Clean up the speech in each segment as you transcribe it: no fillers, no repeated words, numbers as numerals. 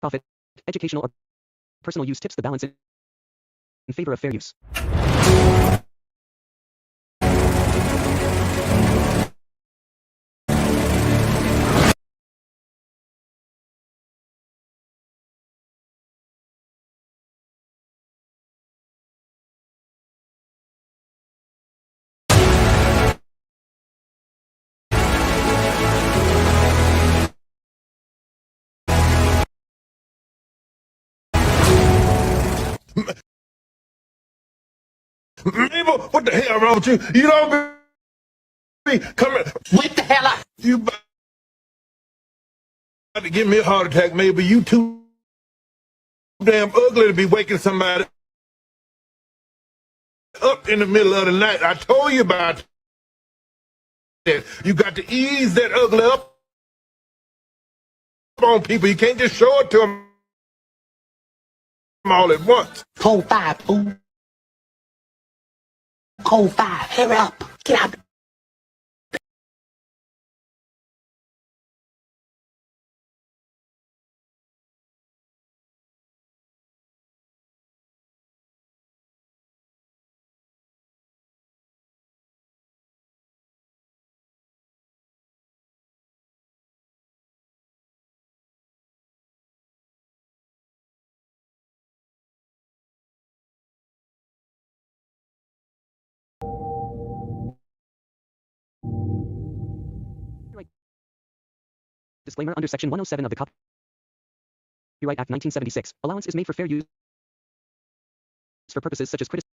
profit, educational or personal use tips the balance in favor of fair use. Mabel, what the hell wrong with you? You don't be coming. Wake the hell up! You about to give me a heart attack, Mabel. You too damn ugly to be waking somebody up in the middle of the night. I told you about that. You got to ease that ugly up on people. You can't just show it to them all at once. Code 5, fool. Code 5, hurry up. Get out. Disclaimer under Section 107 of the Copyright Act 1976. Allowance is made for fair use for purposes such as criticism.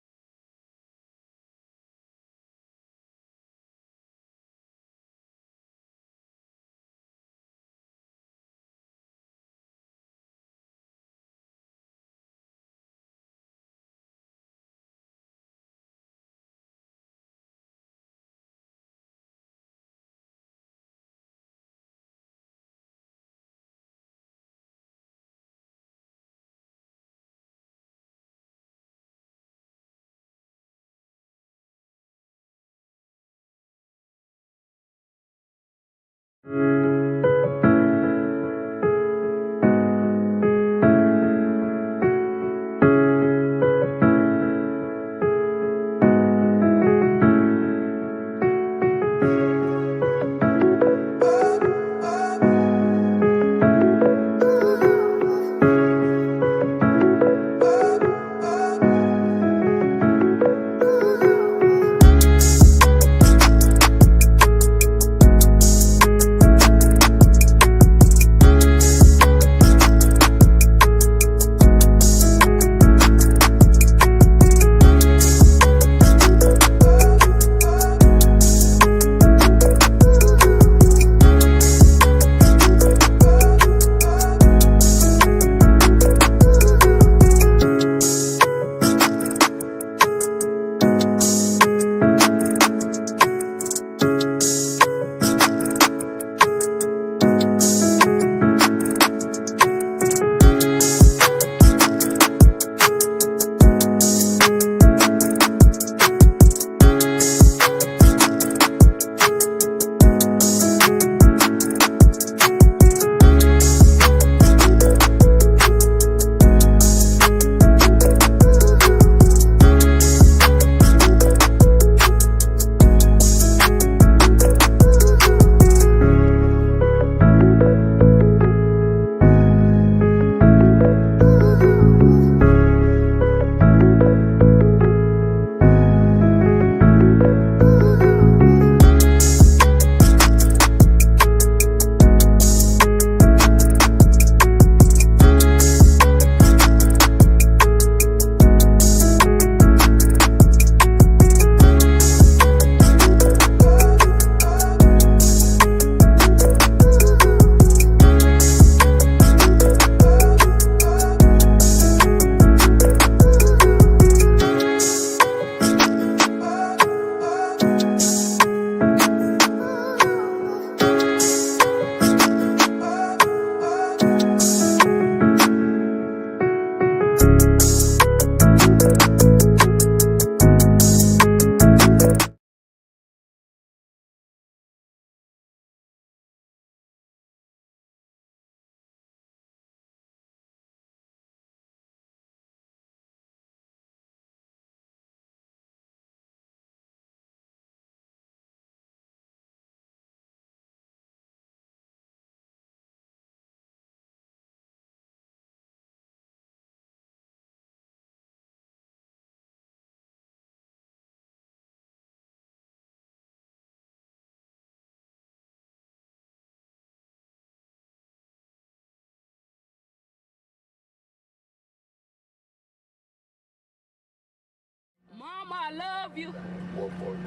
I love you.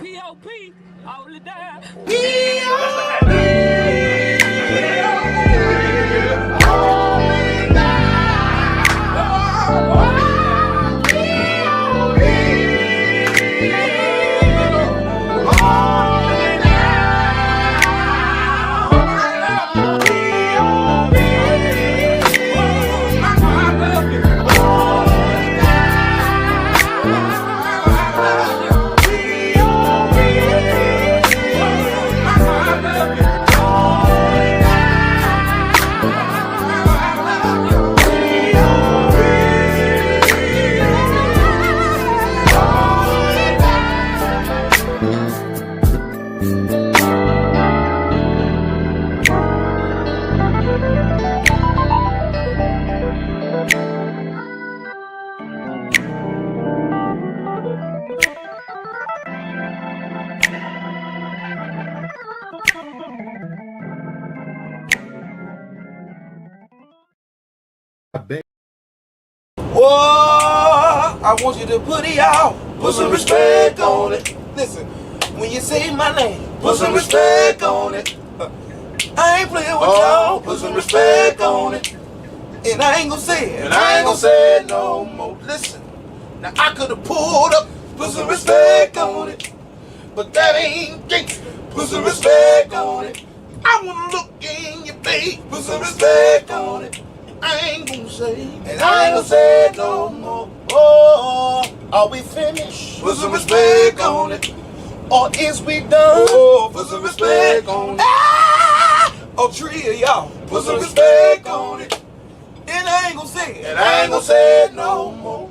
P.O.P. All the time. Whoa, I want you to put it out. Put some respect on it. Listen, when you say my name, put some respect on it. I ain't playing with y'all. Put some respect on it. And I ain't gonna say it. And I ain't gonna say it no more. Listen, now I could have pulled up. Put some respect on it. But that ain't gay. Put some respect on it. I wanna look in your face. Put some respect on it. I ain't gonna say, and I ain't gonna say it no more. Oh, are we finished? Put some respect on it. Or is we done? Oh, put some respect on it. Ah, all three of y'all, put some respect on it. And I ain't gonna say it, and I ain't gonna say it no more.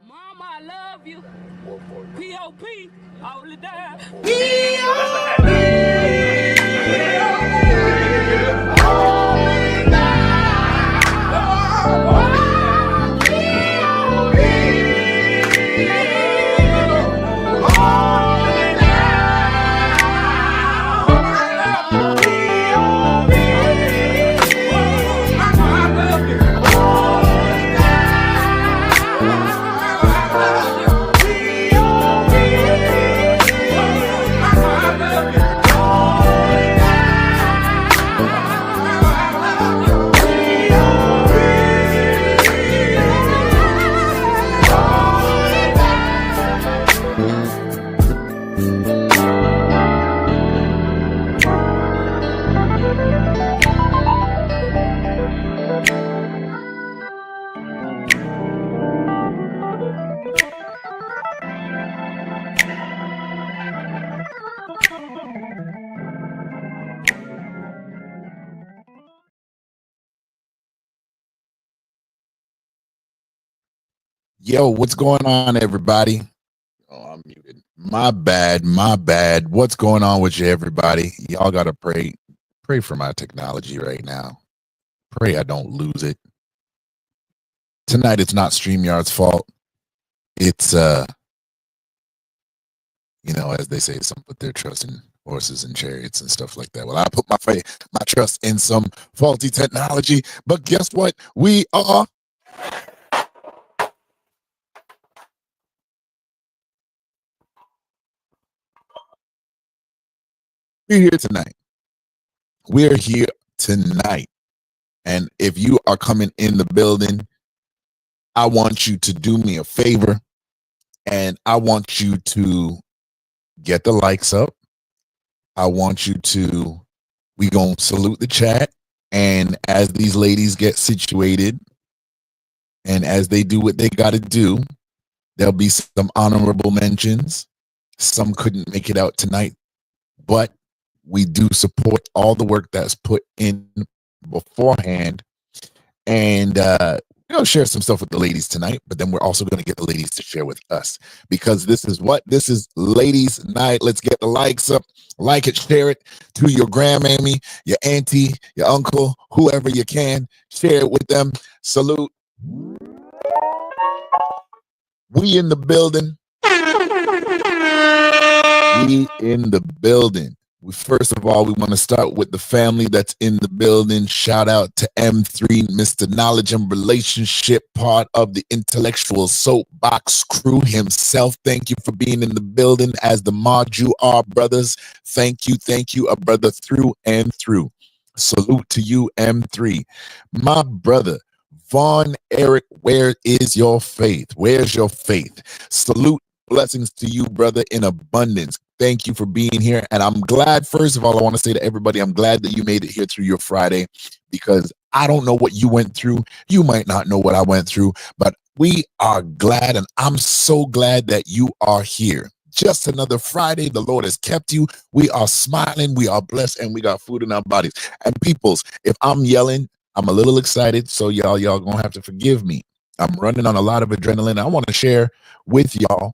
Mama, I love you. P.O.P. All the time. Yo, what's going on, everybody? Oh, I'm muted. My bad. What's going on with you, everybody? Y'all gotta pray for my technology right now. Pray I don't lose it. Tonight, it's not StreamYard's fault. It's as they say, some put their trust in horses and chariots and stuff like that. Well, I put my trust in some faulty technology, but guess what? We're here tonight. We're here tonight. And if you are coming in the building, I want you to do me a favor, and I want you to get the likes up. I want you to, we gonna salute the chat, and as these ladies get situated, and as they do what they gotta do, there'll be some honorable mentions. Some couldn't make it out tonight, but we do support all the work that's put in beforehand. And we're going to share some stuff with the ladies tonight, but then we're also going to get the ladies to share with us, because this is ladies night. Let's get the likes up. Like it, share it to your grandmammy, your auntie, your uncle, whoever you can. Share it with them. Salute. We in the building. We in the building. First of all, we want to start with the family that's in the building. Shout out to M3, Mr. Knowledge and Relationship, part of the Intellectual Soapbox crew himself. Thank you for being in the building as the mod you are, brothers. Thank you, a brother through and through. Salute to you, M3. My brother, Vaughn Eric, where is your faith? Where's your faith? Salute. Blessings to you, brother, in abundance. Thank you for being here. And I'm glad, first of all, I want to say to everybody, I'm glad that you made it here through your Friday, because I don't know what you went through. You might not know what I went through, but we are glad, and I'm so glad that you are here. Just another Friday. The Lord has kept you. We are smiling, we are blessed, and we got food in our bodies. And peoples, if I'm yelling, I'm a little excited, so y'all gonna have to forgive me. I'm running on a lot of adrenaline. I want to share with y'all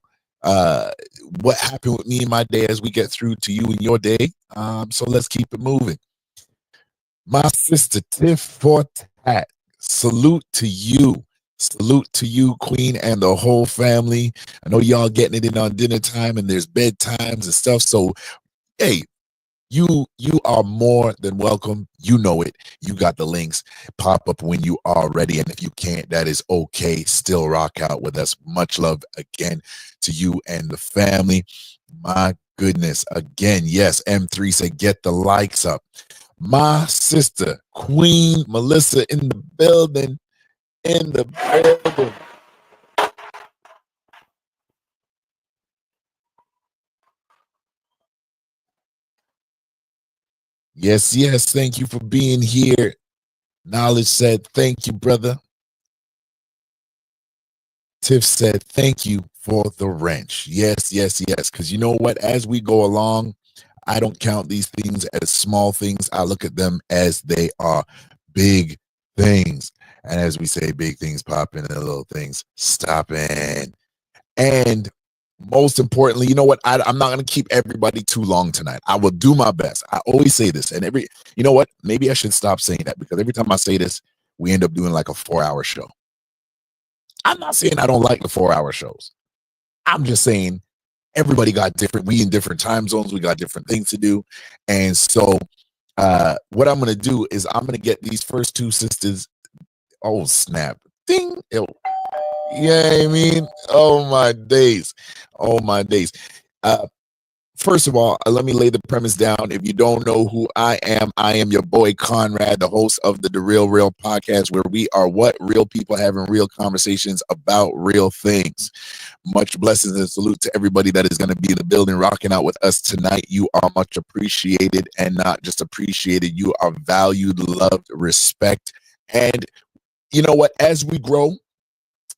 what happened with me in my day as we get through to you in your day. So let's keep it moving. My sister Tiff Fortat, salute to you. Salute to you, Queen, and the whole family. I know y'all getting it in on dinner time and there's bedtimes and stuff. So, hey, you are more than welcome. You know it. You got the links. Pop up when you are ready. And if you can't, that is okay. Still rock out with us. Much love again to you and the family. My goodness. Again, yes, M3 said get the likes up. My sister, Queen Melissa, in the building. In the building. Yes. Thank you for being here. Knowledge said, thank you, brother. Tiff said, thank you for the wrench. Yes. Because you know what? As we go along, I don't count these things as small things. I look at them as they are big things. And as we say, big things popping and little things stopping. And most importantly, you know what? I'm not going to keep everybody too long tonight. I will do my best. I always say this, and you know what? Maybe I should stop saying that, because every time I say this, we end up doing like a 4-hour show. I'm not saying I don't like the 4-hour shows. I'm just saying everybody got different. We in different time zones. We got different things to do. And so what I'm going to do is I'm going to get these first two sisters. Oh, snap. Ding. Yeah, I mean, oh my days. First of all, let me lay the premise down. If you don't know who I am your boy Conrad, the host of the DaRealReel podcast, where we are real people having real conversations about real things. Much blessings and salute to everybody that is going to be in the building rocking out with us tonight. You are much appreciated, and not just appreciated, you are valued, loved, respect. And you know what? As we grow,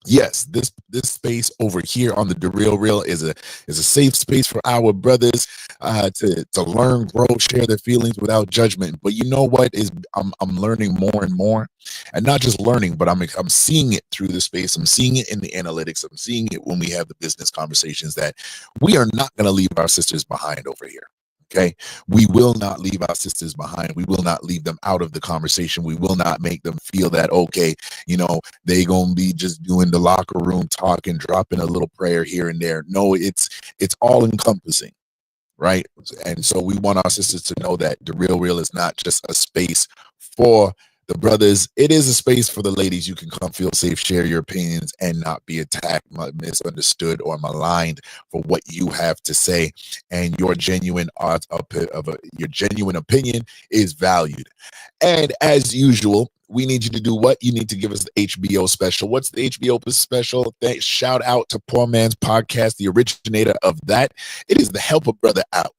yes, this space over here on the DaRealReel is a safe space for our brothers to learn, grow, share their feelings without judgment. But you know what is I'm learning more and more, and not just learning, but I'm seeing it through the space. I'm seeing it in the analytics. I'm seeing it when we have the business conversations, that we are not going to leave our sisters behind over here. Okay, we will not leave our sisters behind. We will not leave them out of the conversation. We will not make them feel that, okay, you know, they gonna be just doing the locker room talk and dropping a little prayer here and there. No, it's all encompassing, right? And so we want our sisters to know that the DaRealReel is not just a space for the brothers. It is a space for the ladies. You can come, feel safe, share your opinions, and not be attacked, misunderstood, or maligned for what you have to say. And your genuine your genuine opinion is valued. And as usual, we need you to do what? You need to give us the HBO special. What's the HBO special? Shout out to Poor Man's Podcast, the originator of that. It is the Help a Brother Out.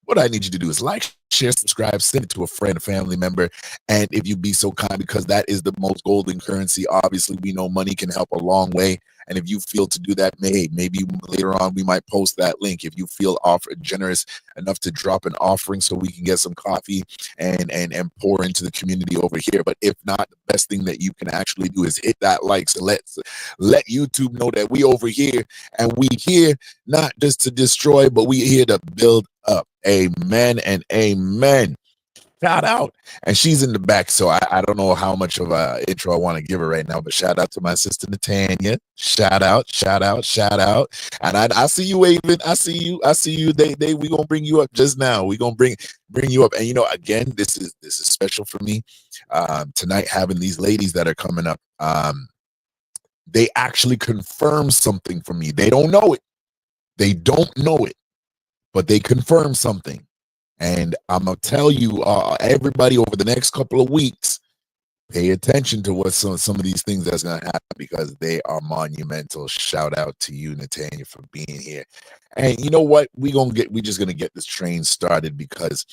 What I need you to do is like, share, subscribe, send it to a friend, a family member, and if you be so kind, because that is the most golden currency. Obviously, we know money can help a long way, and if you feel to do that, maybe later on we might post that link. If you feel generous enough to drop an offering so we can get some coffee and pour into the community over here. But if not, the best thing that you can actually do is hit that like. So let YouTube know that we over here, and we here not just to destroy, but we here to build up. Amen and amen. Shout out. And she's in the back, so I don't know how much of a intro I want to give her right now, but shout out to my sister Natanya. Shout out, shout out, shout out. And I see you waving. I see you. We gonna bring you up just now. We gonna bring you up. And you know, again, this is special for me. Tonight, having these ladies that are coming up. They actually confirm something for me. They don't know it. They don't know it, but they confirm something. And I'm going to tell you, everybody, over the next couple of weeks, pay attention to what some of these things that's going to happen, because they are monumental. Shout out to you, Natanya, for being here. And you know what? We're just going to get this train started, because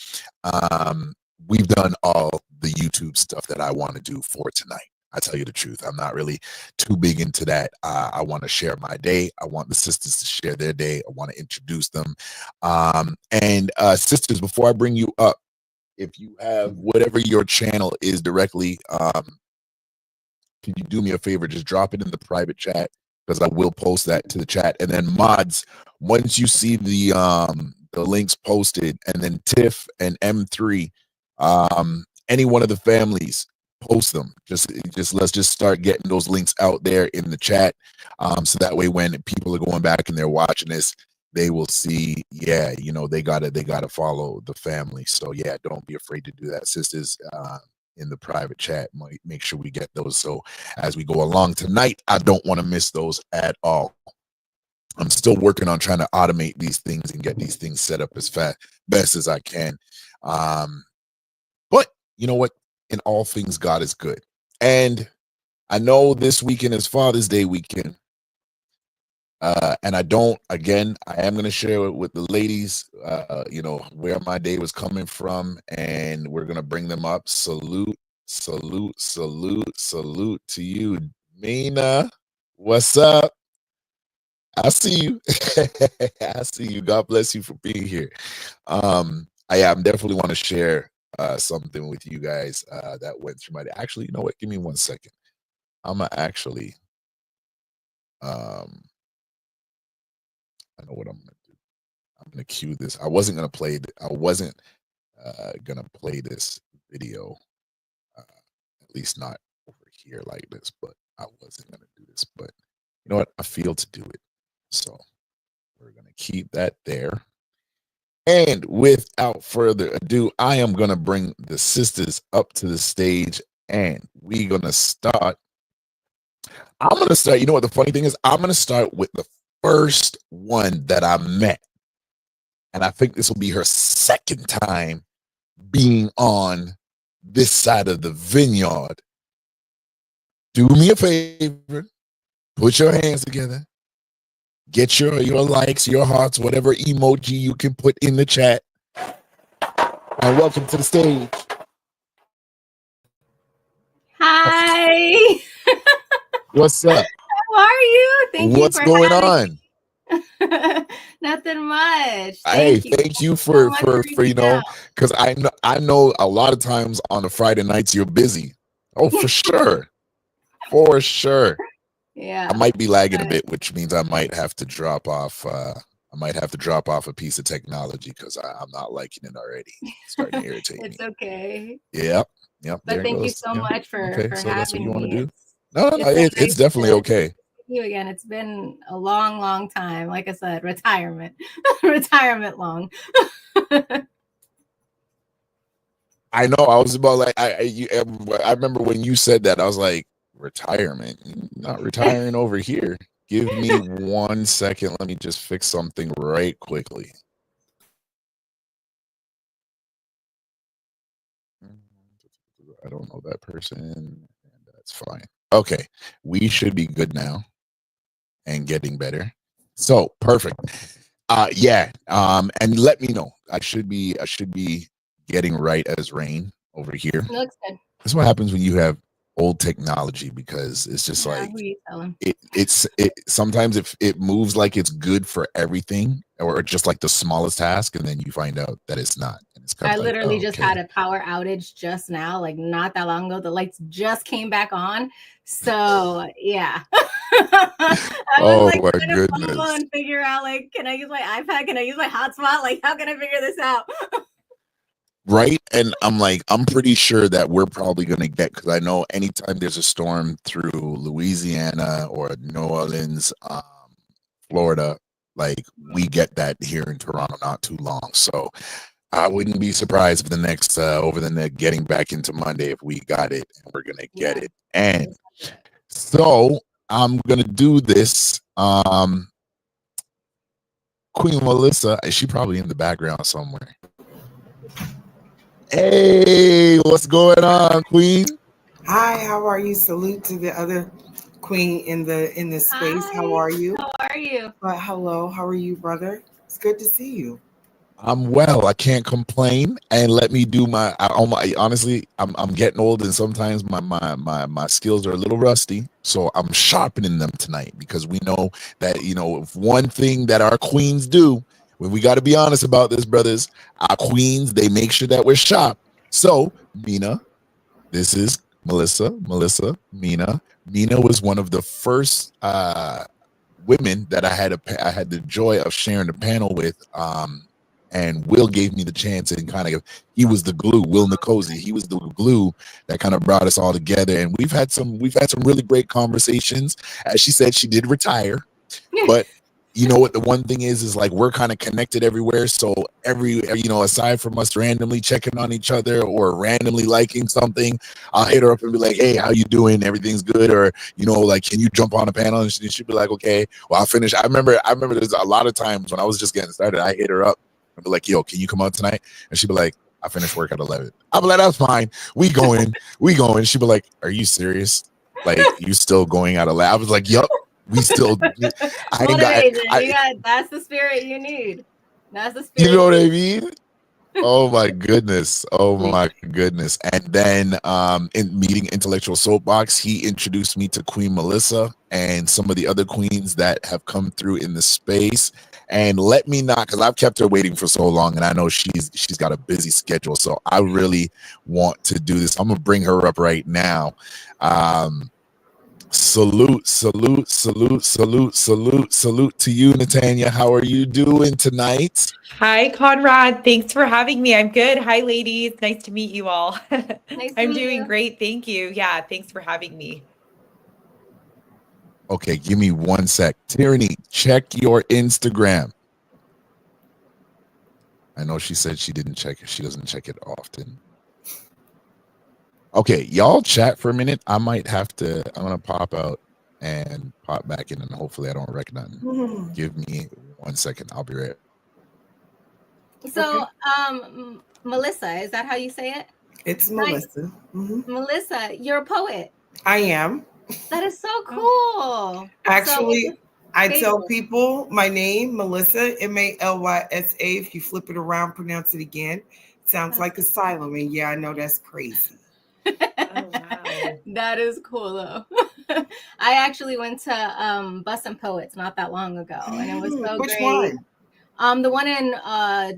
we've done all the YouTube stuff that I want to do for tonight. I tell you the truth, I'm not really too big into that. I want to share my day. I want the sisters to share their day. I want to introduce them. And sisters, before I bring you up, if you have whatever your channel is directly, can you do me a favor? Just drop it in the private chat, because I will post that to the chat. And then mods, once you see the links posted, and then Tiff and M3, any one of the families, post them. Just let's just start getting those links out there in the chat, so that way when people are going back and they're watching this, they will see, yeah, you know, they gotta follow the family. So yeah, don't be afraid to do that, sisters. In the private chat, make sure we get those, so as we go along tonight, I don't want to miss those at all. I'm still working on trying to automate these things and get these things set up as best as I can. But you know what? In all things, God is good. And I know this weekend is Father's Day weekend. And I am going to share it with the ladies, you know, where my day was coming from, and we're going to bring them up. Salute, salute, salute, salute to you. Mina, what's up? I see you. I see you. God bless you for being here. I definitely want to share something with you guys that went through my day. Actually, you know what? Give me 1 second. I'm gonna actually I know what I'm gonna do. I'm gonna cue this. I wasn't gonna play this video, at least not over here like this, but I wasn't gonna do this. But you know what? I feel to do it. So we're gonna keep that there. And without further ado, I am going to bring the sisters up to the stage, and we're going to start. You know what the funny thing is? I'm going to start with the first one that I met. And I think this will be her second time being on this side of the vineyard. Do me a favor. Put your hands together. Get your likes, your hearts, whatever emoji you can put in the chat. And welcome to the stage. Hi. What's up? How are you? What's going on? Nothing much. Thank you for you know, because I know a lot of times on the Friday nights you're busy. Oh, for sure. For sure. Yeah. I might be lagging a bit, which means I might have to drop off. A piece of technology, because I'm not liking it already. It's starting to irritate me. It's okay. Yep. But thank you so much for so having that's what you want to me. do? No, it's definitely okay. You again. It's been a long time. Like I said, retirement long. I know. I was about like I remember when you said that. I was like, retirement? Not retiring over here. Give me 1 second. Let me just fix something right quickly. I don't know that person. That's fine. Okay, we should be good now and getting better. So perfect. And let me know. I should be getting right as rain over here. It looks good. That's what happens when you have old technology, because it's just like it sometimes it moves like it's good for everything, or just like the smallest task, and then you find out that it's not. And it's I literally just had a power outage just now, like not that long ago. The lights just came back on. So yeah. I was my goodness. And figure out, like, can I use my iPad? Can I use my hotspot? Like, how can I figure this out? right? And I'm like, I'm pretty sure that we're probably going to get, because I know anytime there's a storm through Louisiana or New Orleans, Florida, like we get that here in Toronto not too long. So I wouldn't be surprised if the next over the next getting back into Monday if we got it and we're gonna get it. And so I'm gonna do this. Queen Melissa, is she probably in the background somewhere? Hey, what's going on, Queen? Hi, how are you? Salute to the other queen in the space. Hi, How are you? How are you? Hello, how are you, brother? It's good to see you. I'm well. I can't complain. And let me do honestly, I'm getting old, and sometimes my skills are a little rusty. So I'm sharpening them tonight, because we know that, if one thing that our queens do, when we got to be honest about this, brothers, our queens, they make sure that we're sharp. So Mina, this is Melissa, Mina. Mina was one of the first women that I had the joy of sharing the panel with. And Will gave me the chance, and he was the glue. Will Nicosi, he was the glue that kind of brought us all together. And we've had some really great conversations. As she said, she did retire, but you know what? The one thing is like we're kind of connected everywhere. So aside from us randomly checking on each other or randomly liking something, I'll hit her up and be like, "Hey, how you doing? Everything's good?" Or like, "Can you jump on a panel?" And she'd be like, "Okay, well, I'll finish." I remember there's a lot of times when I was just getting started, I hit her up. I'd be like, "Yo, can you come out tonight?" And she'd be like, "I finished work at 11. I'd be like, "That's fine. We going." She'd be like, "Are you serious? Like, you still going out of lab?" I was like, "Yup, we still." That's the spirit you need. That's the spirit. You know what I mean? Oh my goodness. Oh my goodness. And then in meeting Intellectual Soapbox, he introduced me to Queen Melissa and some of the other queens that have come through in the space. And let me not, because I've kept her waiting for so long, and I know she's got a busy schedule. So I really want to do this. I'm gonna bring her up right now. Salute to you, Natanya. How are you doing tonight? Hi, Conrad. Thanks for having me. I'm good. Hi, ladies. Nice to meet you all. I'm doing great. Thank you. Yeah, thanks for having me. Okay, give me 1 sec. Tyranny, check your Instagram. I know she said she didn't check it. She doesn't check it often. Okay, y'all chat for a minute. I'm gonna pop out and pop back in, and hopefully I don't wreck nothing. Give me 1 second. I'll be right. So, Melissa, is that how you say it? It's Melissa. Melissa, you're a poet. I am. That is so cool. Actually, I tell people my name, Melissa, Malysa. If you flip it around, pronounce it again. Sounds like asylum. And yeah, I know that's crazy. Oh, wow. That is cool though. I actually went to Bussin' Poets not that long ago, and it was so Which great. One? The one in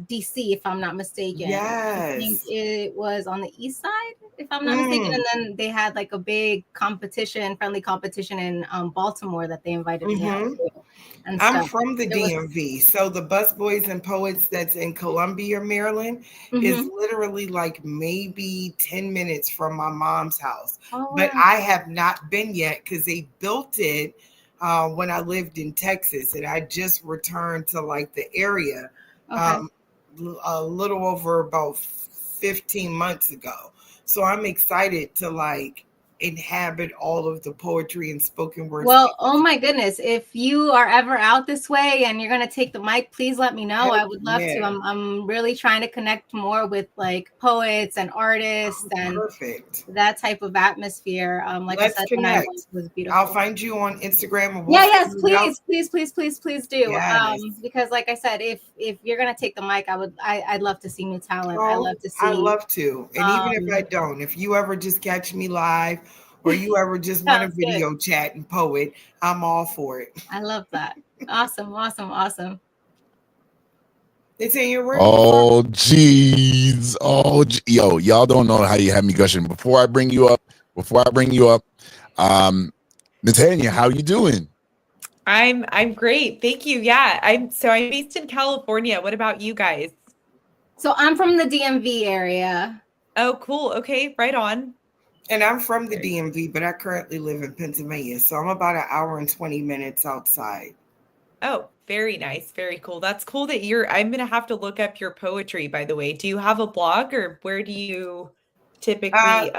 DC, if I'm not mistaken. Yes. I think it was on the east side, if I'm not mistaken. And then they had like a big friendly competition in Baltimore that they invited me out to. And I'm from the DMV. So the Busboys and Poets that's in Columbia, Maryland is literally like maybe 10 minutes from my mom's house. Oh, but wow. I have not been yet because they built it when I lived in Texas, and I just returned to like the area a little over about 15 months ago. So I'm excited to like inhabit all of the poetry and spoken word. Well, oh my goodness, if you are ever out this way and you're gonna take the mic, please let me know. I would love to. I'm really trying to connect more with like poets and artists and that type of atmosphere. Like Let's I said, connect. It was beautiful. I'll find you on Instagram. And yes, please do. Yes. Because like I said, if you're gonna take the mic, I'd love to see new talent. I love to see. I love to. And even if I don't, if you ever just catch me live, or you ever just want a video chat and poet, I'm all for it. I love that. Awesome. They say you're working. Oh, geez. Yo, y'all don't know how you have me gushing. Before I bring you up, Natanya, how you doing? I'm great. Thank you. Yeah. I'm based in California. What about you guys? So I'm from the DMV area. Oh, cool. Okay, right on. And I'm from the DMV, but I currently live in Pennsylvania. So I'm about an hour and 20 minutes outside. Oh, very nice. Very cool. That's cool that I'm going to have to look up your poetry, by the way. Do you have a blog, or where do you typically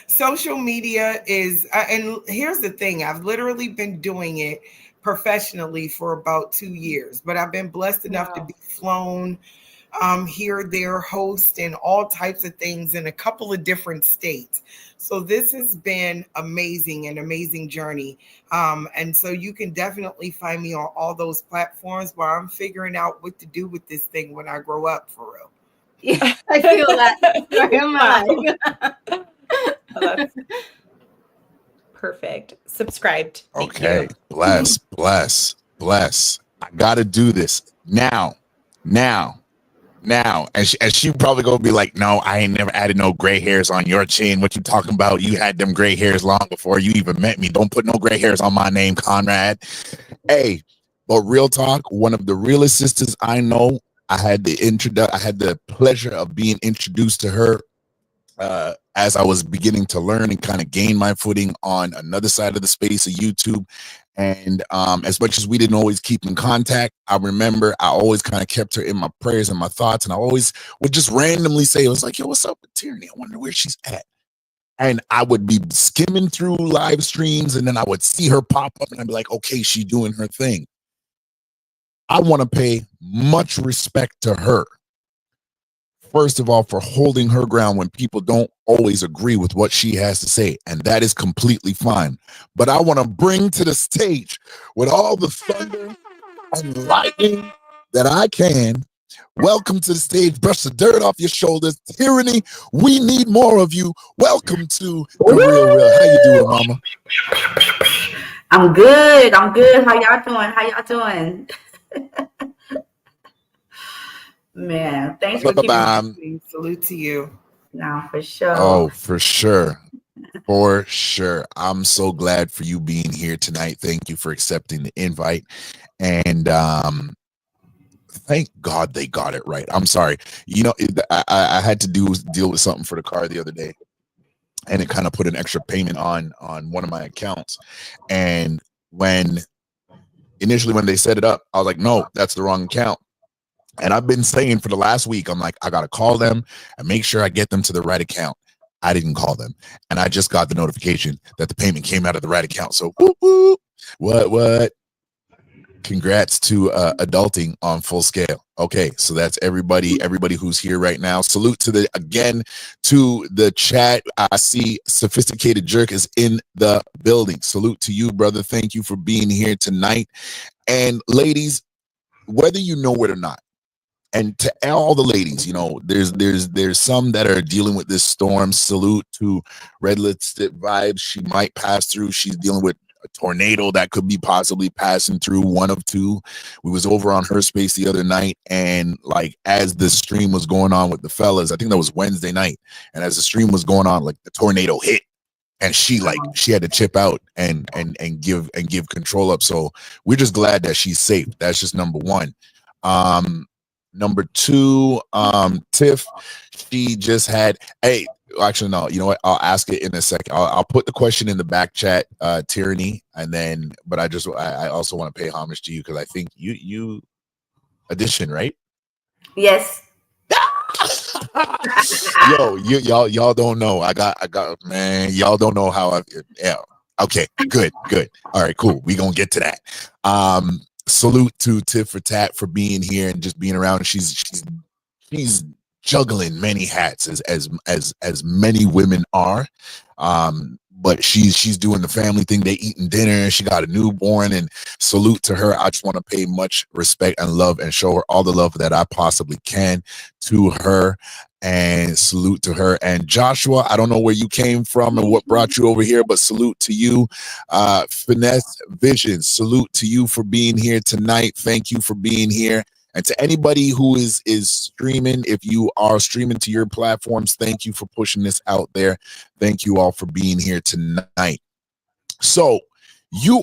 social media is and here's the thing, I've literally been doing it professionally for about 2 years, but I've been blessed enough to be flown here, there, host, and all types of things in a couple of different states. So this has been amazing, an amazing journey. And so you can definitely find me on all those platforms while I'm figuring out what to do with this thing when I grow up, for real. Yeah, I feel that. Story of my life. Oh, that's perfect. Subscribed. Thank Okay. you. Bless. I gotta do this now. And she probably gonna be like, no, I ain't never added no gray hairs on your chin. What you talking about? You had them gray hairs long before you even met me. Don't put no gray hairs on my name, Conrad. Hey, but real talk, one of the realest sisters I know, I had the pleasure of being introduced to her as I was beginning to learn and kind of gain my footing on another side of the space of YouTube. And as much as we didn't always keep in contact, I remember I always kind of kept her in my prayers and my thoughts. And I always would just randomly say, it was like, yo, what's up with Tierney? I wonder where she's at. And I would be skimming through live streams, and then I would see her pop up, and I'd be like, okay, she's doing her thing. I want to pay much respect to her. First of all, for holding her ground when people don't always agree with what she has to say. And that is completely fine. But I want to bring to the stage with all the thunder and lightning that I can. Welcome to the stage. Brush the dirt off your shoulders. Tyranny, we need more of you. Welcome to The Real Real. How you doing, mama? I'm good. How y'all doing? Man, thanks for keeping me. Salute to you. No, for sure. Oh, for sure. For sure. I'm so glad for you being here tonight. Thank you for accepting the invite. And thank God they got it right. I'm sorry. You know, I had to deal with something for the car the other day, and it kind of put an extra payment on one of my accounts. And initially when they set it up, I was like, no, that's the wrong account. And I've been saying for the last week, I'm like, I got to call them and make sure I get them to the right account. I didn't call them. And I just got the notification that the payment came out of the right account. So whoop, whoop. What? Congrats to adulting on full scale. Okay, so that's everybody who's here right now. Salute to the chat. I see Sophisticated Jerk is in the building. Salute to you, brother. Thank you for being here tonight. And ladies, whether you know it or not, and to all the ladies, you know, there's some that are dealing with this storm. Salute to Red Lipstick Vibes. She might pass through. She's dealing with a tornado that could be possibly passing through, one of two. We was over on her space the other night, and like as the stream was going on with the fellas, I think that was Wednesday night, and as the stream was going on, like the tornado hit, and she had to chip out and give control up. So we're just glad that she's safe. That's just number one. Number two, Tiff, she just had actually no, you know what? I'll ask it in a second. I'll put the question in the back chat, Tyranny, and then but I also want to pay homage to you because I think you addition, right? Yes. Yo, y'all don't know. I got man, y'all don't know how okay, good. All right, cool. We gonna get to that. Salute to Tiff for Tat for being here and just being around. She's juggling many hats as many women are. But she's doing the family thing. They eating dinner. She got a newborn, and salute to her. I just want to pay much respect and love and show her all the love that I possibly can to her. And salute to her. And Joshua, I don't know where you came from and what brought you over here, but salute to you. Finesse Vision, salute to you for being here tonight. Thank you for being here. And to anybody who is streaming, if you are streaming to your platforms, thank you for pushing this out there. Thank you all for being here tonight. So you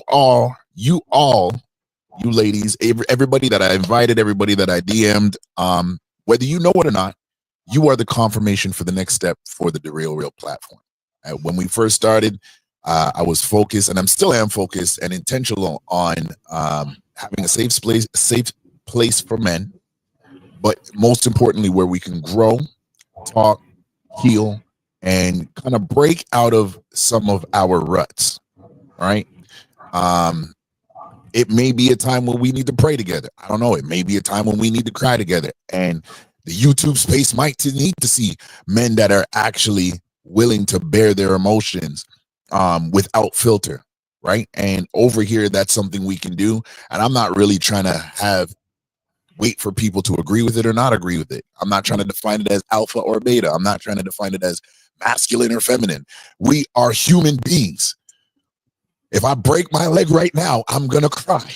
ladies, everybody that I invited, everybody that I DM'd, Whether you know it or not, you are the confirmation for the next step for the DaRealReel platform. When we first started, I was focused, and I'm still am focused and intentional on having a safe place for men, but most importantly, where we can grow, talk, heal, and kind of break out of some of our ruts. Right? It may be a time when we need to pray together. I don't know. It may be a time when we need to cry together, and the YouTube space might need to see men that are actually willing to bear their emotions without filter, right? And over here, that's something we can do. And I'm not really trying to wait for people to agree with it or not agree with it. I'm not trying to define it as alpha or beta. I'm not trying to define it as masculine or feminine. We are human beings. If I break my leg right now, I'm going to cry.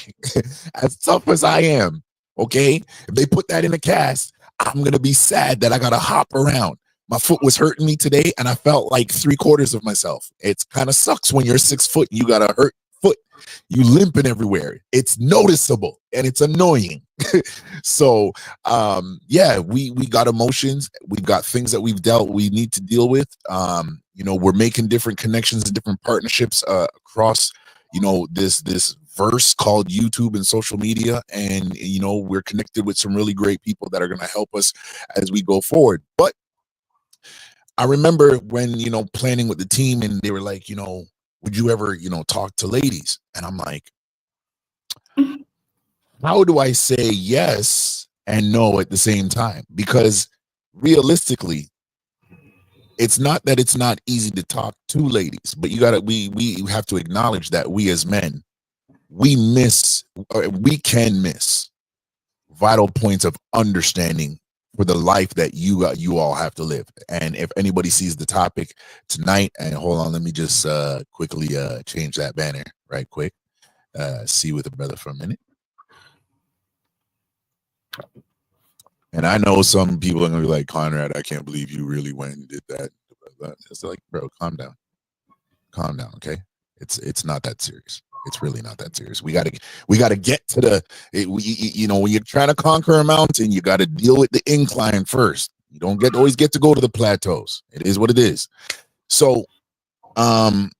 As tough as I am, okay? If they put that in a cast, I'm going to be sad that I got to hop around. My foot was hurting me today, and I felt like 3/4 of myself. It's kind of sucks when you're 6 foot and you got a hurt foot. You limping everywhere. It's noticeable, and it's annoying. So, yeah, we got emotions. We've got things that we need to deal with. We're making different connections and different partnerships across, this verse called YouTube and social media. And, we're connected with some really great people that are going to help us as we go forward. But I remember when, planning with the team, and they were like, would you ever, talk to ladies? And I'm like, how do I say yes and no at the same time? Because realistically, it's not that it's not easy to talk to ladies, but we have to acknowledge that we as men, we can miss vital points of understanding for the life that you all have to live. And if anybody sees the topic tonight, and hold on, let me just quickly change that banner right quick. See with the brother for a minute. And I know some people are gonna be like, Conrad, I can't believe you really went and did that. It's like, bro, calm down, okay? It's not that serious. It's really not that serious. We gotta get to when you're trying to conquer a mountain, you got to deal with the incline first. You don't always get to go to the plateaus. It is what it is. So, there's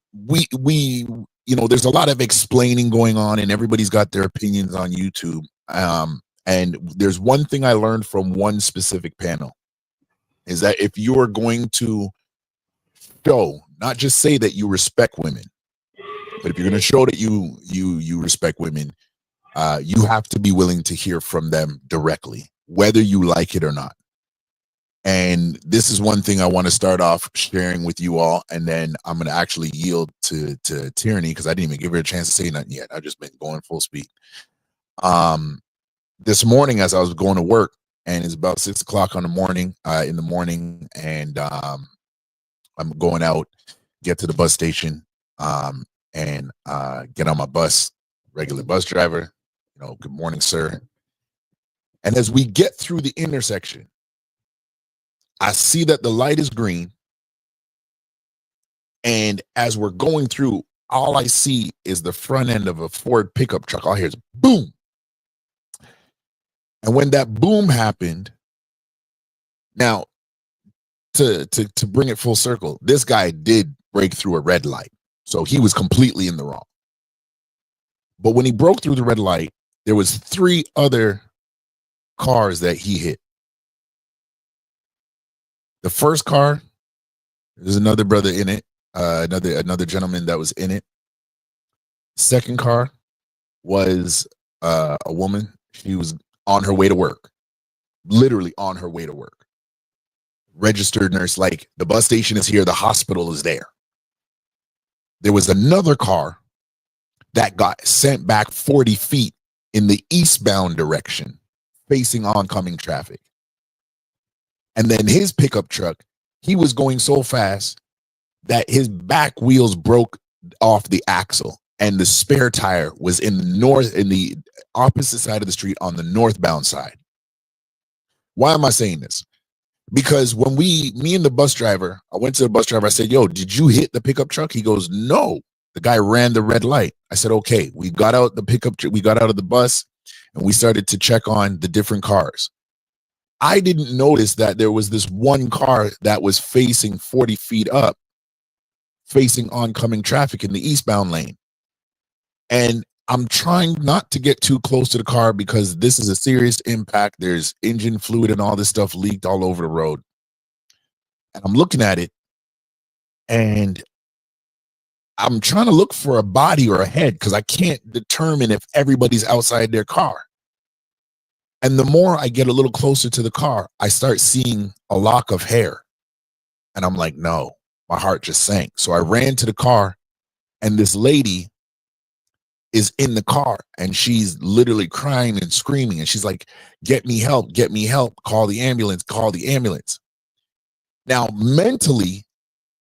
a lot of explaining going on, and everybody's got their opinions on YouTube. And there's one thing I learned from one specific panel is that if you are going to show, not just say that you respect women, but if you're going to show that you respect women, you have to be willing to hear from them directly, whether you like it or not. And this is one thing I want to start off sharing with you all, and then I'm going to actually yield to Tyranny, because I didn't even give her a chance to say nothing yet. I've just been going full speed. This morning, as I was going to work, and it's about 6 o'clock in the morning, and I'm going out, get to the bus station, and get on my bus, regular bus driver, good morning, sir. And as we get through the intersection, I see that the light is green. And as we're going through, all I see is the front end of a Ford pickup truck. All I hear is boom. And when that boom happened, now to bring it full circle, this guy did break through a red light. So he was completely in the wrong. But when he broke through the red light, there was 3 other cars that he hit. The first car, there's another brother in it, another gentleman that was in it. Second car was a woman. She was on her way to work, literally on her way to work. Registered nurse, like the bus station is here, the hospital is there. There was another car that got sent back 40 feet in the eastbound direction, facing oncoming traffic. And then his pickup truck, he was going so fast that his back wheels broke off the axle, and the spare tire was in the opposite side of the street on the northbound side. Why am I saying this? Because when me and the bus driver, I went to the bus driver, I said, yo, did you hit the pickup truck? He goes, no, the guy ran the red light. I said, okay, we got out of the bus, and we started to check on the different cars. I didn't notice that there was this one car that was facing 40 feet up, facing oncoming traffic in the eastbound lane. And I'm trying not to get too close to the car because this is a serious impact. There's engine fluid and all this stuff leaked all over the road. And I'm looking at it and I'm trying to look for a body or a head because I can't determine if everybody's outside their car. And the more I get a little closer to the car, I start seeing a lock of hair. And I'm like, no, my heart just sank. So I ran to the car, and this lady is in the car, and she's literally crying and screaming. And she's like, get me help, call the ambulance, call the ambulance. Now, mentally,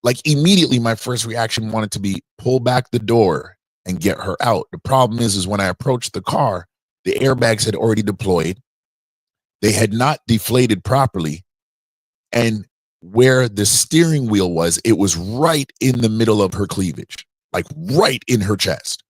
like immediately, my first reaction wanted to be pull back the door and get her out. The problem is when I approached the car, the airbags had already deployed. They had not deflated properly. And where the steering wheel was, it was right in the middle of her cleavage, like right in her chest.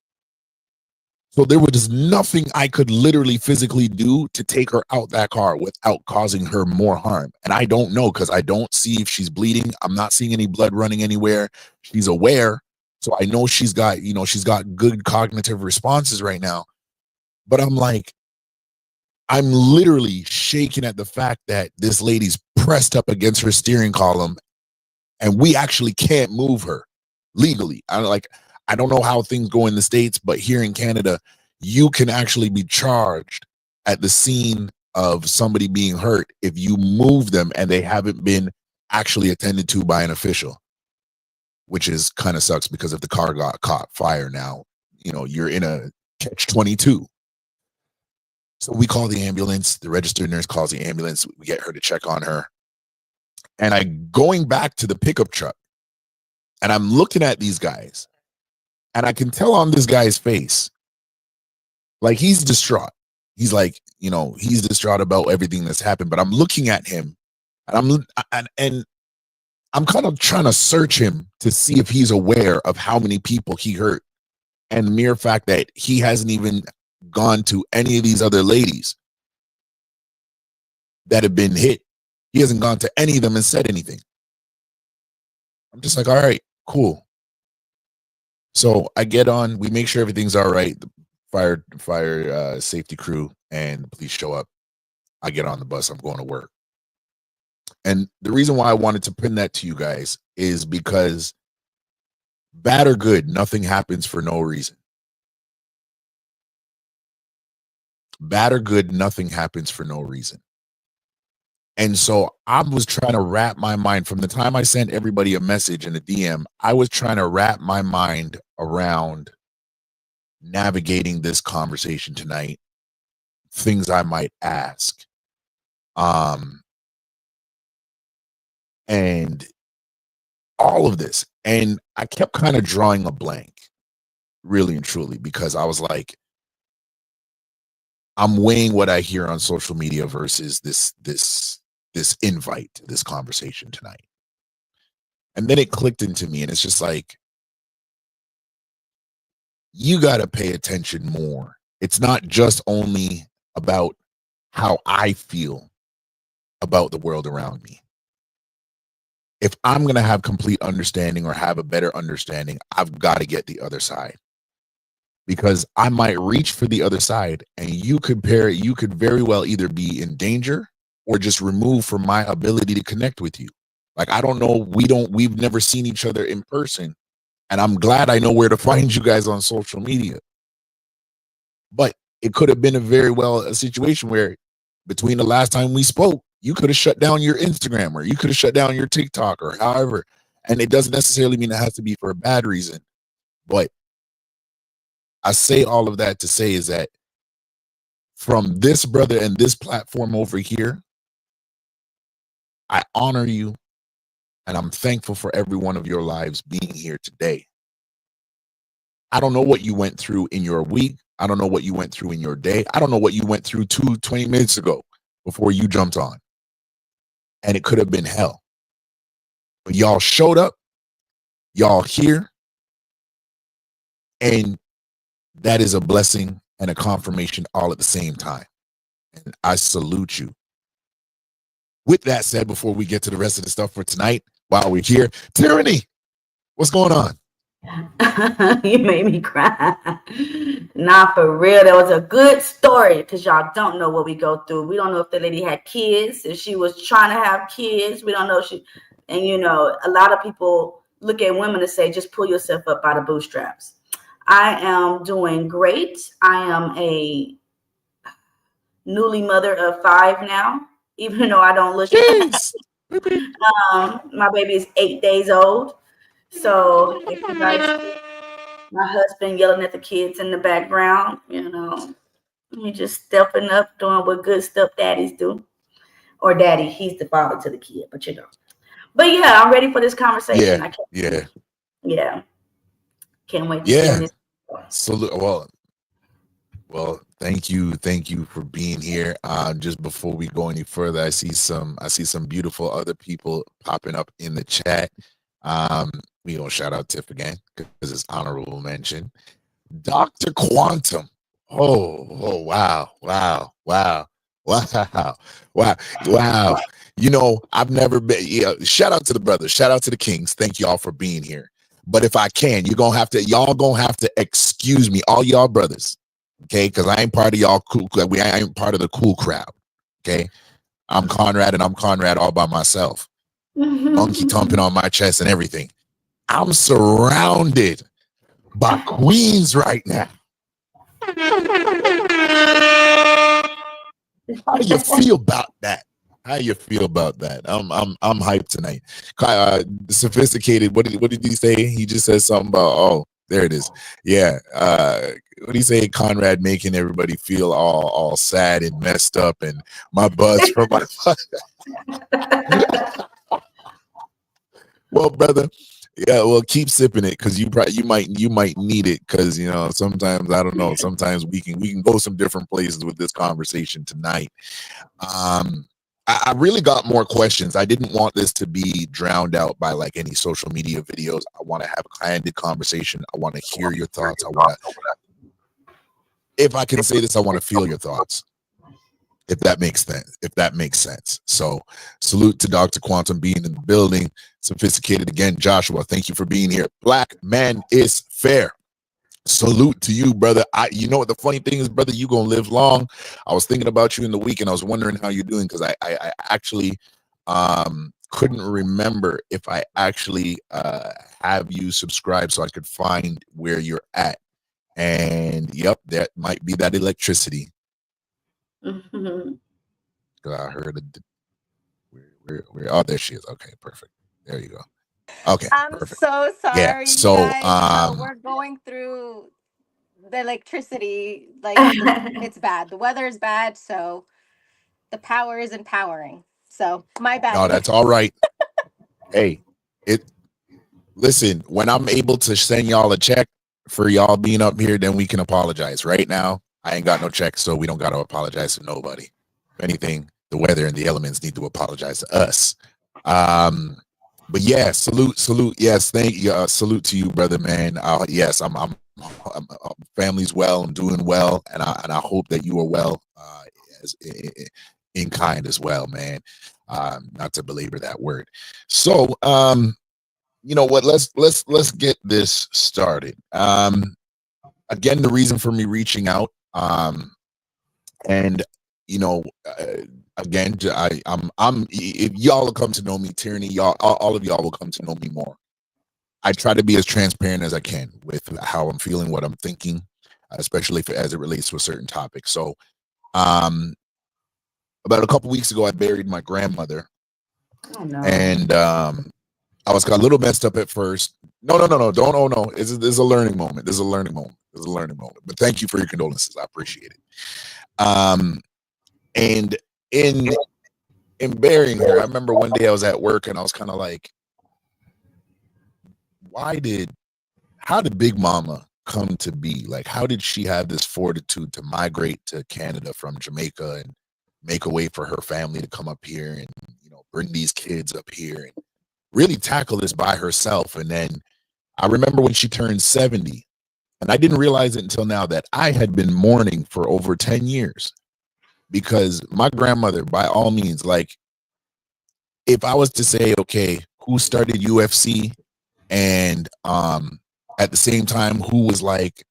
So there was nothing I could literally physically do to take her out that car without causing her more harm. And I don't know because I don't see if she's bleeding. I'm not seeing any blood running anywhere. She's aware. So I know she's got good cognitive responses right now. But I'm like, I'm literally shaking at the fact that this lady's pressed up against her steering column and we actually can't move her legally. I don't know how things go in the States, but here in Canada, you can actually be charged at the scene of somebody being hurt if you move them and they haven't been actually attended to by an official, which is kind of sucks because if the car got caught fire now, you're in a catch-22. So we call the ambulance. The registered nurse calls the ambulance. We get her to check on her. And I'm going back to the pickup truck and I'm looking at these guys and I can tell on this guy's face, like he's distraught. He's like, he's distraught about everything that's happened, but I'm looking at him and I'm kind of trying to search him to see if he's aware of how many people he hurt. And the mere fact that he hasn't even gone to any of these other ladies that have been hit. He hasn't gone to any of them and said anything. I'm just like, all right, cool. So I get on, we make sure everything's all right. The fire safety crew and the police show up. I get on the bus, I'm going to work. And the reason why I wanted to pin that to you guys is because bad or good, nothing happens for no reason. Bad or good, nothing happens for no reason. And so I was trying to wrap my mind from the time I sent everybody a message in a DM, I was trying to wrap my mind around navigating this conversation tonight, things I might ask. And all of this. And I kept kind of drawing a blank, really and truly, because I was like, I'm weighing what I hear on social media versus this invite to this conversation tonight. And then it clicked into me, and it's just like, you got to pay attention more. It's not just only about how I feel about the world around me. If I'm going to have complete understanding or have a better understanding, I've got to get the other side. Because I might reach for the other side and you could very well either be in danger or just removed from my ability to connect with you. Like, I don't know. We've never seen each other in person. And I'm glad I know where to find you guys on social media. But it could have been a situation where between the last time we spoke, you could have shut down your Instagram or you could have shut down your TikTok or however. And it doesn't necessarily mean it has to be for a bad reason. But I say all of that to say is that from this brother and this platform over here, I honor you and I'm thankful for every one of your lives being here today. I don't know what you went through in your week. I don't know what you went through in your day. I don't know what you went through 20 minutes ago before you jumped on. And it could have been hell. But y'all showed up, y'all here, and that is a blessing and a confirmation all at the same time. And I salute you. With that said, before we get to the rest of the stuff for tonight, while we're here, Tyranny, what's going on? You made me cry. Nah, for real. That was a good story because y'all don't know what we go through. We don't know if the lady had kids, if she was trying to have kids. We don't know if she, and you know, a lot of people look at women and say, just pull yourself up by the bootstraps. I am doing great. I am a newly mother of 5 now, even though I don't look it. My baby is 8 days old. So if you guys, my husband yelling at the kids in the background, you know, he just stepping up, doing what good stepdaddies do. Or daddy, he's the father to the kid, but you know. But yeah, I'm ready for this conversation. Yeah. Can't wait to hear this. So, well, thank you for being here. Just before we go any further, I see some beautiful other people popping up in the chat. We don't shout out Tiff again because it's honorable mention. Dr. Quantum. Oh, wow. You know, I've never been. Shout out to the brothers. Shout out to the kings. Thank y'all for being here. But if I can, y'all gonna have to excuse me, all y'all brothers, okay? Because I ain't part of y'all cool. I ain't part of the cool crowd, okay? I'm Conrad, and I'm Conrad all by myself. Monkey thumping on my chest and everything. I'm surrounded by queens right now. How do you feel about that? I'm hyped tonight. Sophisticated. What did he say? He just said something about, oh, there it is. Yeah. What did he say? Conrad making everybody feel all sad and messed up, and my buzz from my. Well, brother, yeah, well, keep sipping it because you might need it because you know sometimes I don't know. Sometimes we can go some different places with this conversation tonight. I really got more questions. I didn't want this to be drowned out by like any social media videos. I want to have a candid conversation. I want to hear your thoughts. If I can say this, I want to feel your thoughts. If that makes sense. So salute to Dr. Quantum being in the building. Sophisticated again. Joshua, thank you for being here. Black man is fair. Salute to you, brother. You know what the funny thing is, brother, you gonna live long. I was thinking about you in the week and I was wondering how you're doing because I actually couldn't remember if I actually have you subscribed so I could find where you're at. And yep, that might be that electricity. Mm-hmm. I heard it. Oh, there she is. Okay, perfect. There you go. Okay, I'm perfect. so sorry. Yeah, so guys. We're going through the electricity. Like it's bad. The weather is bad, so the power is empowering. So my bad. No, that's all right. Hey, listen, when I'm able to send y'all a check for y'all being up here, then we can apologize. Right now, I ain't got no check, so we don't got to apologize to nobody. If anything, the weather and the elements need to apologize to us. But yeah, salute. Yes, thank you. Salute to you, brother, man. Yes, I'm family's well. I'm doing well, and I hope that you are well, in kind as well, man. Not to belabor that word. So, you know what? Let's get this started. Again, the reason for me reaching out, and you know, again, I'm if y'all will come to know me, Tyranny, y'all, all of y'all will come to know me more. I try to be as transparent as I can with how I'm feeling, what I'm thinking, especially as it relates to a certain topic. So, about a couple weeks ago, I buried my grandmother, and I was a little messed up at first. No, don't. Oh no, this is a learning moment. This is a learning moment. But thank you for your condolences. I appreciate it. And in burying her, I remember one day I was at work and I was kind of like, how did Big Mama come to be? Like, how did she have this fortitude to migrate to Canada from Jamaica and make a way for her family to come up here and, you know, bring these kids up here and really tackle this by herself? And then I remember when she turned 70, and I didn't realize it until now that I had been mourning for over 10 years. Because my grandmother, by all means, like, if I was to say, okay, who started UFC, and at the same time, who was like,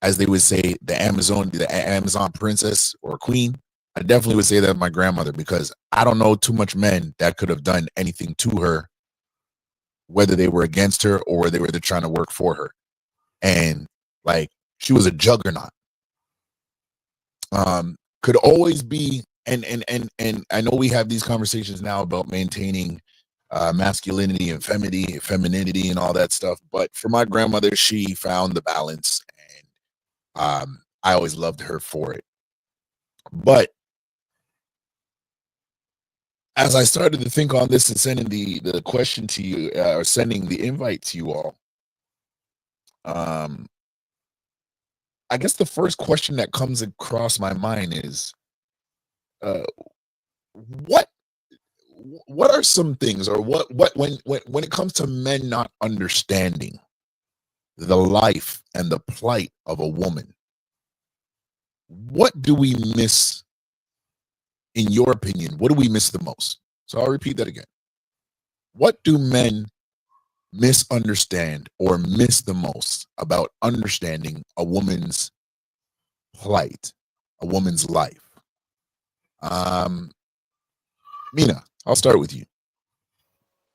as they would say, the Amazon princess or queen, I definitely would say that my grandmother, because I don't know too much men that could have done anything to her, whether they were against her or they were trying to work for her. And like, she was a juggernaut. Could always be, and I know we have these conversations now about maintaining masculinity and femininity and all that stuff, but for my grandmother, she found the balance, and I always loved her for it. But as I started to think on this and sending the question to you, or sending the invite to you all, I guess the first question that comes across my mind is, what are some things, or what when it comes to men not understanding the life and the plight of a woman, what do we miss, in your opinion? What do we miss the most? So I'll repeat that again. What do men misunderstand or miss the most about understanding a woman's plight, a woman's life? Mina, I'll start with you.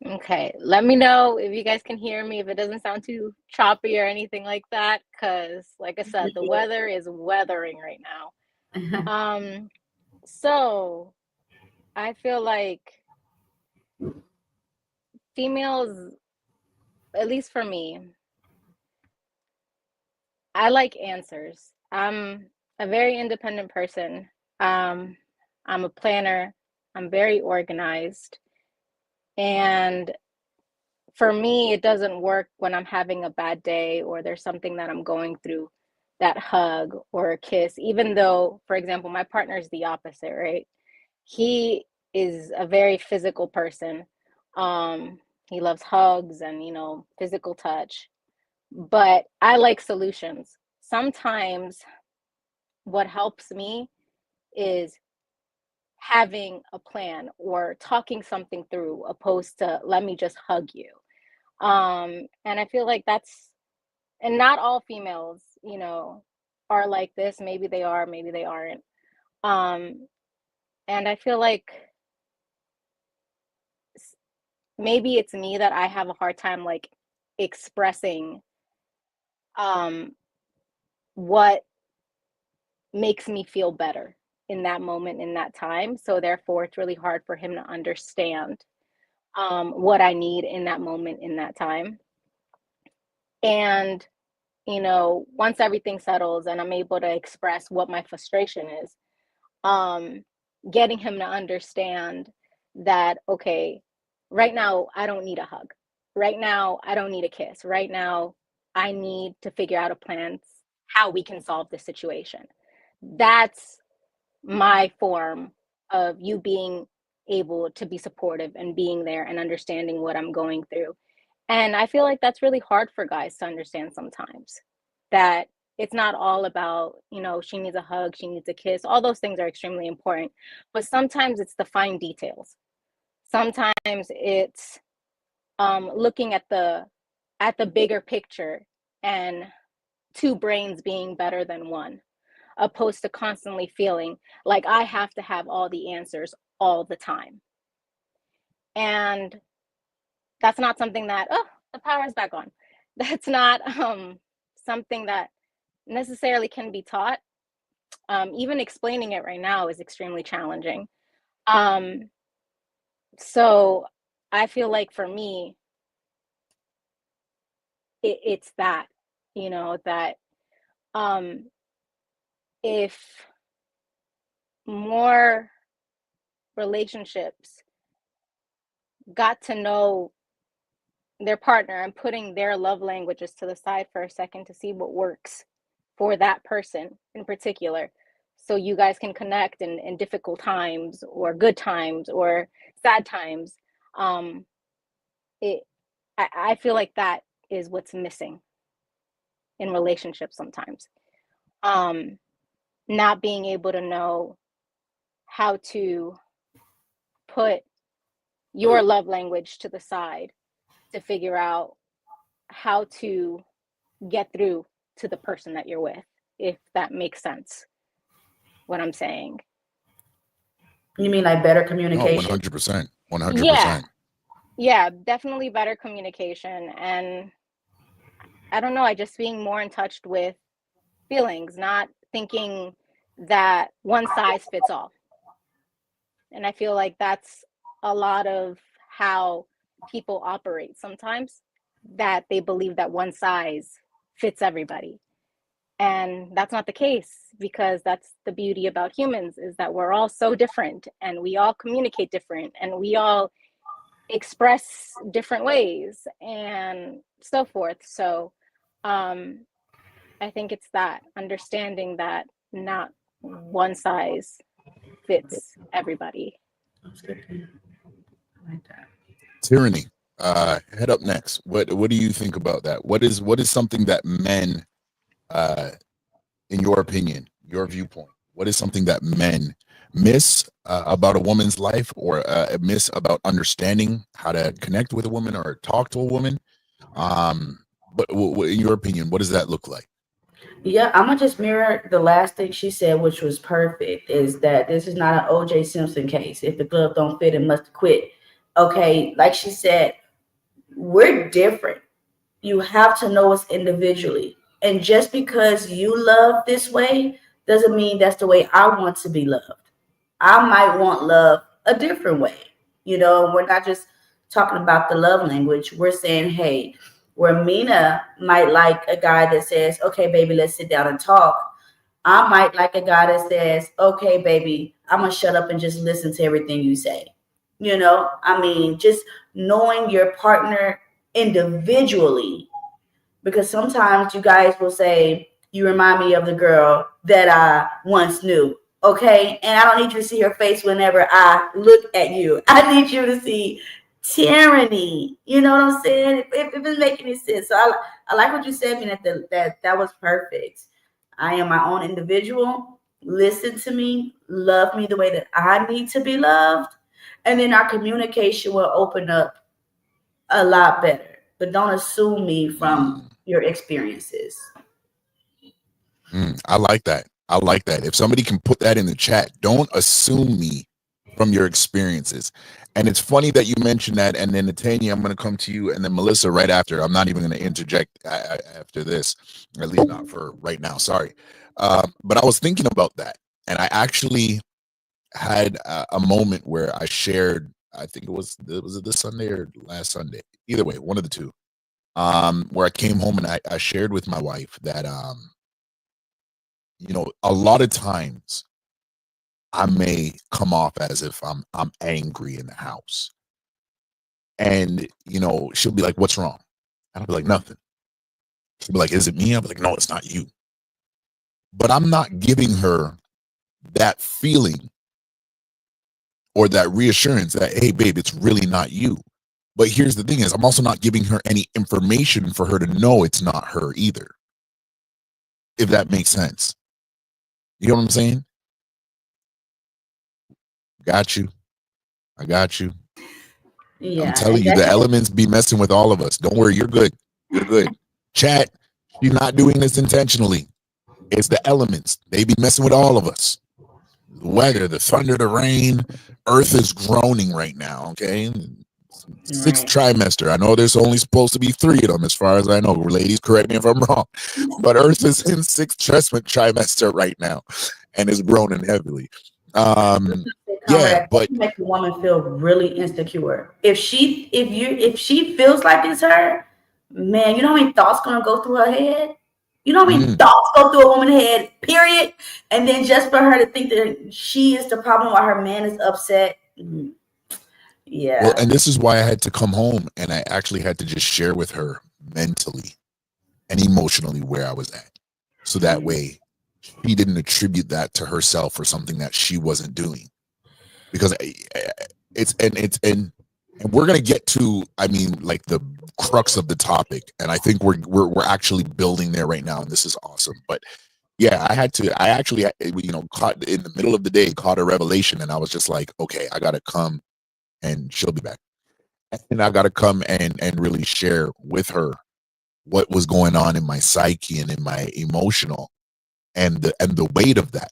Okay, let me know if you guys can hear me, if it doesn't sound too choppy or anything like that, because like I said, the weather is weathering right now. So I feel like females, at least for me, I like answers. I'm a very independent person. I'm a planner. I'm very organized. And for me, it doesn't work when I'm having a bad day or there's something that I'm going through, that hug or a kiss, even though, for example, my partner is the opposite, right? He is a very physical person. He loves hugs and, physical touch, but I like solutions. Sometimes what helps me is having a plan or talking something through, opposed to let me just hug you. And I feel like and not all females, are like this. Maybe they are, maybe they aren't. And I feel like maybe it's me that I have a hard time like expressing what makes me feel better in that moment, in that time. So therefore, it's really hard for him to understand what I need in that moment, in that time. And once everything settles and I'm able to express what my frustration is, getting him to understand that, okay, right now I don't need a hug. Right now I don't need a kiss. Right now I need to figure out a plan how we can solve this situation. That's my form of you being able to be supportive and being there and understanding what I'm going through. And I feel like that's really hard for guys to understand sometimes, that it's not all about, she needs a hug, she needs a kiss. All those things are extremely important, but sometimes it's the fine details. Sometimes it's looking at the bigger picture and two brains being better than one, opposed to constantly feeling like I have to have all the answers all the time. And that's not something that, the power is back on. That's not something that necessarily can be taught. Even explaining it right now is extremely challenging. So I feel like for me, it's that, that if more relationships got to know their partner and putting their love languages to the side for a second to see what works for that person in particular, so you guys can connect in difficult times or good times or sad times. I feel like that is what's missing in relationships sometimes. Not being able to know how to put your love language to the side to figure out how to get through to the person that you're with, if that makes sense, what I'm saying. You mean like better communication? 100%. 100%. Yeah, definitely better communication. And I don't know, I just being more in touch with feelings, not thinking that one size fits all. And I feel like that's a lot of how people operate sometimes, that they believe that one size fits everybody. And that's not the case, because that's the beauty about humans, is that we're all so different and we all communicate different and we all express different ways and so forth. So I think it's that understanding that not one size fits everybody. I like that. Tyranny, head up next. What do you think about that? What is something that men, in your opinion, your viewpoint, what is something that men miss about a woman's life, or miss about understanding how to connect with a woman or talk to a woman? But in your opinion, what does that look like? Yeah, I'm gonna just mirror the last thing she said, which was perfect, is that this is not an OJ Simpson case. If the glove don't fit, it must quit. Okay, like she said, we're different. You have to know us individually. And just because you love this way doesn't mean that's the way I want to be loved. I might want love a different way. You know, we're not just talking about the love language. We're saying, hey, where Mina might like a guy that says, okay, baby, let's sit down and talk. I might like a guy that says, okay, baby, I'm going to shut up and just listen to everything you say. You know, I mean, just knowing your partner individually, because sometimes you guys will say, you remind me of the girl that I once knew. Okay. And I don't need you to see her face whenever I look at you. I need you to see tyranny. You know what I'm saying? If it's making any sense. So I like what you said, and that was perfect. I am my own individual. Listen to me, love me the way that I need to be loved. And then our communication will open up a lot better. But don't assume me from your experiences. I like that. I like that. If somebody can put that in the chat, don't assume me from your experiences. And it's funny that you mentioned that. And then Natania, I'm going to come to you, and then Melissa right after. I'm not even going to interject after this, at least not for right now. Sorry. But I was thinking about that. And I actually had a moment where I shared, I think was it this Sunday or last Sunday? Either way, one of the two. Where I came home and I shared with my wife that, you know, a lot of times I may come off as if I'm angry in the house. And, you know, she'll be like, what's wrong? And I'll be like, nothing. She'll be like, is it me? I'll be like, no, it's not you. But I'm not giving her that feeling or that reassurance that, hey, babe, it's really not you. But here's the thing is, I'm also not giving her any information for her to know it's not her either. If that makes sense. You know what I'm saying? Got you. I got you. Yeah, I'm telling you, the elements be messing with all of us. Don't worry, you're good. You're good. Chat, she's not doing this intentionally. It's the elements. They be messing with all of us. The weather, the thunder, the rain. Earth is groaning right now, okay? Sixth trimester. I know there's only supposed to be 3 of them as far as I know. Ladies, correct me if I'm wrong. But Earth is in 6th trimester right now and is groaning heavily. Yeah, but make a woman feel really insecure. If she feels like it's her, man, you know how many thoughts gonna go through her head? You know how many thoughts go through a woman's head, period? And then just for her to think that she is the problem while her man is upset. Yeah. Well, and this is why I had to come home and I actually had to just share with her mentally and emotionally where I was at. So that way she didn't attribute that to herself or something that she wasn't doing. Because and we're gonna get to, I mean, like the crux of the topic, and I think we're actually building there right now, and this is awesome. But yeah, I actually, you know, caught in the middle of the day, caught a revelation, and I was just like, okay, I gotta come and she'll be back. And I got to come and really share with her what was going on in my psyche and in my emotional and the weight of that.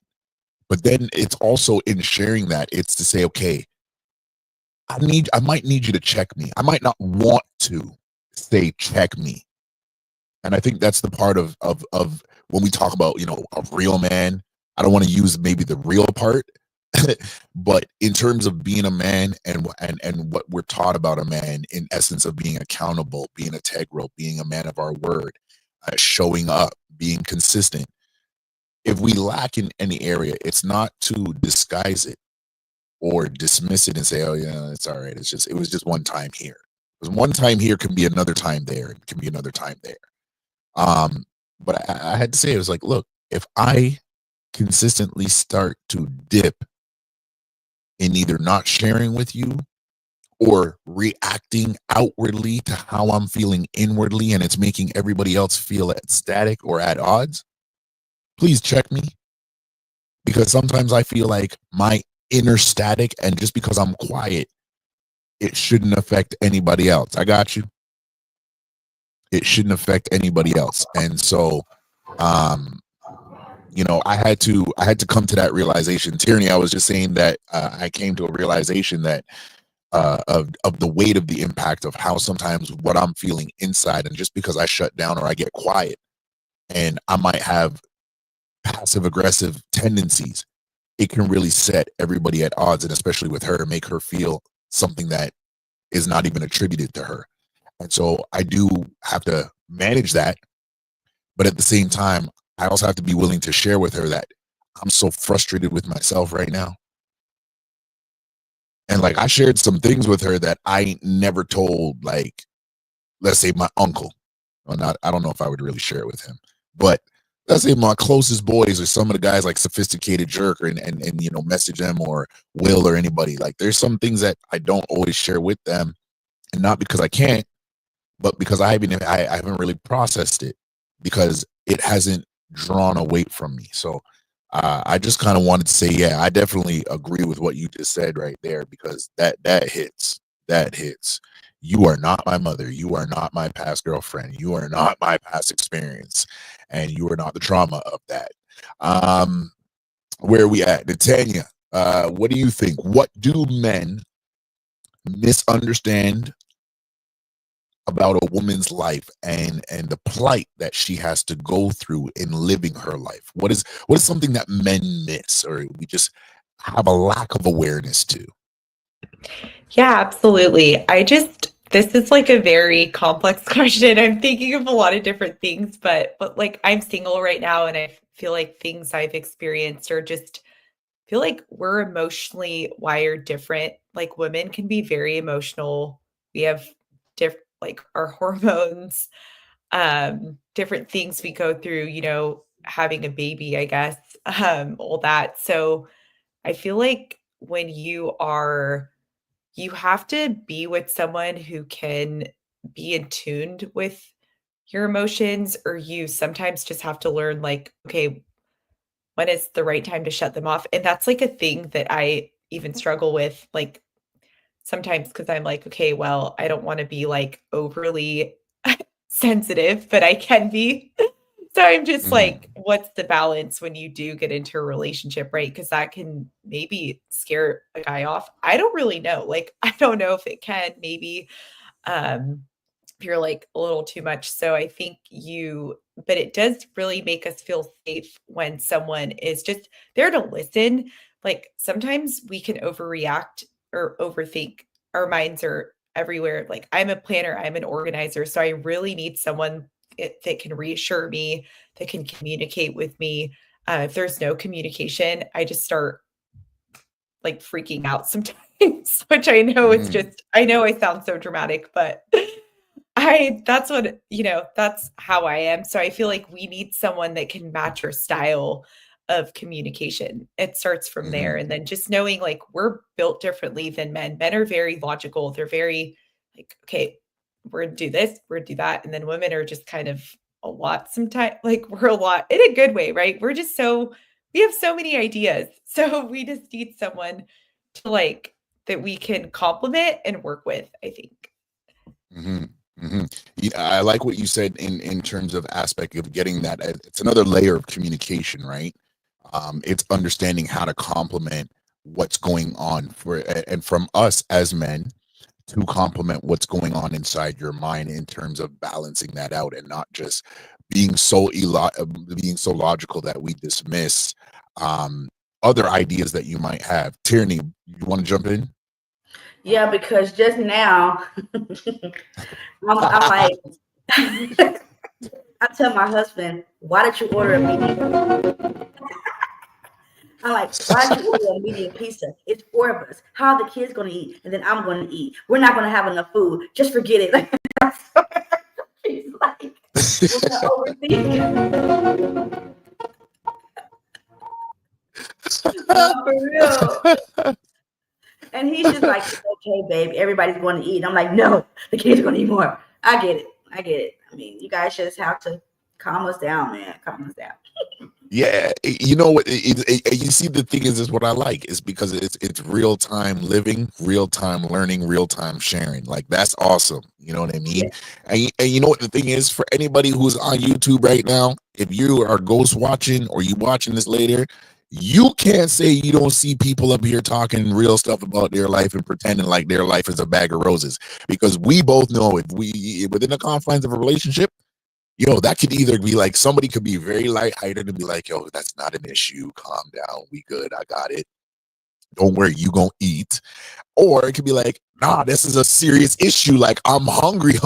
But then it's also in sharing that, it's to say, okay, I might need you to check me. I might not want to say check me. And I think that's the part of when we talk about, you know, a real man. I don't want to use maybe the real part, but in terms of being a man and what we're taught about a man, in essence of being accountable, being integral, being a man of our word, showing up, being consistent. If we lack in any area, it's not to disguise it or dismiss it and say, oh yeah, it's all right. It was just one time here. Because one time here can be another time there. It can be another time there. But I had to say, it was like, look, if I consistently start to dip in either not sharing with you or reacting outwardly to how I'm feeling inwardly, and it's making everybody else feel ecstatic or at odds, please check me. Because sometimes I feel like my inner static, and just because I'm quiet, it shouldn't affect anybody else. I got you. It shouldn't affect anybody else. And so, you know, I had to come to that realization. Tierney, I was just saying that I came to a realization that of the weight of the impact of how sometimes what I'm feeling inside, and just because I shut down or I get quiet, and I might have passive aggressive tendencies, it can really set everybody at odds, and especially with her, make her feel something that is not even attributed to her. And so I do have to manage that. But at the same time, I also have to be willing to share with her that I'm so frustrated with myself right now. And like, I shared some things with her that I never told, like, let's say my uncle. Well, not, I don't know if I would really share it with him, but let's say my closest boys or some of the guys like Sophisticated Jerk and you know, message them, or Will or anybody. Like, there's some things that I don't always share with them, and not because I can't, but because I haven't really processed it, because it hasn't drawn a weight from me. So I just kind of wanted to say, yeah, I definitely agree with what you just said right there, because that hits. You are not my mother. You are not my past girlfriend. You are not my past experience, and you are not the trauma of that. Where are we at? Natanya, what do you think? What do men misunderstand about a woman's life and the plight that she has to go through in living her life? What is something that men miss, or we just have a lack of awareness to? Yeah, absolutely. This is like a very complex question. I'm thinking of a lot of different things, but like, I'm single right now, and I feel like things I've experienced are just feel like we're emotionally wired different. Like, women can be very emotional. We have like our hormones, different things we go through, you know, having a baby, I guess, all that. So I feel like when you have to be with someone who can be in tuned with your emotions, or you sometimes just have to learn, like, okay, when is the right time to shut them off? And that's like a thing that I even struggle with, like, sometimes, because I'm like, okay, well, I don't want to be like overly sensitive, but I can be. So I'm just like, what's the balance when you do get into a relationship, right? Because that can maybe scare a guy off. I don't really know. Like, I don't know if it can, maybe if you're like a little too much. So I think but it does really make us feel safe when someone is just there to listen. Like, sometimes we can overreact or overthink. Our minds are everywhere. Like, I'm a planner, I'm an organizer. So I really need someone that can reassure me, that can communicate with me. If there's no communication, I just start like freaking out sometimes, which I know I know I sound so dramatic, but that's what, that's how I am. So I feel like we need someone that can match our style of communication. It starts from there. And then just knowing, like, we're built differently than men. Men are very logical. They're very like, okay, we're gonna do this, we're gonna do that. And then women are just kind of a lot sometimes, like, we're a lot in a good way, right? We have so many ideas. So we just need someone to, like, that we can complement and work with, I think. Mm-hmm. Mm-hmm. I like what you said in terms of aspect of getting that. It's another layer of communication, right? It's understanding how to complement what's going on and from us as men to complement what's going on inside your mind in terms of balancing that out and not just being so logical that we dismiss other ideas that you might have. Tierney, you want to jump in? Yeah, because just now, I'm like, I tell my husband, why did you order a medium? I'm like, why did you order a medium pizza? It's 4 of us. How are the kids going to eat? And then I'm going to eat. We're not going to have enough food. Just forget it. He's like, no, for real. And he's just like, okay, babe, everybody's going to eat. I'm like, no, the kids are going to eat more. I get it. I mean, you guys just have to calm us down, man. Calm us down. Yeah, you know what? You see, the thing is what I like is because it's real time living, real time learning, real time sharing. Like, that's awesome. You know what I mean? Yeah. And you know what the thing is, for anybody who's on YouTube right now, if you are ghost watching or you watching this later, you can't say you don't see people up here talking real stuff about their life and pretending like their life is a bag of roses. Because we both know if we within the confines of a relationship, yo, that could either be like somebody could be very lighthearted and be like, yo, that's not an issue. Calm down. We good. I got it. Don't worry. You gonna eat. Or it could be like, nah, this is a serious issue. Like, I'm hungry.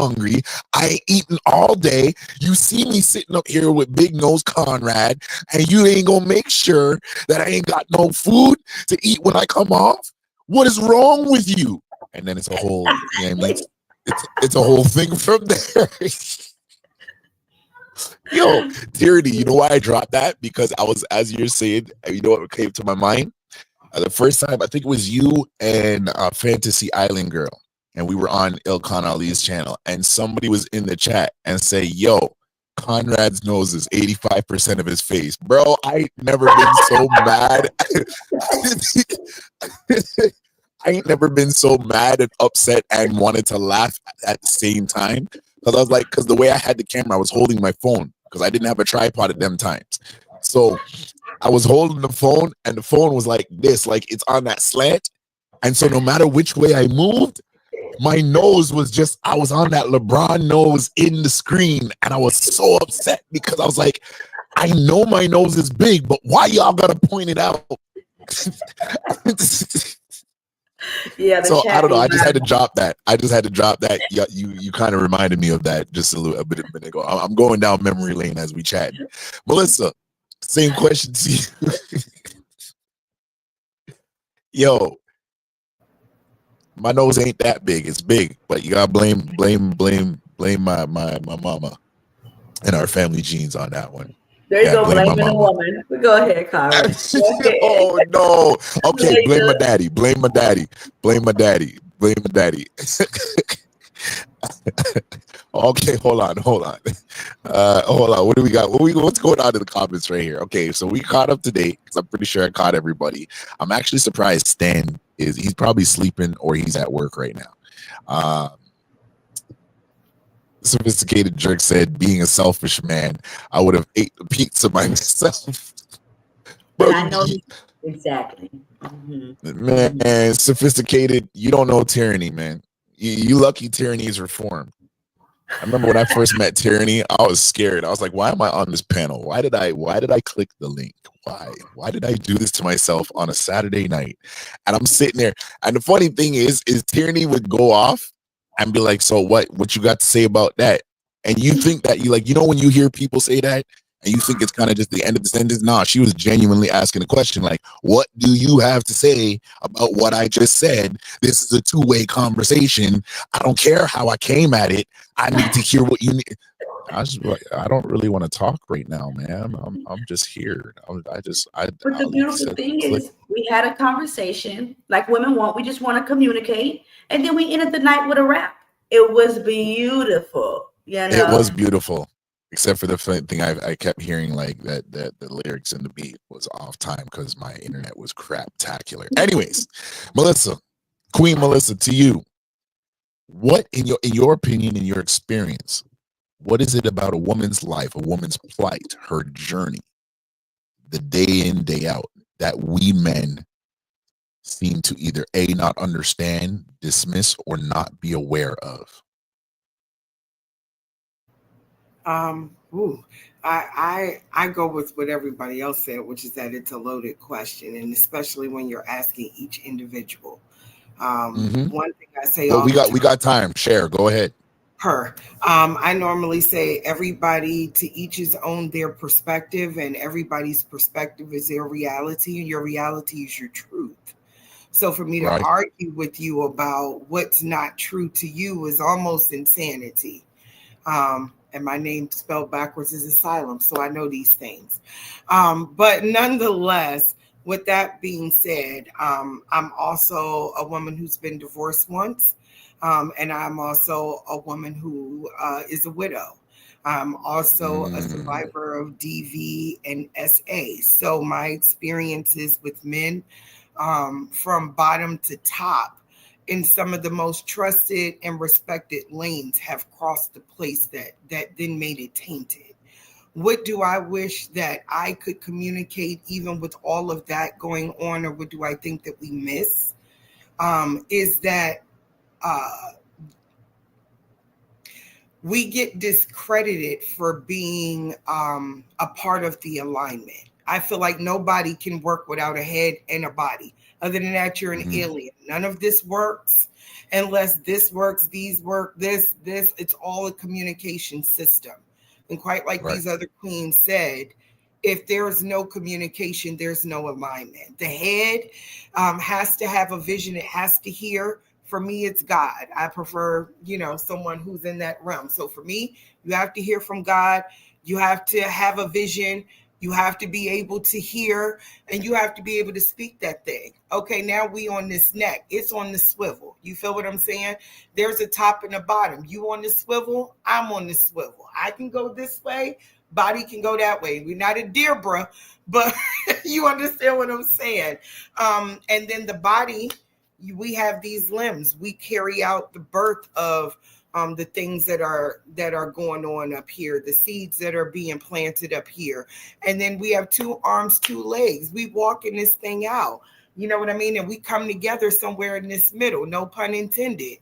I ain't eaten all day. You see me sitting up here with big nose Conrad, and you ain't gonna make sure that I ain't got no food to eat when I come off. What is wrong with you? And then it's a whole, you know what I mean? It's a whole thing from there. Yo, Tierney, you know why I dropped that? Because I was, as you're saying, you know what came to my mind? The first time, I think it was you and Fantasy Island Girl, and we were on Ilkhan Ali's channel, and somebody was in the chat and say, yo, Conrad's nose is 85% of his face. Bro, I ain't never been so mad. I ain't never been so mad and upset and wanted to laugh at the same time. Because I was like, because the way I had the camera, I was holding my phone because I didn't have a tripod at them times. So I was holding the phone and the phone was like this, like it's on that slant. And so no matter which way I moved, my nose was just, I was on that LeBron nose in the screen. And I was so upset because I was like, I know my nose is big, but why y'all gotta point it out? Yeah. So I don't know. I just had to drop that. Yeah, you kind of reminded me of that just a bit ago. I'm going down memory lane as we chat. Melissa, same question to you. Yo, my nose ain't that big. It's big, but you gotta blame my mama and our family genes on that one. There you go, blaming a woman. Go ahead, Conrad. Oh no. Okay, blame my daddy. Okay, hold on. Hold on. What do we got? What's going on in the comments right here? Okay, so we caught up to date because I'm pretty sure I caught everybody. I'm actually surprised Stan he's probably sleeping or he's at work right now. Sophisticated Jerk said, being a selfish man, I would have ate the pizza myself. But I know exactly. Mm-hmm. Man, Sophisticated, you don't know Tyranny, man. You lucky Tyranny is reformed. I remember when I first met Tyranny, I was scared. I was like, why am I on this panel? Why did I click the link? Why did I do this to myself on a Saturday night? And I'm sitting there. And the funny thing is Tyranny would go off and be like, so what you got to say about that? And you think that when you hear people say that and you think it's kind of just the end of the sentence. Nah, she was genuinely asking a question like, what do you have to say about what I just said? This is a two-way conversation. I don't care how I came at it. I need to hear what you need. I don't really want to talk right now, man. I'm just here. But the beautiful thing is we had a conversation like women want. We just want to communicate. And then we ended the night with a rap. It was beautiful. You know? It was beautiful. Except for the thing I kept hearing, like that the lyrics and the beat was off time because my internet was craptacular. Anyways, Melissa, Queen Melissa, to you, what in your opinion, in your experience, what is it about a woman's life, a woman's plight, her journey, the day in, day out, that we men seem to either A, not understand, dismiss, or not be aware of? I go with what everybody else said, which is that it's a loaded question, and especially when you're asking each individual. One thing I say, well, we got time. Share. Go ahead. I normally say everybody to each his own their perspective, and everybody's perspective is their reality, and your reality is your truth. So for me to argue with you about what's not true to you is almost insanity. And my name spelled backwards is Asylum, so I know these things. But nonetheless, with that being said, I'm also a woman who's been divorced once, and I'm also a woman who is a widow. I'm also a survivor of DV and SA. So my experiences with men from bottom to top in some of the most trusted and respected lanes have crossed the place that then made it tainted. What do I wish that I could communicate even with all of that going on, or what do I think that we miss? Is that we get discredited for being a part of the alignment. I feel like nobody can work without a head and a body. Other than that, you're an alien. None of this works unless this works, these work, this, it's all a communication system. And quite like these other queens said, if there's no communication, there's no alignment. The head has to have a vision. It has to hear. For me, it's God. I prefer, someone who's in that realm. So for me, you have to hear from God. You have to have a vision. You have to be able to hear, and you have to be able to speak that thing. Okay, now we on this neck. It's on the swivel. You feel what I'm saying? There's a top and a bottom. You on the swivel, I'm on the swivel. I can go this way, body can go that way. We're not a Deirdre, but you understand what I'm saying. And then the body, we have these limbs. We carry out the birth of the things that are going on up here, the seeds that are being planted up here. And then we have 2 arms, 2 legs. We walking this thing out. You know what I mean? And we come together somewhere in this middle, no pun intended.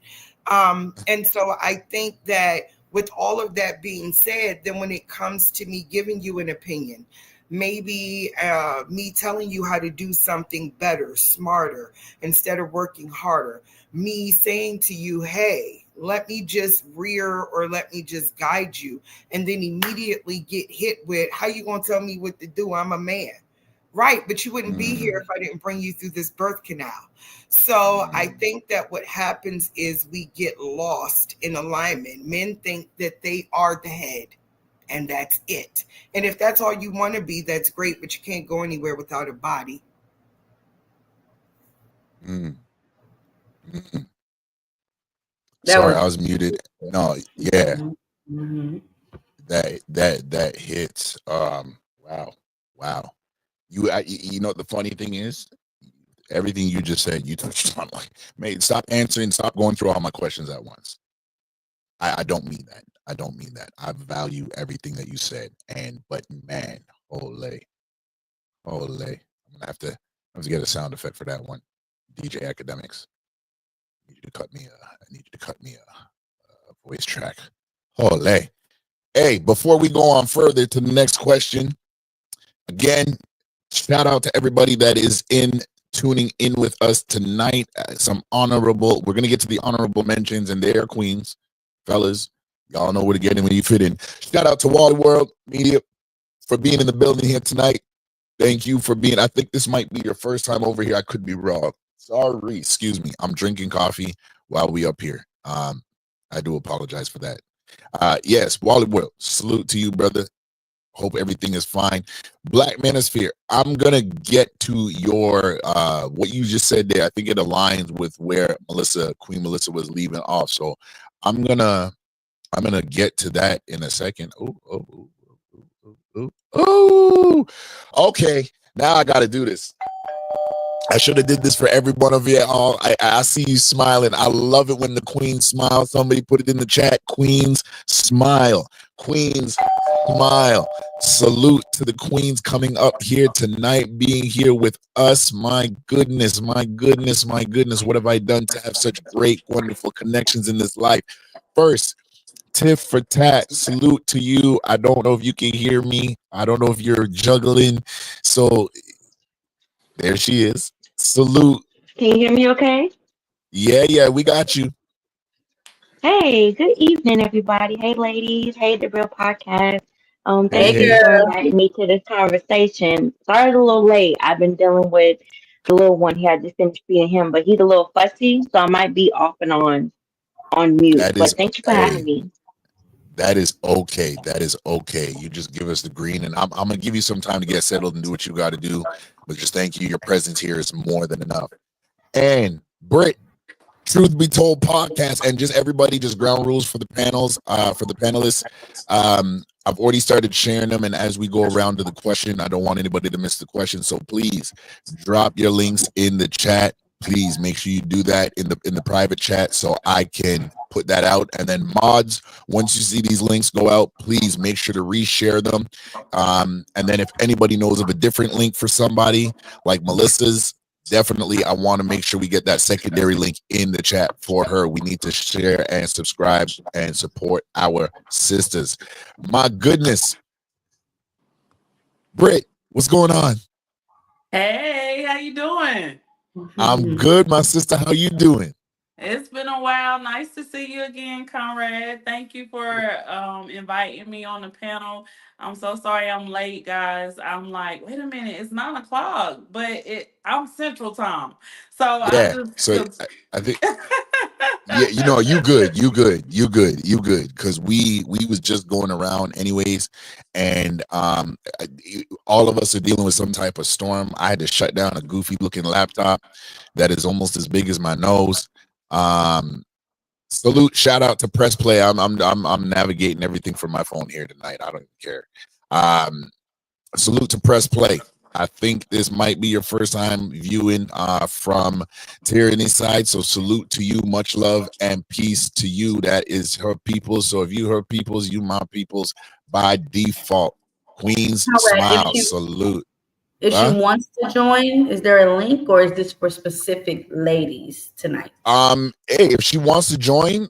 And so I think that with all of that being said, then when it comes to me giving you an opinion, maybe me telling you how to do something better, smarter, instead of working harder, me saying to you, hey, let me just rear or let me just guide you, and then immediately get hit with, how you gonna tell me what to do? I'm a man. Right, but you wouldn't be here if I didn't bring you through this birth canal. So I think that what happens is we get lost in alignment. Men think that they are the head, and that's it. And if that's all you want to be, that's great, but you can't go anywhere without a body. Sorry, I was muted. No, yeah. That hits. Wow. You know, the funny thing is, everything you just said, you touched on. Like, mate, stop answering, stop going through all my questions at once. I don't mean that. I don't mean that. I value everything that you said, but man, ole. I'm gonna have to get a sound effect for that one. DJ Academics, I need you to cut me a voice track. Ole. Hey, before we go on further to the next question, again, shout out to everybody that is tuning in with us tonight. We're going to get to the honorable mentions, and they are queens. Fellas, y'all know where to get in when you fit in. Shout out to Wally World Media for being in the building here tonight. Thank you for being, I think this might be your first time over here. I could be wrong. Sorry, excuse me. I'm drinking coffee while we up here. I do apologize for that. Yes, Wally World, salute to you, brother. Hope everything is fine. Black Manosphere, I'm gonna get to your what you just said there. I think it aligns with where Queen Melissa was leaving off. So I'm gonna get to that in a second. Oh, okay. Now I gotta do this. I should have did this for every one of you all. I see you smiling. I love it when the queens smile. Somebody put it in the chat. Queens smile. Queens smile. Salute to the queens coming up here tonight, being here with us. My goodness, my goodness, my goodness. What have I done to have such great, wonderful connections in this life? First, Tiff for Tat, salute to you. I don't know if you can hear me. I don't know if you're juggling. So there she is. Salute. Can you hear me okay? Yeah, we got you. Hey, good evening, everybody. Hey, ladies. Hey, the Real Podcast. Hey, Thank Hey, you hey. for girl. inviting me to this conversation. Sorry, it's a little late. I've been dealing with the little one here. I just finished feeding him, but he's a little fussy, so I might be off and on mute. That is, But thank you for hey, having me. that is okay. That is okay. You just give us the green, and I'm going to give you some time to get settled and do what you got to do. But just thank you. Your presence here is more than enough. And Britt, Truth Be Told podcast, and just everybody, just ground rules for the panels, for the panelists. I've already started sharing them, and as we go around to the question, I don't want anybody to miss the question. So please drop your links in the chat. Please make sure you do that in the private chat so I can put that out. And then mods, once you see these links go out, please make sure to reshare them. And then if anybody knows of a different link for somebody like Melissa's, definitely I want to make sure we get that secondary link in the chat for her. We need to share and subscribe and support our sisters. My goodness. Britt, what's going on? Hey, how you doing? I'm good, my sister. How you doing? It's been a while. Nice to see you again, Conrad. Thank you for inviting me on the panel. I'm so sorry I'm late, guys. I'm like, wait a minute, it's 9 o'clock, but I'm Central Time. So I Yeah. just So I think yeah, you good. Because we was just going around anyways, and all of us are dealing with some type of storm. I had to shut down a goofy looking laptop that is almost as big as my nose. Salute, shout out to Press Play. I'm navigating everything from my phone here tonight. I don't even care. Salute to Press Play. I think this might be your first time viewing from Tyranny side. So salute to you, much love and peace to you. That is her peoples. So if you her peoples, you my peoples by default. Queens smile. Salute. If she wants to join, is there a link or is this for specific ladies tonight? Hey, if she wants to join,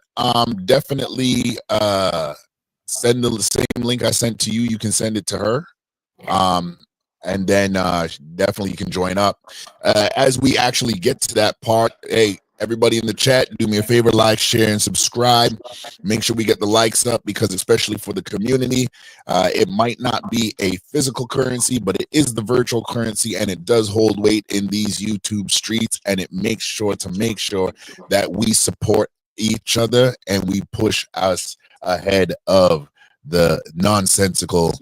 definitely send the same link I sent to you. You can send it to her. And then definitely you can join up. As we actually get to that part, hey, everybody in the chat, do me a favor, like, share, and subscribe. Make sure we get the likes up because especially for the community, it might not be a physical currency, but it is the virtual currency, and it does hold weight in these YouTube streets, and it makes sure that we support each other and we push us ahead of the nonsensical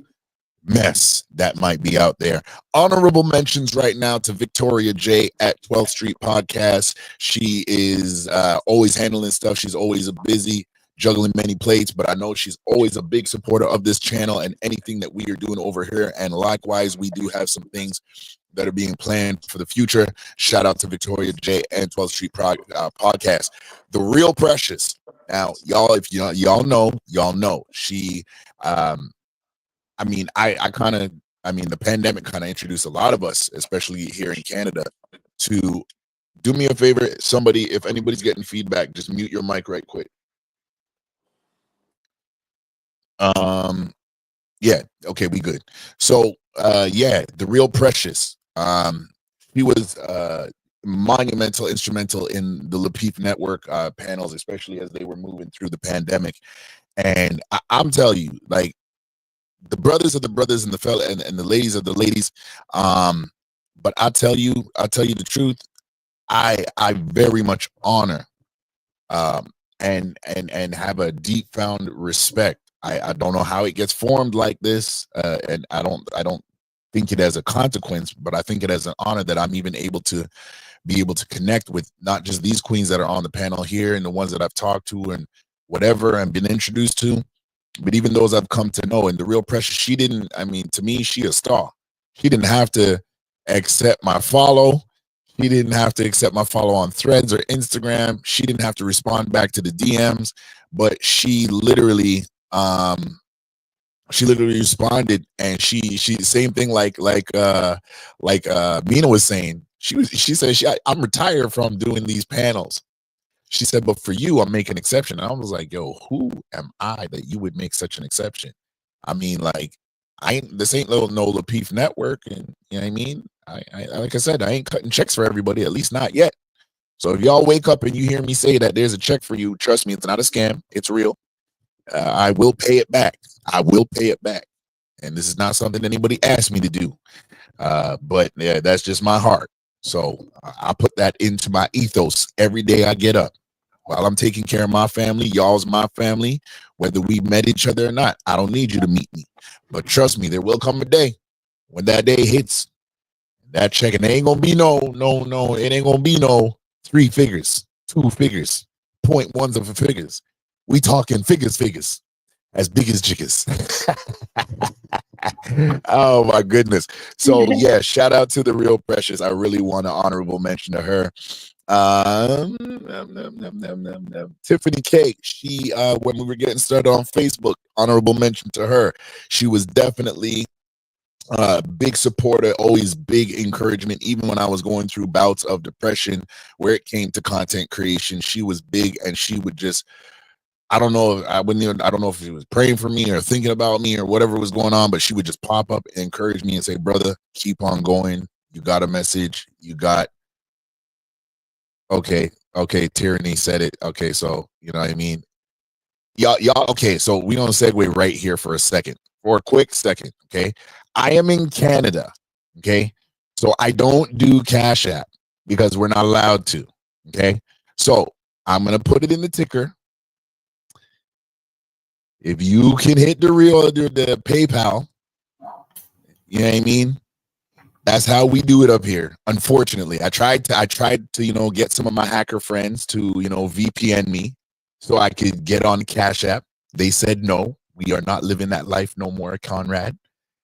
mess that might be out there. Honorable mentions right now to Victoria J at 12th Street Podcast. She is always handling stuff. She's always busy juggling many plates, but I know she's always a big supporter of this channel and anything that we are doing over here. And likewise, we do have some things that are being planned for the future. Shout out to Victoria J and 12th Street Podcast. The Real Precious. Now, y'all, if y'all know, she the pandemic kind of introduced a lot of us, especially here in Canada, to do me a favor. Somebody, if anybody's getting feedback, just mute your mic right quick. Yeah, okay, we good. So, the Real Precious. He was monumental, instrumental in the Lapeef Network panels, especially as they were moving through the pandemic. And I'm telling you, like, the brothers are the brothers and the fella and the ladies are the ladies. But I'll tell you the truth. I very much honor and have a deep found respect. I don't know how it gets formed like this, and I don't think it as a consequence, but I think it as an honor that I'm even able to connect with not just these queens that are on the panel here and the ones that I've talked to and whatever and been introduced to, but even those I've come to know. And the Real Precious, to me, she a star. She didn't have to accept my follow. She didn't have to accept my follow on Threads or Instagram. She didn't have to respond back to the DMs, but she literally responded, and she same thing like Mina was saying. She said I'm retired from doing these panels. She said, but for you, I'm making an exception. And I was like, yo, who am I that you would make such an exception? I mean, like, this ain't no Lapeef network, and you know what I mean? I like I said, I ain't cutting checks for everybody, at least not yet. So if y'all wake up and you hear me say that there's a check for you, trust me, it's not a scam. It's real. I will pay it back. I will pay it back. And this is not something anybody asked me to do. But yeah, that's just my heart. So I put that into my ethos every day I get up. While I'm taking care of my family, y'all's my family, whether we met each other or not. I don't need you to meet me. But trust me, there will come a day when that day hits, that check, and it ain't gonna be no, it ain't gonna be no 3 figures, 2 figures, 0.1s of figures. We talking figures, as big as jiggers. Oh my goodness. So yeah, shout out to the Real Precious. I really want an honorable mention to her. Tiffany K, she when we were getting started on Facebook, honorable mention to her. She was definitely big supporter, always big encouragement, even when I was going through bouts of depression where it came to content creation. She was big, and she would just, I don't know if she was praying for me or thinking about me or whatever was going on, but she would just pop up and encourage me and say, brother, keep on going. You got a message. You got, okay, Tyranny said it. Okay, so you know what I mean? Y'all, okay, so we're gonna segue right here for a quick second, okay? I am in Canada, okay? So I don't do Cash App because we're not allowed to, okay? So I'm gonna put it in the ticker. If you can hit the PayPal, you know what I mean? That's how we do it up here. Unfortunately, I tried to, get some of my hacker friends to, VPN me so I could get on Cash App. They said, no, we are not living that life no more, Conrad.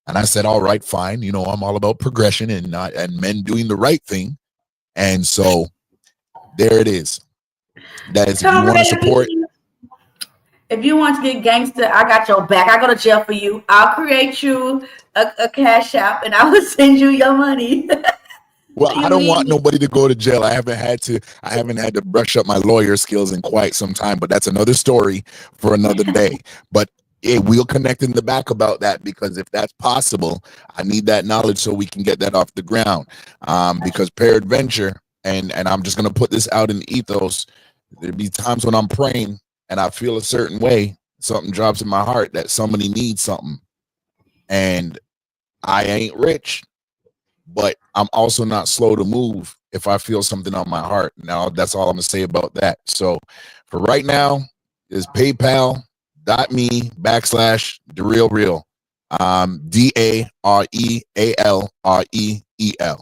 And I said, all right, fine. I'm all about progression and men doing the right thing. And so there it is. That is, if you want to support. If you want to get gangster, I got your back. I go to jail for you. I'll create you a Cash App, and I will send you your money. Well, I don't want nobody to go to jail. I haven't had to brush up my lawyer skills in quite some time, but that's another story for another day. But we'll connect in the back about that, because if that's possible, I need that knowledge so we can get that off the ground. Because peradventure, and I'm just gonna put this out in ethos, there'd be times when I'm praying and I feel a certain way, something drops in my heart that somebody needs something, and I ain't rich, but I'm also not slow to move if I feel something on my heart. Now, that's all I'm gonna say about that. So for right now is paypal.me/DaRealReel, DaRealReel.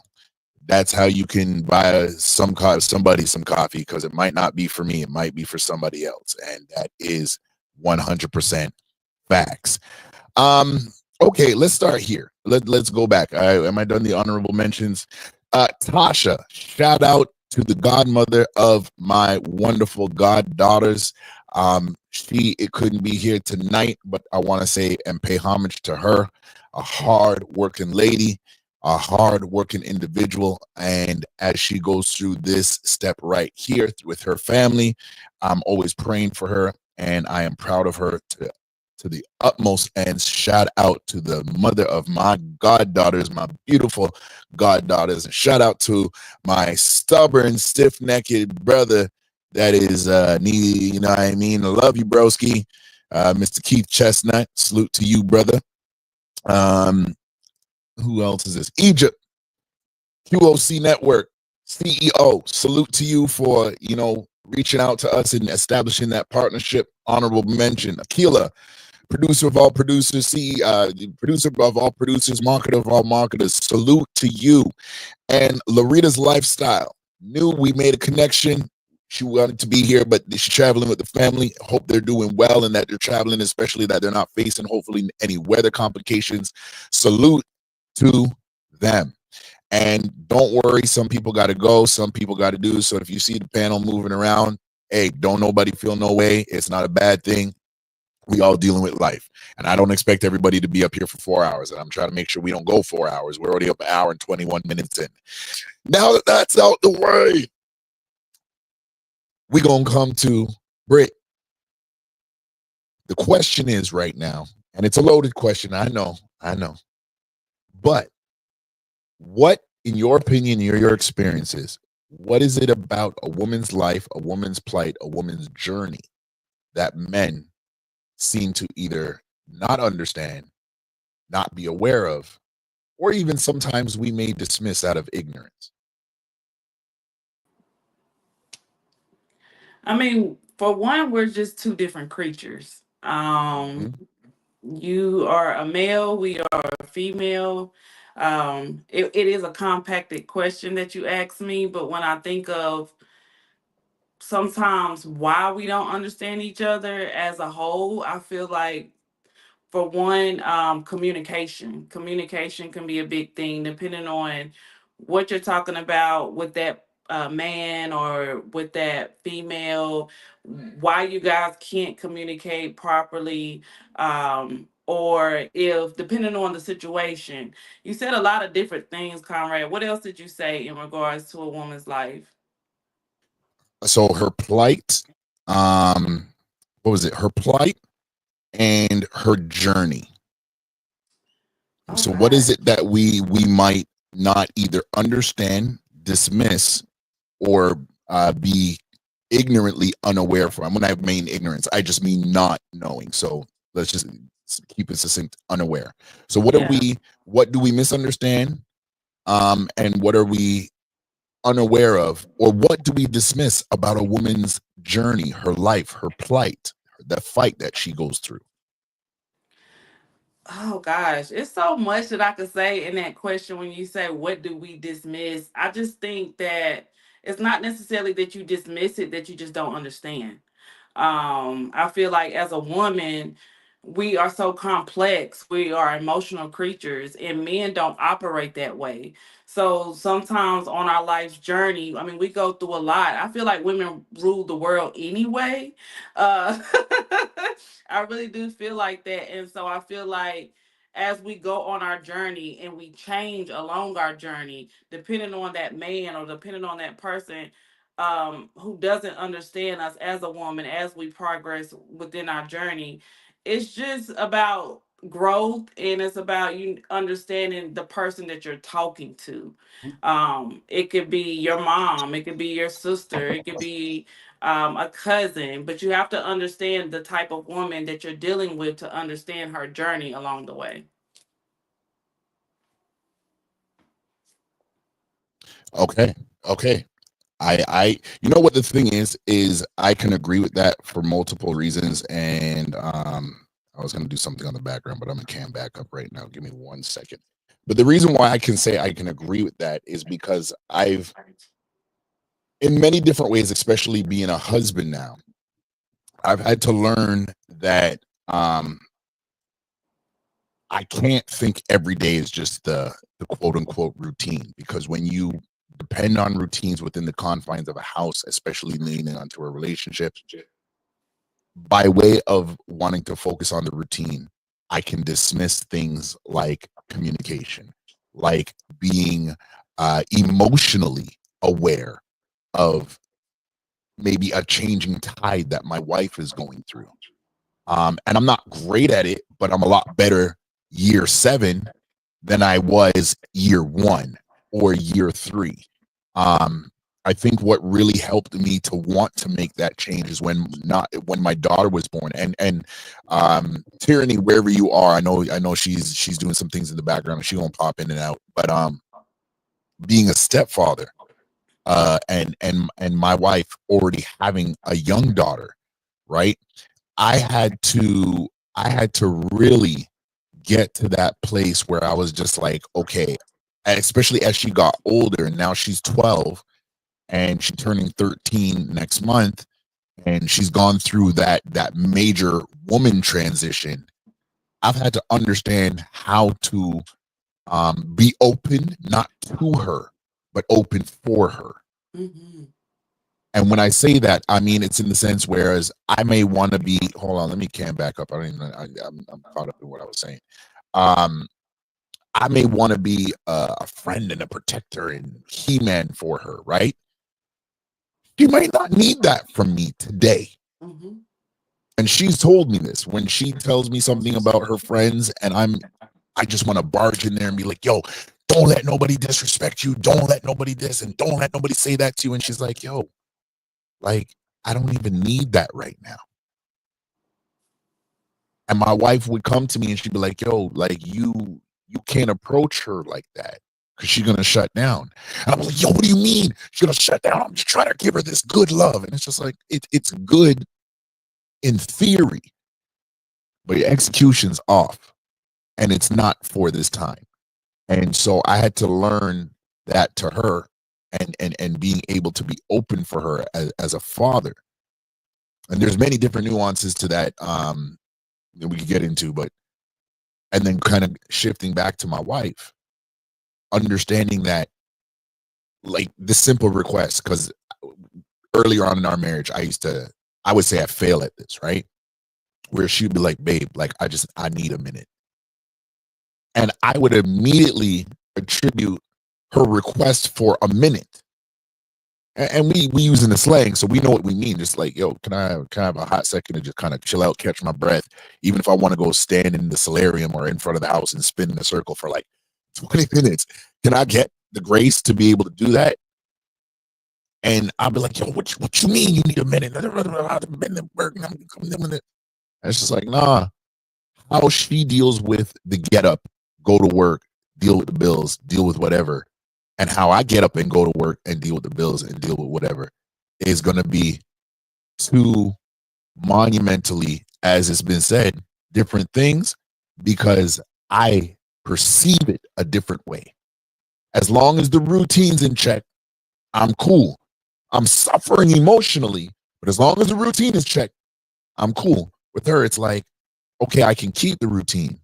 That's how you can buy somebody some coffee, because it might not be for me, it might be for somebody else, and that is 100% facts. Okay, let's start here. Let's go back. Am I done the honorable mentions? Tasha, shout out to the godmother of my wonderful goddaughters. She couldn't be here tonight, but I want to say and pay homage to her, a hard-working lady, a hard-working individual, and as she goes through this step right here with her family, I'm always praying for her, and I am proud of her to the utmost. And shout out to the mother of my goddaughters, my beautiful goddaughters, and shout out to my stubborn, stiff-necked brother that is you know what I mean? I love you, broski. Mr. Keith Chestnut, salute to you, brother. Who else is this? Egypt, QOC Network CEO, salute to you for, reaching out to us and establishing that partnership. Honorable mention. Akila, producer of all producers, producer of all producers, marketer of all marketers, salute to you. And Larita's Lifestyle, knew we made a connection. She wanted to be here, but she's traveling with the family. Hope they're doing well and that they're traveling, especially that they're not facing, hopefully, any weather complications. Salute to them. And don't worry, some people got to go, some people got to do. So if you see the panel moving around, hey, don't nobody feel no way. It's not a bad thing. We all dealing with life. And I don't expect everybody to be up here for 4 hours. And I'm trying to make sure we don't go 4 hours. We're already up 1 hour and 21 minutes in. Now that that's out the way, we're going to come to Britt. The question is right now, and it's a loaded question. I know. But what, in your opinion, your experiences, what is it about a woman's life, a woman's plight, a woman's journey that men seem to either not understand, not be aware of, or even sometimes we may dismiss out of ignorance? I mean, for one, we're just two different creatures. You are a male, we are a female. It is a compacted question that you asked me, but when I think of sometimes why we don't understand each other as a whole, I feel like, for one, communication can be a big thing depending on what you're talking about with that man or with that female, why you guys can't communicate properly, or if depending on the situation. You said a lot of different things, Conrad. What else did you say in regards to a woman's life? So her plight, what was it? Her plight and her journey. So what is it that we might not either understand, dismiss, or be ignorantly unaware from? When I mean ignorance, I just mean not knowing. So let's just keep it succinct, unaware. So what do we misunderstand? And what are we unaware of? Or what do we dismiss about a woman's journey, her life, her plight, the fight that she goes through? Oh gosh, it's so much that I could say in that question when you say, what do we dismiss? I just think that it's not necessarily that you dismiss it, that you just don't understand. I feel like as a woman, we are so complex. We are emotional creatures, and men don't operate that way. So sometimes on our life's journey, I mean, we go through a lot. I feel like women rule the world anyway. Uh, I really do feel like that. And so I feel like as we go on our journey and we change along our journey, depending on that man or depending on that person, who doesn't understand us as a woman as we progress within our journey. It's just about growth, and it's about you understanding the person that you're talking to. It could be your mom, it could be your sister, it could be a cousin, but you have to understand the type of woman that you're dealing with to understand her journey along the way. Okay. I you know what the thing is I can agree with that for multiple reasons. And I was going to do something on the background, but I'm going to cam back up right now. Give me 1 second. But the reason why I can say I can agree with that is because I've, in many different ways, especially being a husband now, I've had to learn that I can't think every day is just the quote unquote routine, because when you depend on routines within the confines of a house, especially leaning onto a relationship, by way of wanting to focus on the routine, I can dismiss things like communication, like being emotionally aware of maybe a changing tide that my wife is going through. And I'm not great at it, but I'm a lot better year 7 than I was year 1 or year 3. I think what really helped me to want to make that change is when my daughter was born. And Tyranny, wherever you are, I know she's doing some things in the background and she won't pop in and out. But being a stepfather, and my wife already having a young daughter, right? I had to really get to that place where I was just like, okay, especially as she got older, and now she's 12 and she's turning 13 next month, and she's gone through that major woman transition. I've had to understand how to Be open, not to her, but open for her. Mm-hmm. And when I say that, I mean it's in the sense whereas I may want to be. Hold on, let me cam back up. I don't even. I'm caught up in what I was saying. I may want to be a friend and a protector and He-Man for her, right? She might not need that from me today. Mm-hmm. And she's told me this when she tells me something about her friends, and I just want to barge in there and be like, yo, don't let nobody disrespect you. Don't let nobody this, and don't let nobody say that to you. And she's like, yo, like, I don't even need that right now. And my wife would come to me and she'd be like, yo, like you can't approach her like that because she's gonna shut down. And I'm like, yo, what do you mean she's gonna shut down? I'm just trying to give her this good love. And it's just like it's good in theory, but your execution's off. And it's not for this time. And so I had to learn that to her and being able to be open for her as a father. And there's many different nuances to that that we could get into, but and then kind of shifting back to my wife, understanding that like this simple request, because earlier on in our marriage, I would say I fail at this, right? Where she'd be like, babe, like I need a minute. And I would immediately attribute her request for a minute. And we using the slang, so we know what we mean. Just like, yo, can I have a hot second to just kind of chill out, catch my breath, even if I want to go stand in the solarium or in front of the house and spin in a circle for like 20 minutes. Can I get the grace to be able to do that? And I'll be like, yo, what you mean you need a minute? And it's just like, nah. How she deals with the get up, go to work, deal with the bills, deal with whatever, and how I get up and go to work and deal with the bills and deal with whatever is going to be two monumentally, as it's been said, different things because I perceive it a different way. As long as the routine's in check, I'm cool. I'm suffering emotionally, but as long as the routine is checked, I'm cool. With her, it's like, okay, I can keep the routine,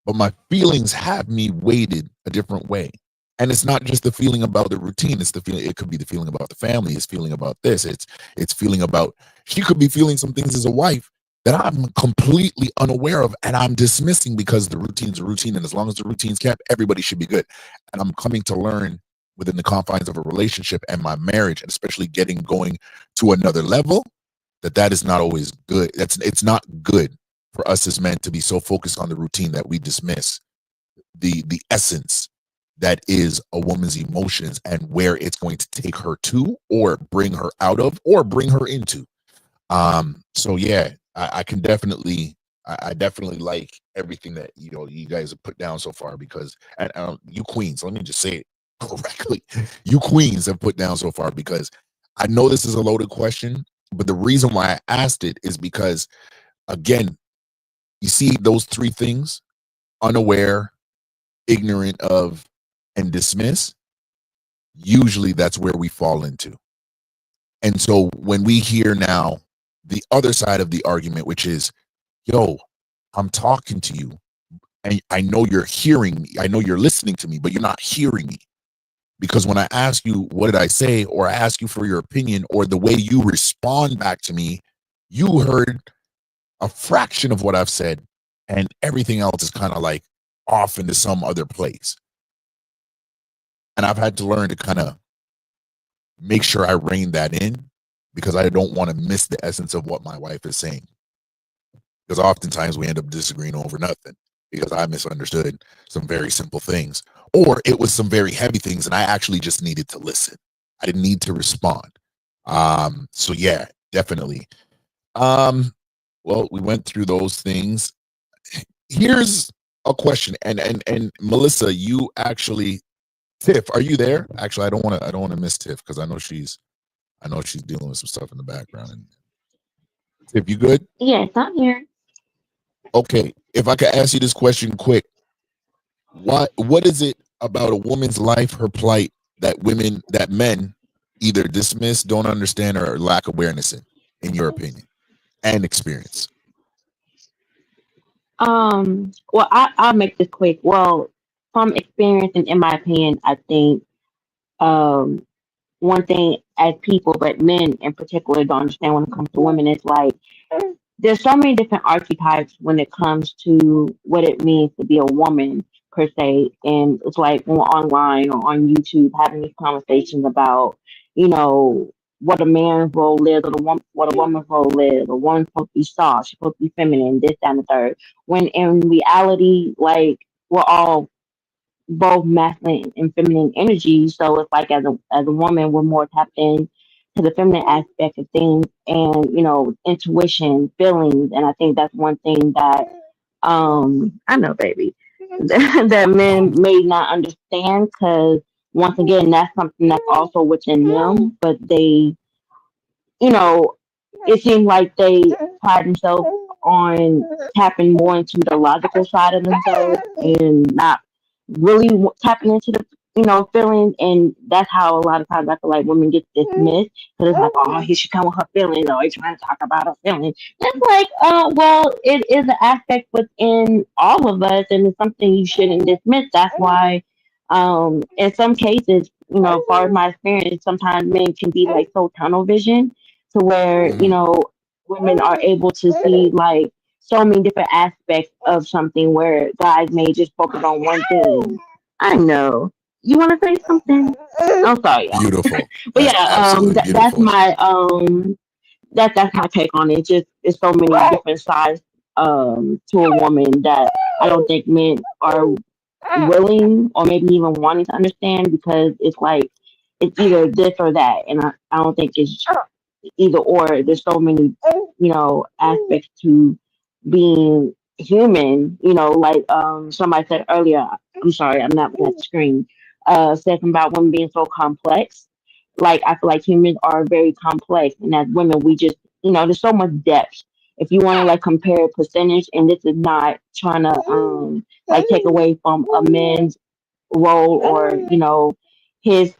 but my feelings have me weighted a different way. And it's not just the feeling about the routine. It's the feeling. It could be the feeling about the family. It's feeling about this. It's feeling about. She could be feeling some things as a wife that I'm completely unaware of, and I'm dismissing because the routine's a routine, and as long as the routine's kept, everybody should be good. And I'm coming to learn within the confines of a relationship and my marriage, and especially going to another level, that is not always good. It's not good for us as men to be so focused on the routine that we dismiss the essence that is a woman's emotions and where it's going to take her to or bring her out of or bring her into. So yeah, I can definitely I definitely like everything that you guys have put down so far because and you queens, let me just say it correctly. You queens have put down so far because I know this is a loaded question, but the reason why I asked it is because again, you see those three things: unaware, ignorant of, and dismiss. Usually that's where we fall into. And so when we hear now the other side of the argument, which is, yo, I'm talking to you and I know you're hearing me. I know you're listening to me, but you're not hearing me. Because when I ask you, what did I say? Or I ask you for your opinion or the way you respond back to me, you heard a fraction of what I've said and everything else is kind of like off into some other place. And I've had to learn to kind of make sure I rein that in because I don't want to miss the essence of what my wife is saying. Because oftentimes we end up disagreeing over nothing because I misunderstood some very simple things, or it was some very heavy things and I actually just needed to listen. I didn't need to respond. So yeah, definitely. Well, we went through those things. Here's a question, and Melissa, you actually, Tiff, are you there? Actually, I don't want to miss Tiff because I know she's dealing with some stuff in the background. And Tiff, you good? Yes, I'm here. Okay, if I could ask you this question quick, what is it about a woman's life, her plight, that men either dismiss, don't understand, or lack awareness in your opinion and experience? Well, I'll make this quick. Well, from experience and in my opinion, I think um, one thing as people, but men in particular, don't understand when it comes to women is like there's so many different archetypes when it comes to what it means to be a woman per se. And it's like when we're online or on YouTube having these conversations about, you know, what a man's role is or what a woman's role is. A woman's supposed to be soft, she's supposed to be feminine, this, that, and the third. When in reality, like we're all both masculine and feminine energy. So it's like as a woman, we're more tapped in to the feminine aspect of things and, you know, intuition, feelings. And I think that's one thing that I know, baby, that men may not understand because once again, that's something that's also within them, but they, you know, it seems like they pride themselves on tapping more into the logical side of themselves and not really tapping into the, you know, feelings. And that's how a lot of times I feel like women get dismissed because it's like, oh, here she come with her feelings, or he's trying to talk about her feelings. It's like, well, it is an aspect within all of us, and it's something you shouldn't dismiss. That's why, in some cases, you know, as far as my experience, sometimes men can be like so tunnel vision to where, you know, women are able to see like so many different aspects of something where guys may just focus on one thing. I know. You want to say something? I'm sorry, y'all. Beautiful. But That's yeah, absolutely that's beautiful. my that's my take on it. Just it's so many different sides to a woman that I don't think men are willing or maybe even wanting to understand because it's like it's either this or that, and I don't think it's either or. There's so many, you know, aspects to being human, you know, like somebody said earlier, I'm sorry, I'm not looking at the screen, said something about women being so complex. Like I feel like humans are very complex and as women we just, you know, there's so much depth. If you want to like compare a percentage, and this is not trying to like take away from a man's role or, you know, his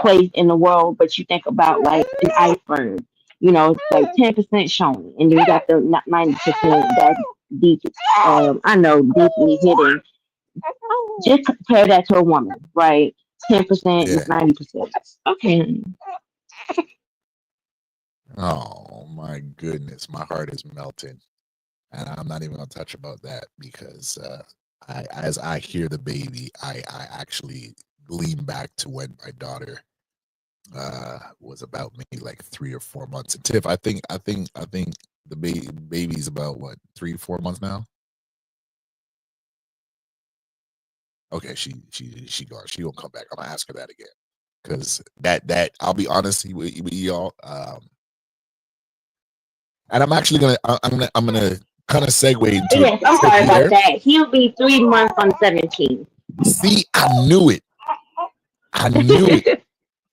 place in the world, but you think about like an iceberg, you know, it's like 10% showing, and then you got the 90% that's deep. I know deeply hidden. Just compare that to a woman, right? 10% Yeah. is 90%. Okay. Oh my goodness, my heart is melting, and I'm not even gonna touch about that because as I hear the baby, I actually lean back to when my daughter was about maybe like 3 or 4 months. And Tiff, I think the baby's about what 3 or 4 months now. Okay, she gone. She won't come back. I'm gonna ask her that again because that I'll be honest with y'all. And I'm actually I'm gonna kind of segue into it. Yes, I'm sorry about that. He'll be 3 months on 17. See, I knew it. I knew it.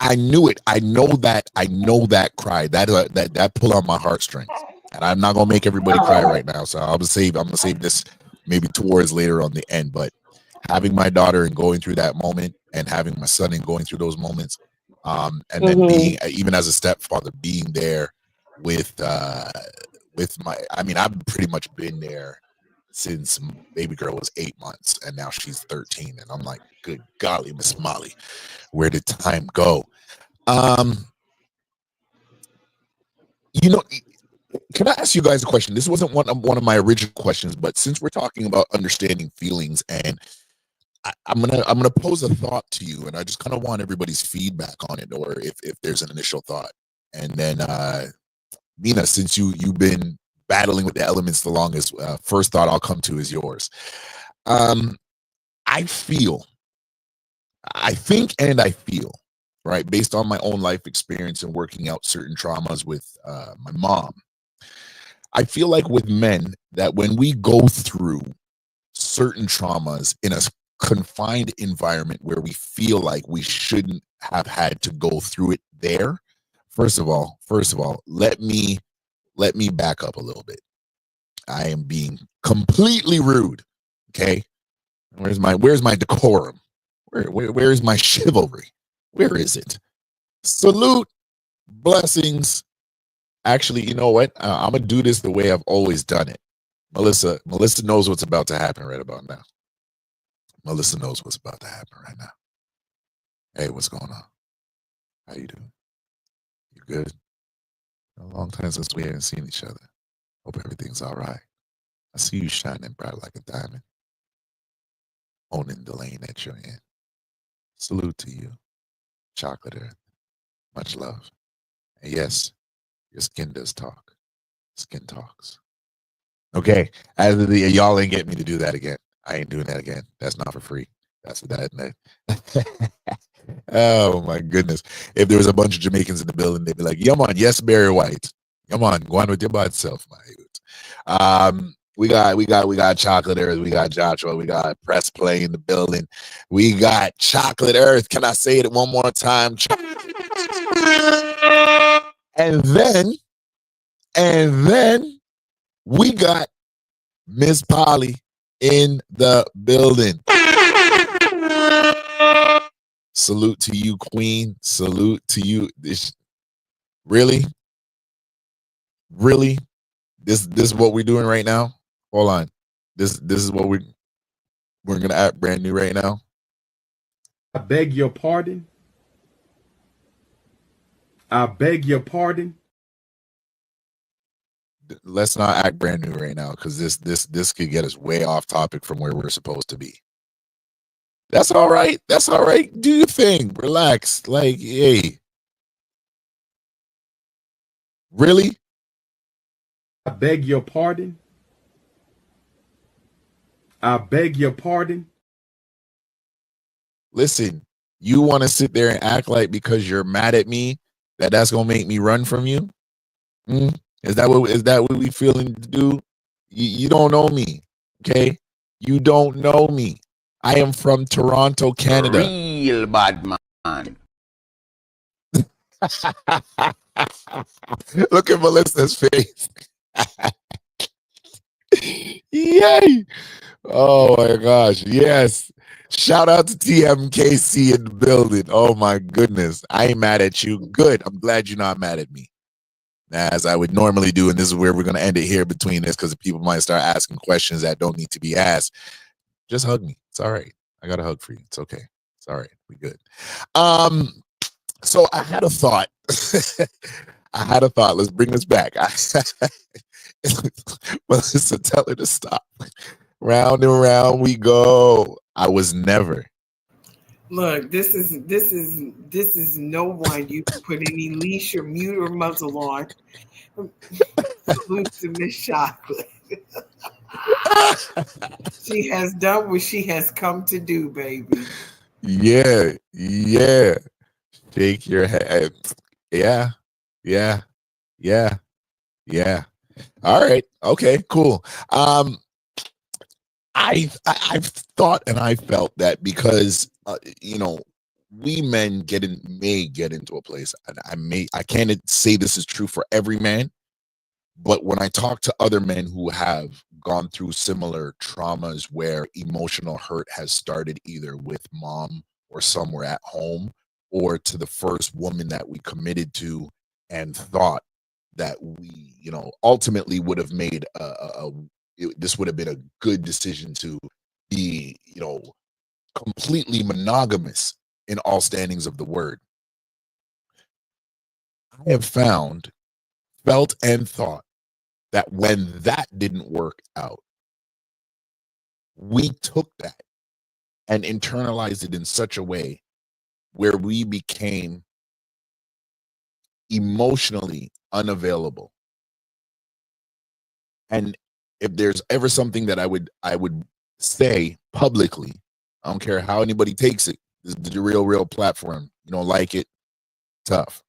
I knew it. I know that cry. That pull on my heartstrings. And I'm not gonna make everybody cry right now. So I'm gonna save this maybe towards later on the end. But having my daughter and going through that moment, and having my son and going through those moments, and then being, even as a stepfather, being there with my, I mean, I've pretty much been there since baby girl was 8 months, and now she's 13, and I'm like, good golly, Miss Molly, where did time go? You know, can I ask you guys a question? This wasn't one of my original questions, but since we're talking about understanding feelings, and I'm gonna pose a thought to you, and I just kind of want everybody's feedback on it, or if there's an initial thought, and then Mina, since you've been battling with the elements the longest, first thought I'll come to is yours. I think, and I feel, right, based on my own life experience and working out certain traumas with my mom, I feel like with men that when we go through certain traumas in a confined environment where we feel like we shouldn't have had to go through it there, first of all, let me back up a little bit. I am being completely rude. Okay. Where's my decorum? Where is my chivalry? Where is it? Salute, blessings. Actually, you know what? I'm gonna do this the way I've always done it. Melissa knows what's about to happen right about now. Melissa knows what's about to happen right now. Hey, what's going on? How you doing? You good? A long time since we haven't seen each other. Hope everything's all right. I see you shining bright like a diamond, owning the lane that you're in. Salute to you, Chocolate Earth. Much love. And yes, your skin does talk. Skin talks. Okay, y'all ain't get me to do that again. I ain't doing that again. That's not for free. That's what that. Oh my goodness! If there was a bunch of Jamaicans in the building, they'd be like, "Yeah, man, yes, Barry White. Come on, go on with your bad self, my youth." We got Chocolate Earth. We got Joshua. We got Press Play in the building. We got Chocolate Earth. Can I say it one more time? And then we got Miss Polly in the building. Salute to you, Queen. Salute to you. Really? This is what we're doing right now? Hold on. This is what we're gonna act brand new right now. I beg your pardon. I beg your pardon. Let's not act brand new right now, because this could get us way off topic from where we're supposed to be. That's all right. That's all right. Do your thing. Relax. Like, hey. Really? I beg your pardon. I beg your pardon. Listen, you want to sit there and act like because you're mad at me that's gonna make me run from you? Is that what we feeling to do? You don't know me, okay? You don't know me. I am from Toronto, Canada. Real bad man. Look at Melissa's face. Yay! Oh my gosh, yes. Shout out to TMKC in the building. Oh my goodness. I ain't mad at you. Good. I'm glad you're not mad at me. As I would normally do, and this is where we're going to end it here between this, because people might start asking questions that don't need to be asked. Just hug me. It's all right. I got a hug for you. It's okay. It's all right. We good. So I had a thought. Let's bring this back. Melissa, tell her to stop. Round and round we go. I was never. Look, this is no one you can put any leash or mute or muzzle on. Salute to Miss Chocolate. She has done what she has come to do, baby. Yeah. Shake your head. Yeah. All right. Okay, cool. I've thought and I felt that because we men may get into a place, and I can't say this is true for every man, but when I talk to other men who have gone through similar traumas where emotional hurt has started either with mom or somewhere at home, or to the first woman that we committed to and thought that we ultimately would have made this would have been a good decision to be completely monogamous in all standings of the word. I have felt and thought that when that didn't work out, we took that and internalized it in such a way where we became emotionally unavailable. And if there's ever something that I would say publicly, I don't care how anybody takes it, this is the real platform. You don't like it, tough.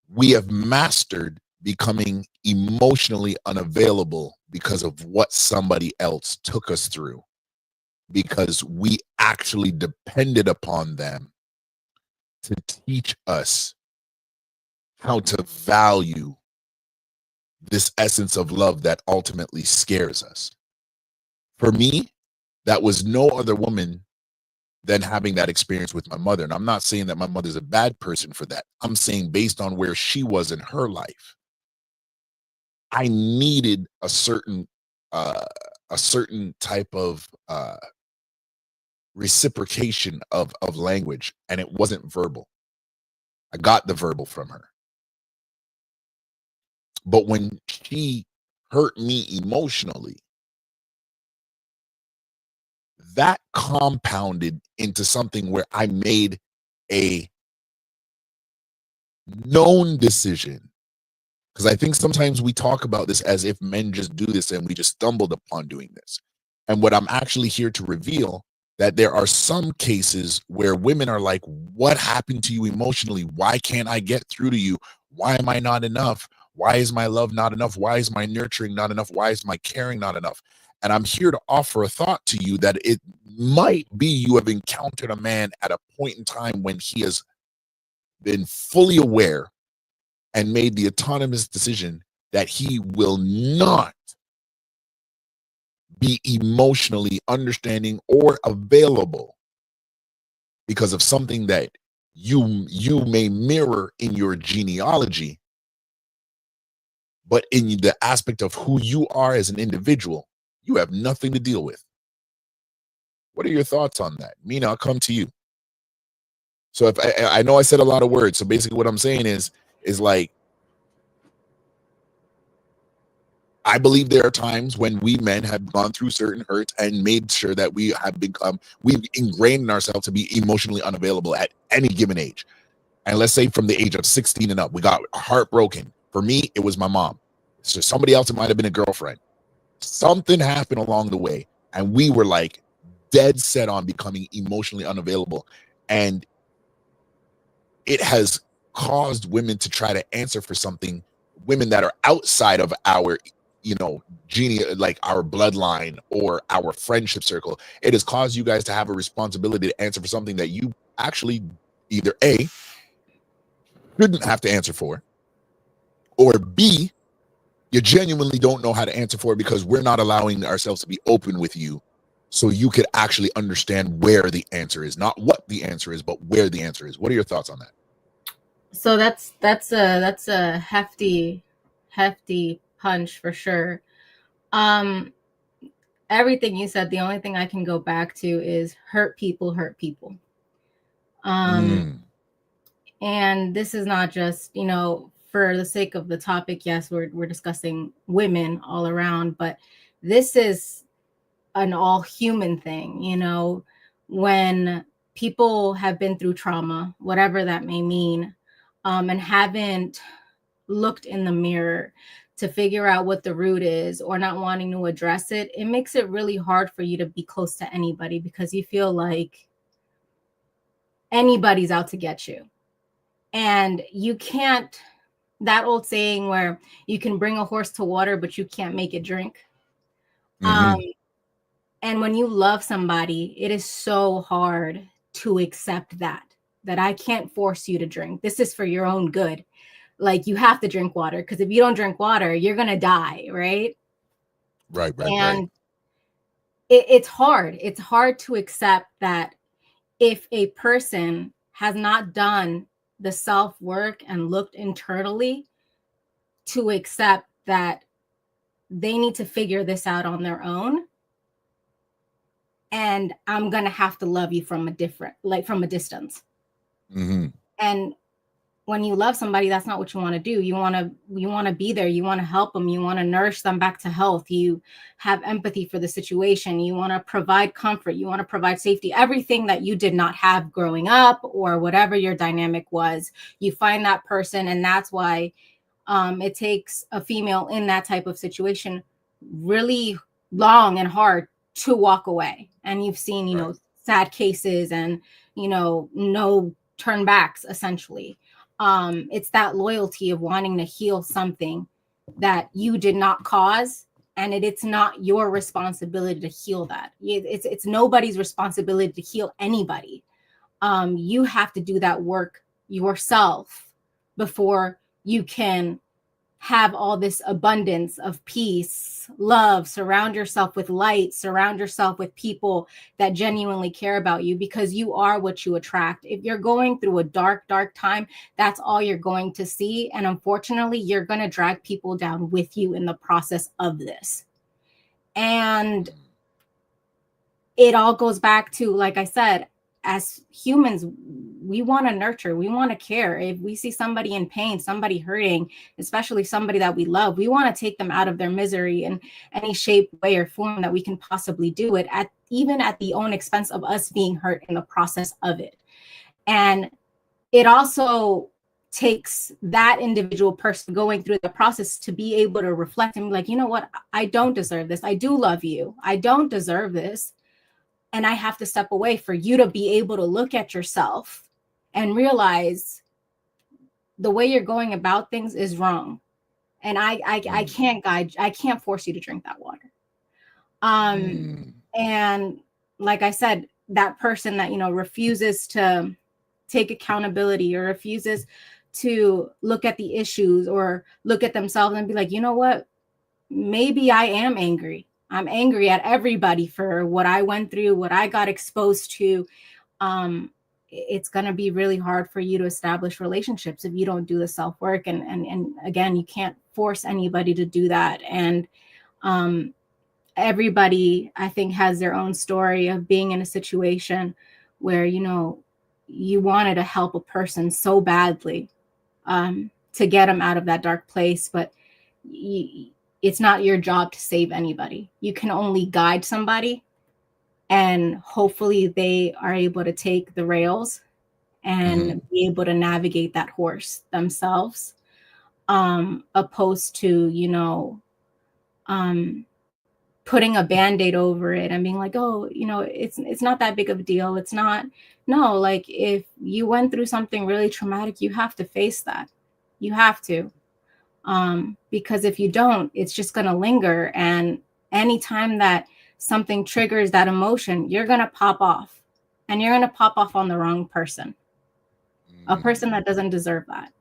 We have mastered becoming emotionally unavailable because of what somebody else took us through, because we actually depended upon them to teach us how to value this essence of love that ultimately scares us. For me, that was no other woman than having that experience with my mother. And I'm not saying that my mother's a bad person for that. I'm saying based on where she was in her life, I needed a certain type of reciprocation of language, and it wasn't verbal. I got the verbal from her. But when she hurt me emotionally, that compounded into something where I made a known decision. Because I think sometimes we talk about this as if men just do this and we just stumbled upon doing this. And what I'm actually here to reveal, that there are some cases where women are like, what happened to you emotionally? Why can't I get through to you? Why am I not enough? Why is my love not enough? Why is my nurturing not enough? Why is my caring not enough? And I'm here to offer a thought to you that it might be you have encountered a man at a point in time when he has been fully aware and made the autonomous decision that he will not be emotionally understanding or available because of something that you may mirror in your genealogy, but in the aspect of who you are as an individual, you have nothing to deal with. What are your thoughts on that? Mina, I'll come to you. So if I know I said a lot of words, so basically what I'm saying is like, I believe there are times when we men have gone through certain hurts and made sure that we've ingrained in ourselves to be emotionally unavailable at any given age. And let's say from the age of 16 and up, we got heartbroken. For me, it was my mom. So somebody else, it might have been a girlfriend. Something happened along the way, and we were like dead set on becoming emotionally unavailable. And it has caused women to try to answer for something, women that are outside of our like our bloodline or our friendship circle. It has caused you guys to have a responsibility to answer for something that you actually either A, shouldn't have to answer for, or B, you genuinely don't know how to answer for it because we're not allowing ourselves to be open with you so you could actually understand where the answer is, not what the answer is, but where the answer is. What are your thoughts on that? So that's a hefty punch for sure. Everything you said, the only thing I can go back to is hurt people. And this is not just, for the sake of the topic, yes, we're discussing women all around, but this is an all human thing, when people have been through trauma, whatever that may mean, and haven't looked in the mirror to figure out what the root is or not wanting to address it, it makes it really hard for you to be close to anybody because you feel like anybody's out to get you. And you can't, that old saying where you can bring a horse to water, but you can't make it drink. And when you love somebody, it is so hard to accept that I can't force you to drink. This is for your own good. Like, you have to drink water because if you don't drink water, you're going to die, right? Right. And it's hard. It's hard to accept that if a person has not done the self-work and looked internally to accept that they need to figure this out on their own. And I'm going to have to love you from a distance. And when you love somebody, that's not what you want to do. You want to be there. You want to help them. You want to nourish them back to health. You have empathy for the situation. You want to provide comfort. You want to provide safety. Everything that you did not have growing up or whatever your dynamic was, you find that person. And that's why it takes a female in that type of situation really long and hard to walk away. And you've seen, sad cases and, no turn backs, essentially. It's that loyalty of wanting to heal something that you did not cause, and it's not your responsibility to heal that. It's nobody's responsibility to heal anybody. You have to do that work yourself before you can have all this abundance of peace, love, surround yourself with light, surround yourself with people that genuinely care about you, because you are what you attract. If you're going through a dark time, that's all you're going to see. And unfortunately, you're going to drag people down with you in the process of this. And it all goes back to, like I said, as humans, we want to nurture, we want to care. If we see somebody in pain, somebody hurting, especially somebody that we love, we want to take them out of their misery in any shape, way, or form that we can possibly do it, at even at the own expense of us being hurt in the process of it. And it also takes that individual person going through the process to be able to reflect and be like, you know what, I don't deserve this. I do love you. I don't deserve this. And I have to step away for you to be able to look at yourself and realize the way you're going about things is wrong. And I can't guide, I can't force you to drink that water. And like I said, that person that, you know, refuses to take accountability or refuses to look at the issues or look at themselves and be like, you know what, maybe I am angry. I'm angry at everybody for what I went through, what I got exposed to. It's going to be really hard for you to establish relationships if you don't do the self-work. And again, you can't force anybody to do that. And everybody, I think, has their own story of being in a situation where, you know, you wanted to help a person so badly to get them out of that dark place, but it's not your job to save anybody. You can only guide somebody, and hopefully they are able to take the rails and be able to navigate that horse themselves, opposed to, you know, putting a Band-Aid over it and being like, oh, you know, it's not that big of a deal. It's not. No, like, if you went through something really traumatic, you have to face that. You have to. Because if you don't, it's just going to linger. And anytime that something triggers that emotion, you're going to pop off, and you're going to pop off on the wrong person, a person that doesn't deserve that,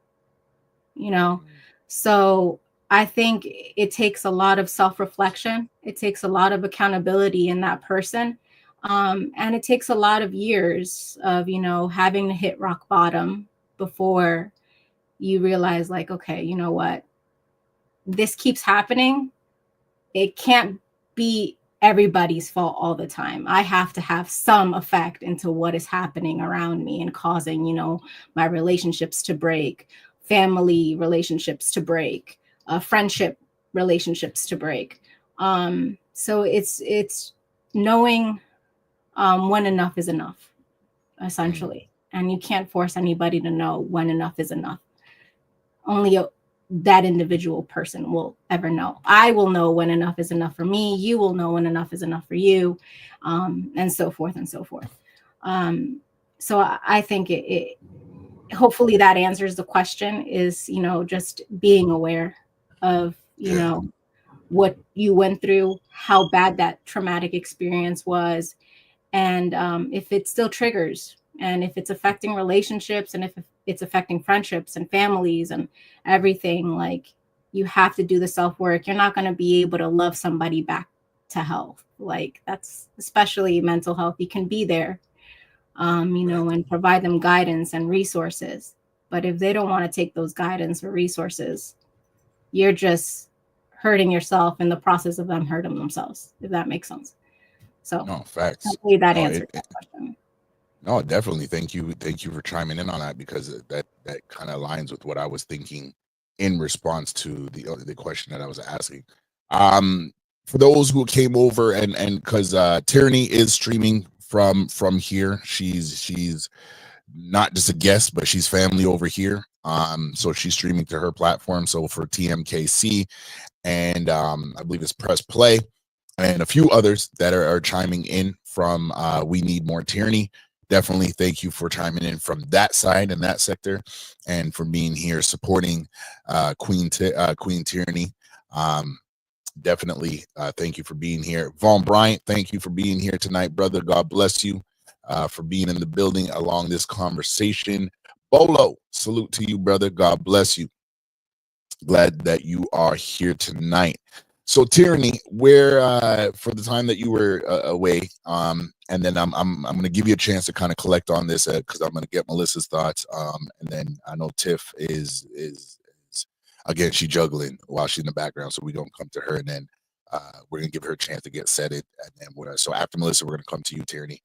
you know? So I think it takes a lot of self-reflection. It takes a lot of accountability in that person. And it takes a lot of years of, you know, having to hit rock bottom before you realize, like, okay, you know what? This keeps happening. It can't be everybody's fault all the time. I have to have some effect into what is happening around me and causing, you know, my relationships to break, family relationships to break, friendship relationships to break. So it's knowing when enough is enough, essentially. And you can't force anybody to know when enough is enough. Only that individual person will ever know. I will know when enough is enough for me. You will know when enough is enough for you, and so forth and so forth. So I think it hopefully that answers the question, is, you know, just being aware of, you know, what you went through, how bad that traumatic experience was, and if it still triggers, and if it's affecting relationships, and if it's affecting friendships and families and everything. Like, you have to do the self-work. You're not going to be able to love somebody back to health. Like, that's, especially mental health. You can be there, you know, and provide them guidance and resources. But if they don't want to take those guidance or resources, you're just hurting yourself in the process of them hurting themselves, if that makes sense. So no, facts. Hopefully that answered that question. No, definitely. Thank you for chiming in on that, because that kind of aligns with what I was thinking in response to the question that I was asking. For those who came over and because Tyranny is streaming from here, she's not just a guest, but she's family over here. So she's streaming to her platform. So for TMKC and I believe it's Press Play and a few others that are chiming in from We Need More Tyranny. Definitely thank you for chiming in from that side and that sector, and for being here supporting Queen Tyranny. Definitely thank you for being here. Vaughn Bryant, thank you for being here tonight, brother. God bless you for being in the building along this conversation. Bolo, salute to you, brother. God bless you. Glad that you are here tonight. So Tyranny, where for the time that you were away, and then I'm going to give you a chance to kind of collect on this because I'm going to get Melissa's thoughts, and then I know Tiff is again, she's juggling while she's in the background, so we don't come to her, and then we're gonna give her a chance to get set it, and then so after Melissa, we're gonna come to you, Tierney.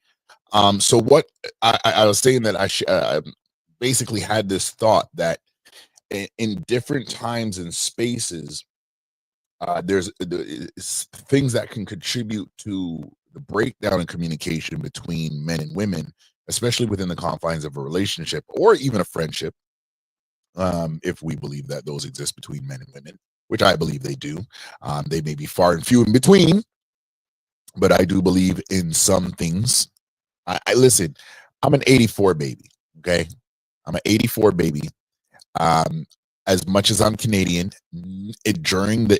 So what I was saying that I basically had this thought that in different times and spaces, there's things that can contribute to the breakdown in communication between men and women, especially within the confines of a relationship or even a friendship. If we believe that those exist between men and women, which I believe they do. They may be far and few in between, but I do believe in some things. I listen, I'm an 84 baby. Okay. I'm an 84 baby. As much as I'm Canadian, during the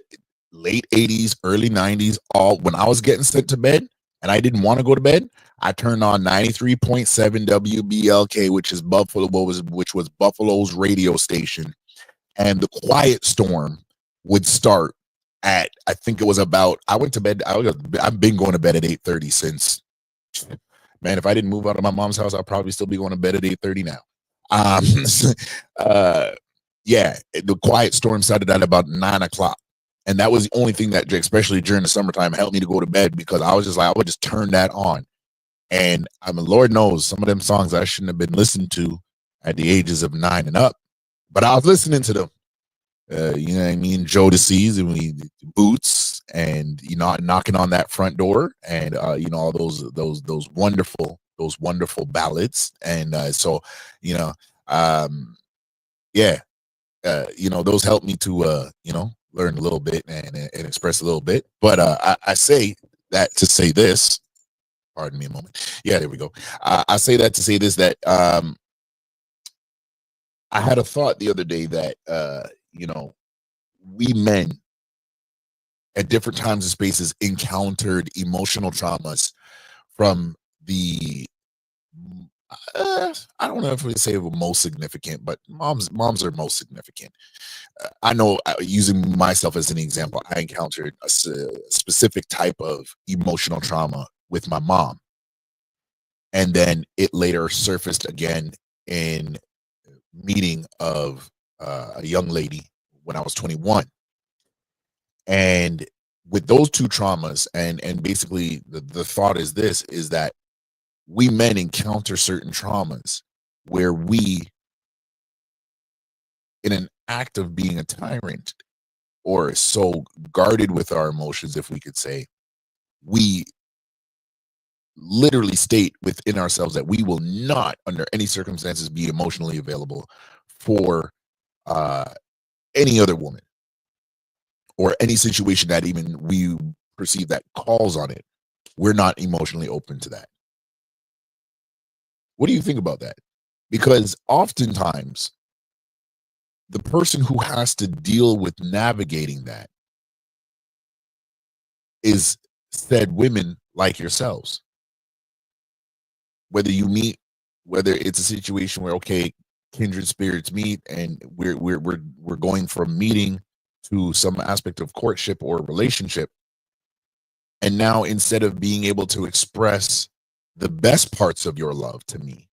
late 80s, early 90s, when I was getting sent to bed and I didn't want to go to bed, I turned on 93.7 WBLK, which was Buffalo's radio station, and the quiet storm would start at, I think it was about, I went to bed, I've been going to bed at 8:30 since, man, if I didn't move out of my mom's house, I'd probably still be going to bed at 8:30 now. Yeah, the quiet storm started at about 9 o'clock. And that was the only thing that, especially during the summertime, helped me to go to bed, because I was just like, I would just turn that on. And Lord knows some of them songs I shouldn't have been listening to at the ages of 9 and up, but I was listening to them. You know what I mean? Jodeci's and Boots, and knocking on that front door, and all those wonderful ballads, and so yeah, those helped me to learn a little bit and express a little bit. But I say that to say this. Pardon me a moment. Yeah, there we go. I say that to say this, that I had a thought the other day that we men at different times and spaces encountered emotional traumas from the I don't know if we say most significant, but moms are most significant. I know, using myself as an example, I encountered a specific type of emotional trauma with my mom, and then it later surfaced again in meeting of a young lady when I was 21. And with those two traumas, and basically the thought is that we men encounter certain traumas where we, in an act of being a tyrant or so guarded with our emotions, if we could say, we literally state within ourselves that we will not, under any circumstances, be emotionally available for any other woman, or any situation that even we perceive that calls on it. We're not emotionally open to that. What do you think about that? Because oftentimes, the person who has to deal with navigating that is said women like yourselves. Whether it's a situation where, okay, kindred spirits meet, and we're going from meeting to some aspect of courtship or relationship, and now instead of being able to express the best parts of your love to me,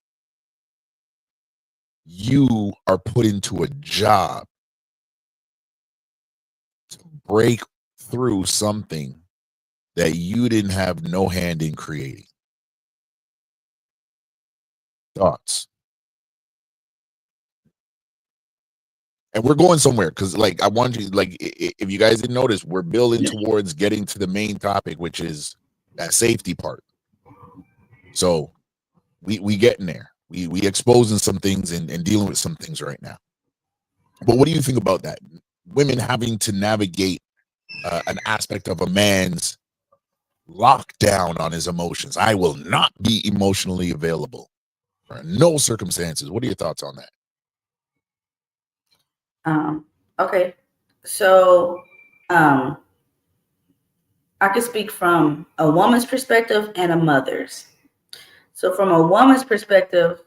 you are put into a job to break through something that you didn't have no hand in creating. Thoughts? And we're going somewhere, because I want you, if you guys didn't notice, we're building towards getting to the main topic, which is that safety part. So we getting there. We exposing some things and dealing with some things right now. But what do you think about that? Women having to navigate an aspect of a man's lockdown on his emotions. I will not be emotionally available for no circumstances. What are your thoughts on that? Okay. So I could speak from a woman's perspective and a mother's. So from a woman's perspective,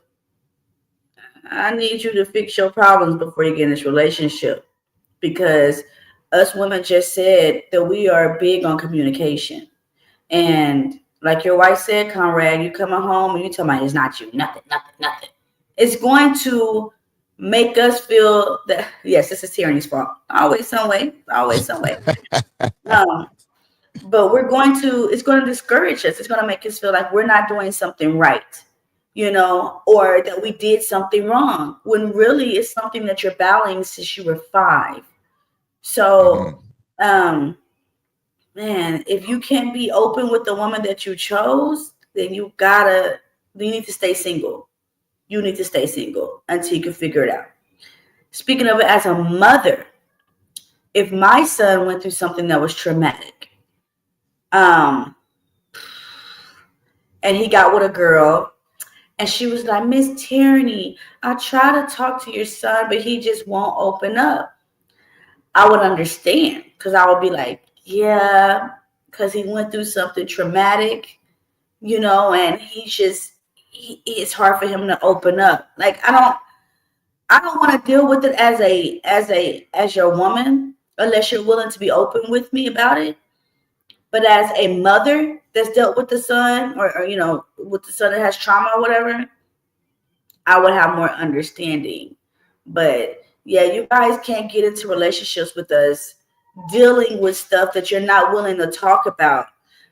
I need you to fix your problems before you get in this relationship, because us women just said that we are big on communication. And like your wife said, Conrad, you coming home and you tell me it's not you, nothing. It's going to make us feel that, yes, this is Tierney's fault. Always some way. but it's going to discourage us. It's going to make us feel like we're not doing something right, or that we did something wrong, when really it's something that you're battling since you were 5. So, man, if you can't be open with the woman that you chose, then you need to stay single. You need to stay single until you can figure it out. Speaking of it, as a mother, if my son went through something that was traumatic, and he got with a girl, and she was like, Miss Tierney, I try to talk to your son, but he just won't open up. I would understand, because I would be like, yeah, because he went through something traumatic, and it's hard for him to open up. Like, I don't want to deal with it as your woman, unless you're willing to be open with me about it. But as a mother that's dealt with the son, or with the son that has trauma or whatever, I would have more understanding. But yeah, you guys can't get into relationships with us dealing with stuff that you're not willing to talk about,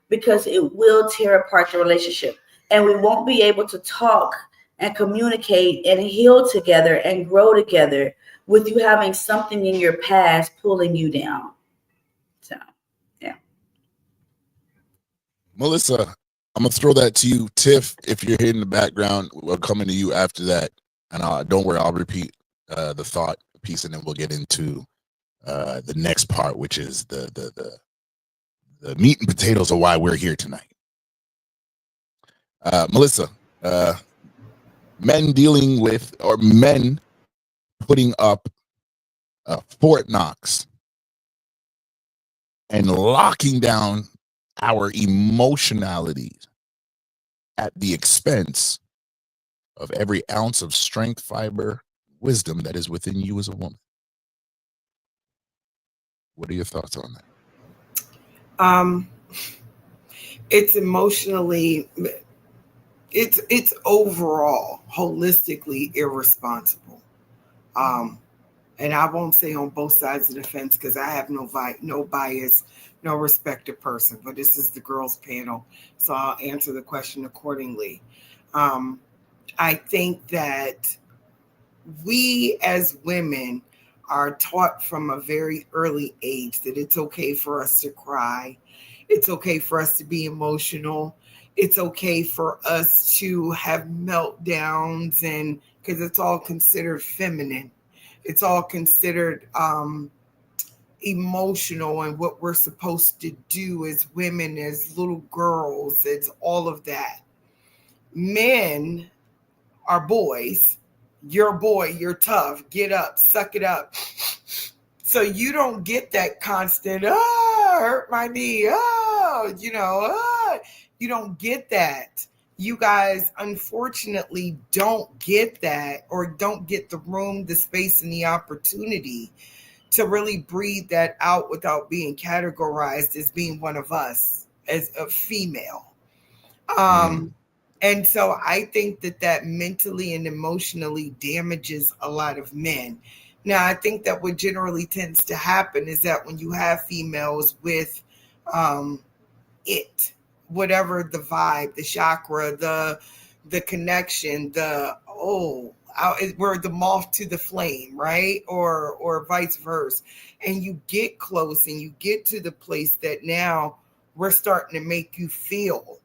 because it will tear apart the relationship, and we won't be able to talk and communicate and heal together and grow together with you having something in your past pulling you down. So, yeah. Melissa, I'm gonna throw that to you. Tiff, if you're here in the background, we're coming to you after that. And don't worry, I'll repeat the thought piece, and then we'll get into the next part, which is the meat and potatoes of why we're here tonight. Melissa, men putting up Fort Knox and locking down our emotionality at the expense of every ounce of strength, fiber, wisdom that is within you as a woman. What are your thoughts on that? It's emotionally, it's overall holistically irresponsible. And I won't say on both sides of the fence, because I have no bias, no respect to person, but this is the girls panel, so I'll answer the question accordingly. I think that we as women are taught from a very early age that it's okay for us to cry. It's okay for us to be emotional. It's okay for us to have meltdowns, and because it's all considered feminine. It's all considered emotional, and what we're supposed to do as women, as little girls. It's all of that. Men are boys. You're a boy. You're tough. Get up. Suck it up. So you don't get that constant, hurt my knee. You don't get that. You guys, unfortunately, don't get that, or don't get the room, the space, and the opportunity to really breathe that out without being categorized as being one of us, as a female. And so I think that mentally and emotionally damages a lot of men. Now, I think that what generally tends to happen is that when you have females with whatever the vibe, the chakra, the connection, we're the moth to the flame, right? Or vice versa. And you get close and you get to the place that now we're starting to make you feel.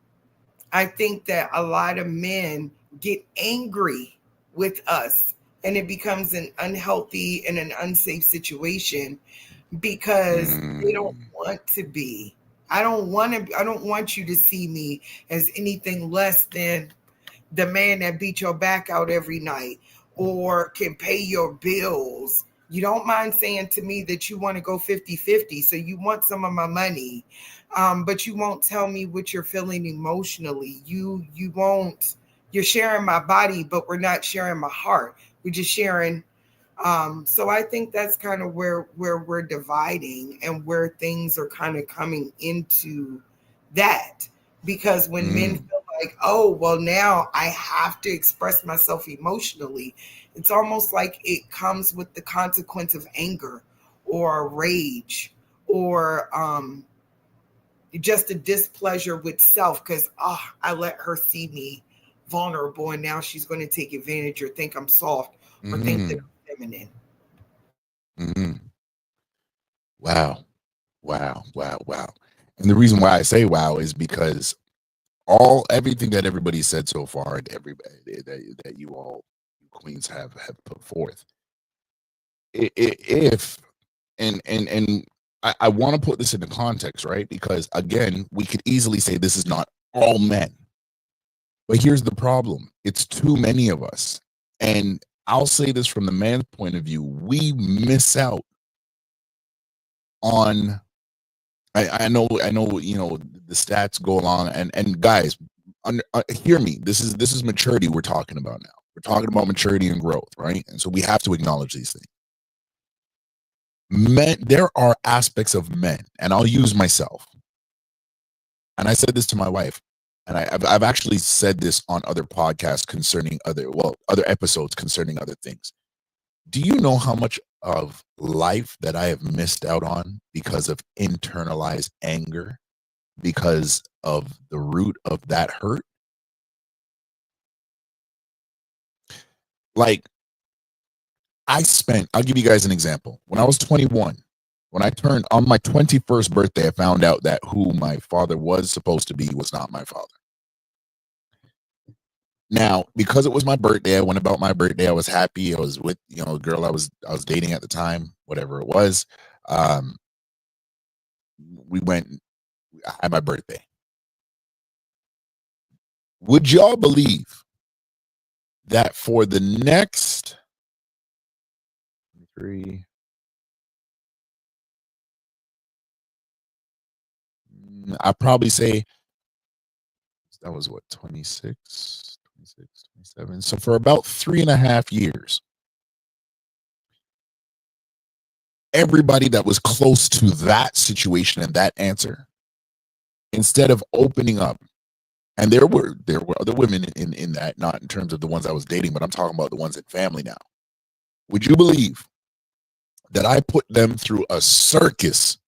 I think that a lot of men get angry with us, and it becomes an unhealthy and an unsafe situation because they don't want to be. I don't want you to see me as anything less than the man that beat your back out every night or can pay your bills. You don't mind saying to me that you want to go 50-50. So you want some of my money, but you won't tell me what you're feeling emotionally. You won't, you're sharing my body, but we're not sharing my heart. We're just sharing. So I think that's kind of where we're dividing and where things are kind of coming into that. Because when men feel like, oh, well, now I have to express myself emotionally, it's almost like it comes with the consequence of anger or rage or just a displeasure with self because I let her see me vulnerable, and now she's going to take advantage or think I'm soft or think that I'm feminine. Wow. And the reason why I say wow is because everything that everybody said so far, and everybody that you all queens have put forth, if I want to put this into context, right? Because again, we could easily say this is not all men, but here's the problem: it's too many of us. And I'll say this from the man's point of view: we miss out on. I know, the stats go along, and guys, hear me. This is maturity we're talking about now. We're talking about maturity and growth, right? And so we have to acknowledge these things. Men, there are aspects of men, and I'll use myself. And I said this to my wife, and I've actually said this on other podcasts concerning other episodes concerning other things. Do you know how much of life that I have missed out on because of internalized anger, because of the root of that hurt? Like, I'll give you guys an example. When I was 21, when I turned on my 21st birthday, I found out that who my father was supposed to be was not my father. Now, because it was my birthday, I went about my birthday. I was happy. I was with, a girl I was dating at the time, whatever it was. We went, I had my birthday. Would y'all believe that for the next 3, I'd probably say that was what, 26, 27. So for about 3.5 years, everybody that was close to that situation and that answer, instead of opening up, and there were other women in that, not in terms of the ones I was dating, but I'm talking about the ones in family now. Would you believe that I put them through a circus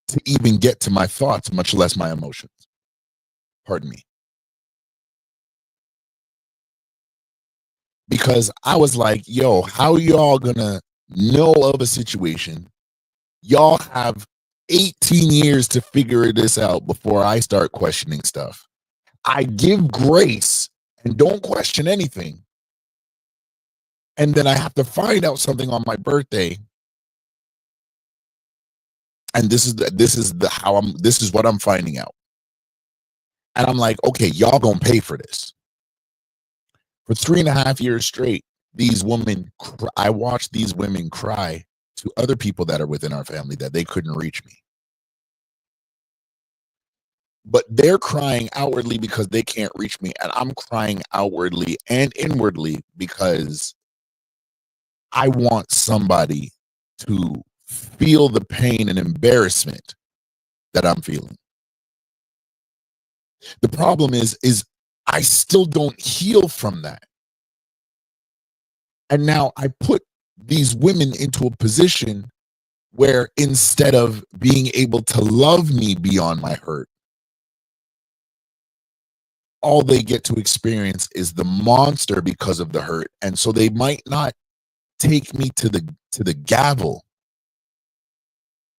to even get to my thoughts, much less my emotions? Pardon me. Because I was like, yo, how y'all gonna know of a situation? Y'all have 18 years to figure this out before I start questioning stuff. I give grace and don't question anything. And then I have to find out something on my birthday. And this is what I'm finding out. And I'm like, okay, y'all gonna pay for this. For 3.5 years straight, I watched these women cry to other people that are within our family that they couldn't reach me. But they're crying outwardly because they can't reach me. And I'm crying outwardly and inwardly because I want somebody to feel the pain and embarrassment that I'm feeling. The problem is I still don't heal from that. And now I put these women into a position where instead of being able to love me beyond my hurt, all they get to experience is the monster because of the hurt. And so they might not take me to the gavel,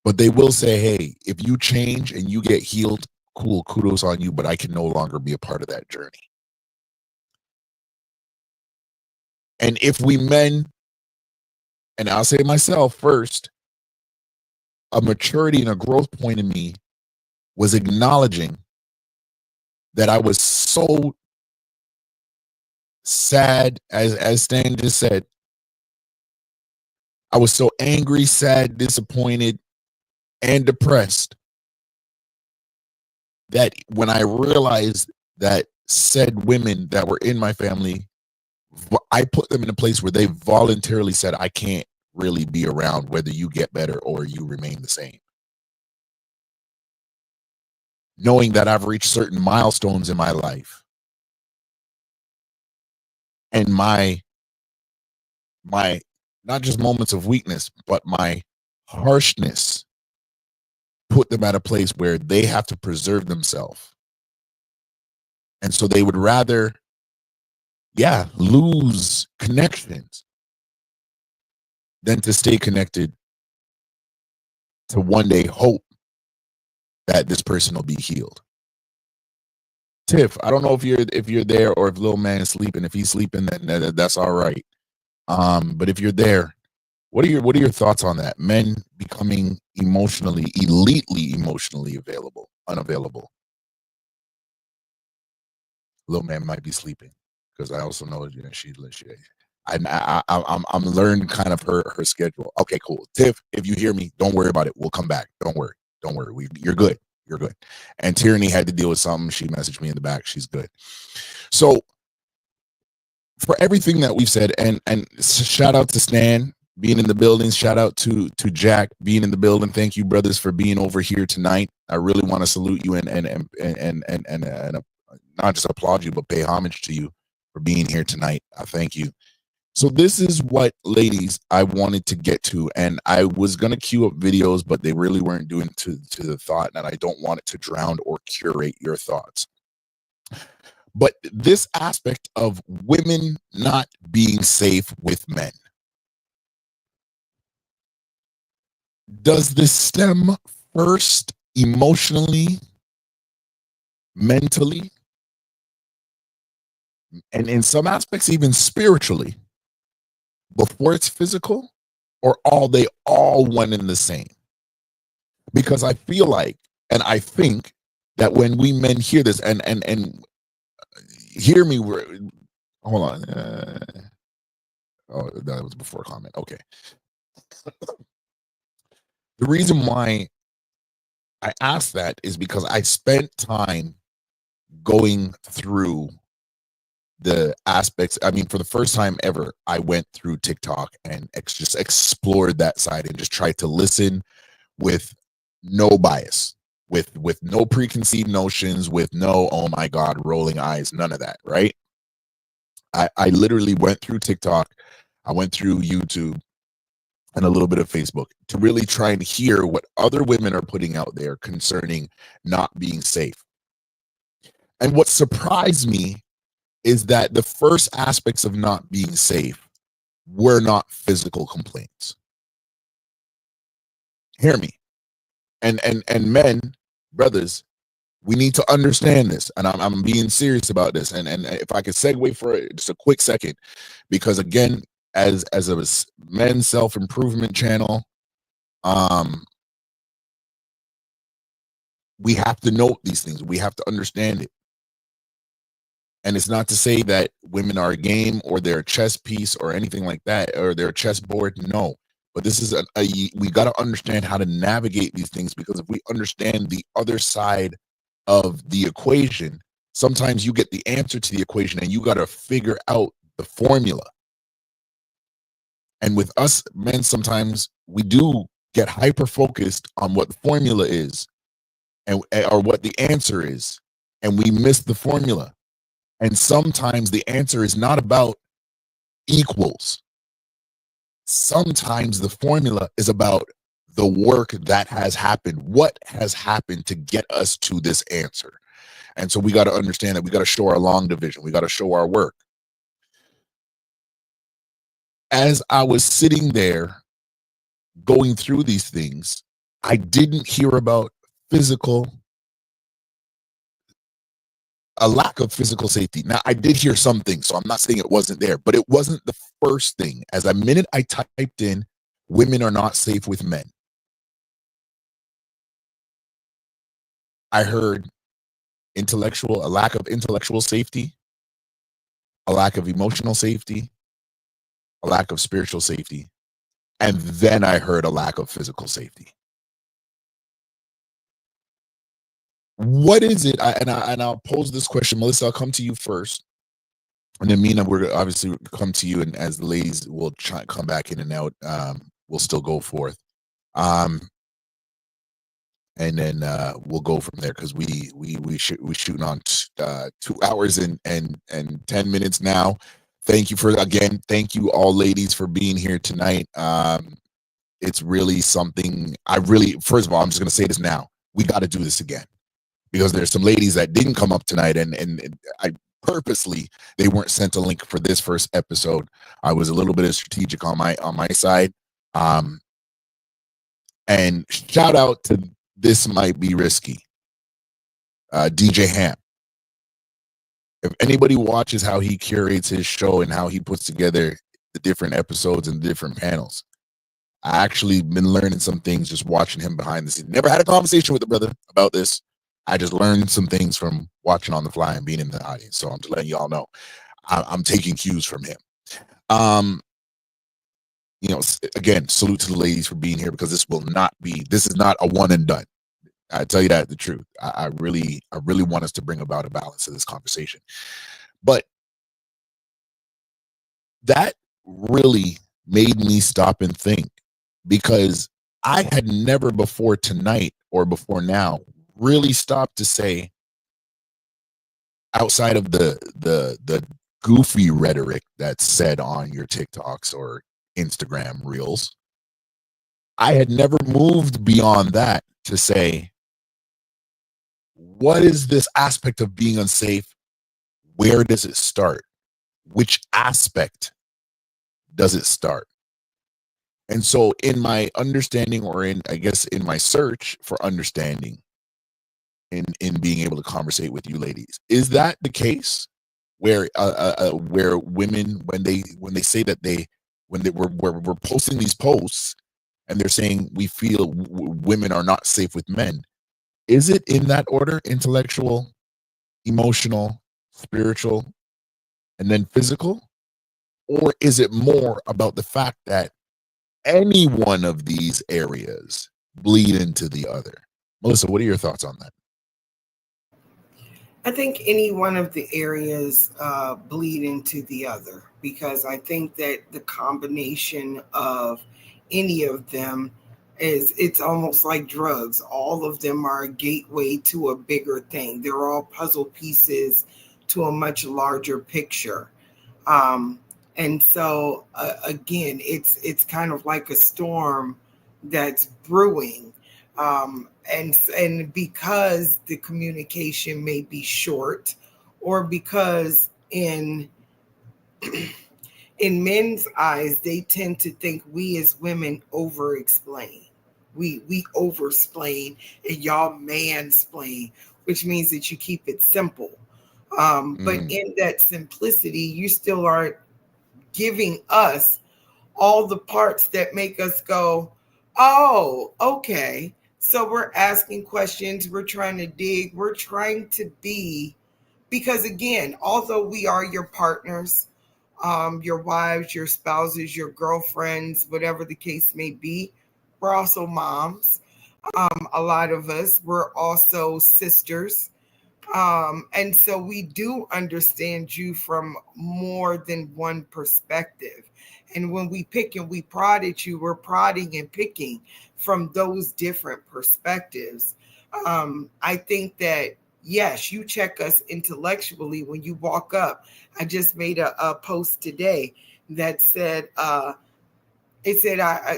but they will say, hey, if you change and you get healed, cool, kudos on you, but I can no longer be a part of that journey. And if we men, and I'll say myself first, a maturity and a growth point in me was acknowledging that I was so sad, as Stan just said, I was so angry, sad, disappointed, and depressed that when I realized that said women that were in my family, I put them in a place where they voluntarily said, I can't really be around whether you get better or you remain the same. Knowing that I've reached certain milestones in my life and my not just moments of weakness, but my harshness put them at a place where they have to preserve themselves. And so they would rather, lose connections than to stay connected to one day hope that this person will be healed. Tiff, I don't know if you're there or if little man is sleeping. If he's sleeping, then that's all right. But if you're there, what are your thoughts on that? Men becoming elitely emotionally unavailable. Little man might be sleeping because I also know I'm learning kind of her schedule. Okay, cool. Tiff, if you hear me, don't worry about it. We'll come back. Don't worry. You're good. You're good. And Tyranny had to deal with something. She messaged me in the back. She's good. So for everything that we've said, and shout out to Stan being in the building. Shout out to Jack being in the building. Thank you, brothers, for being over here tonight. I really want to salute you and not just applaud you, but pay homage to you for being here tonight. I thank you. So this is what, ladies, I wanted to get to, and I was going to queue up videos, but they really weren't doing to the thought, and I don't want it to drown or curate your thoughts. But this aspect of women not being safe with men, does this stem first emotionally, mentally, and in some aspects even spiritually, before it's physical, or are they all one and the same? Because I feel like, and I think that when we men hear this, and hear me, hold on. Oh, that was before comment. Okay. The reason why I asked that is because I spent time going through the aspects. I mean, for the first time ever, I went through TikTok and just explored that side and just tried to listen with no bias, with no preconceived notions, with no, oh my God, rolling eyes, none of that, right? I literally went through TikTok, I went through YouTube and a little bit of Facebook to really try and hear what other women are putting out there concerning not being safe. And what surprised me is that the first aspects of not being safe were not physical complaints. Hear me. And men, brothers, we need to understand this. And I'm being serious about this. And if I could segue for just a quick second, because again, as a men's self-improvement channel, we have to note these things. We have to understand it. And it's not to say that women are a game or they're a chess piece or anything like that, or they're a chessboard. No, but this is we got to understand how to navigate these things, because if we understand the other side of the equation, sometimes you get the answer to the equation and you got to figure out the formula. And with us men, sometimes we do get hyper focused on what the formula is or what the answer is, and we miss the formula. And sometimes the answer is not about equals. Sometimes the formula is about the work that has happened. What has happened to get us to this answer? And so we got to understand that we got to show our long division. We got to show our work. As I was sitting there going through these things, I didn't hear about a lack of physical safety. Now, I did hear some things, so I'm not saying it wasn't there, but it wasn't the first thing. As a minute I typed in, women are not safe with men, I heard a lack of intellectual safety, a lack of emotional safety, a lack of spiritual safety, and then I heard a lack of physical safety. What is it? I'll pose this question, Melissa. I'll come to you first, and then Mina, we're obviously come to you, and as the ladies will try come back in and out, we'll still go forth, and then we'll go from there, because we shooting on 2 hours and 10 minutes now. Thank you all ladies for being here tonight. it's really something I really, first of all, I'm just going to say this now. We got to do this again, because there's some ladies that didn't come up tonight, and I purposely, they weren't sent a link for this first episode. I was a little bit of strategic on my side. And shout out to This Might Be Risky, DJ Ham. If anybody watches how he curates his show and how he puts together the different episodes and the different panels, I actually been learning some things just watching him behind the scenes. Never had a conversation with the brother about this. I just learned some things from watching on the fly and being in the audience. So I'm just letting y'all know I'm taking cues from him. You know, again, salute to the ladies for being here, because this is not a one and done. I tell you that the truth. I really want us to bring about a balance to this conversation. But that really made me stop and think, because I had never before tonight or before now really stopped to say, outside of the goofy rhetoric that's said on your TikToks or Instagram reels, I had never moved beyond that to say, what is this aspect of being unsafe? Where does it start? Which aspect does it start? And so in my understanding, or in my search for understanding in being able to conversate with you ladies, is that the case where women, when they say that we're posting these posts and they're saying we feel women are not safe with men, is it in that order? Intellectual, emotional, spiritual, and then physical? Or is it more about the fact that any one of these areas bleed into the other? Melissa, what are your thoughts on that? I think any one of the areas bleed into the other, because I think that the combination of any of them it's almost like drugs. All of them are a gateway to a bigger thing. They're all puzzle pieces to a much larger picture. And so again, it's kind of like a storm that's brewing. And because the communication may be short, or because in men's eyes, they tend to think we as women over-explain. We over-explain and y'all mansplain, which means that you keep it simple. But in that simplicity, you still are giving us all the parts that make us go, oh, okay. So we're asking questions, we're trying to dig, we're trying to be, because again, although we are your partners, your wives, your spouses, your girlfriends, whatever the case may be, we're also moms. A lot of us, we're also sisters. And so we do understand you from more than one perspective. And when we pick and we prod at you, we're prodding and picking from those different perspectives. I think that, yes, you check us intellectually when you walk up. I just made a post today that said,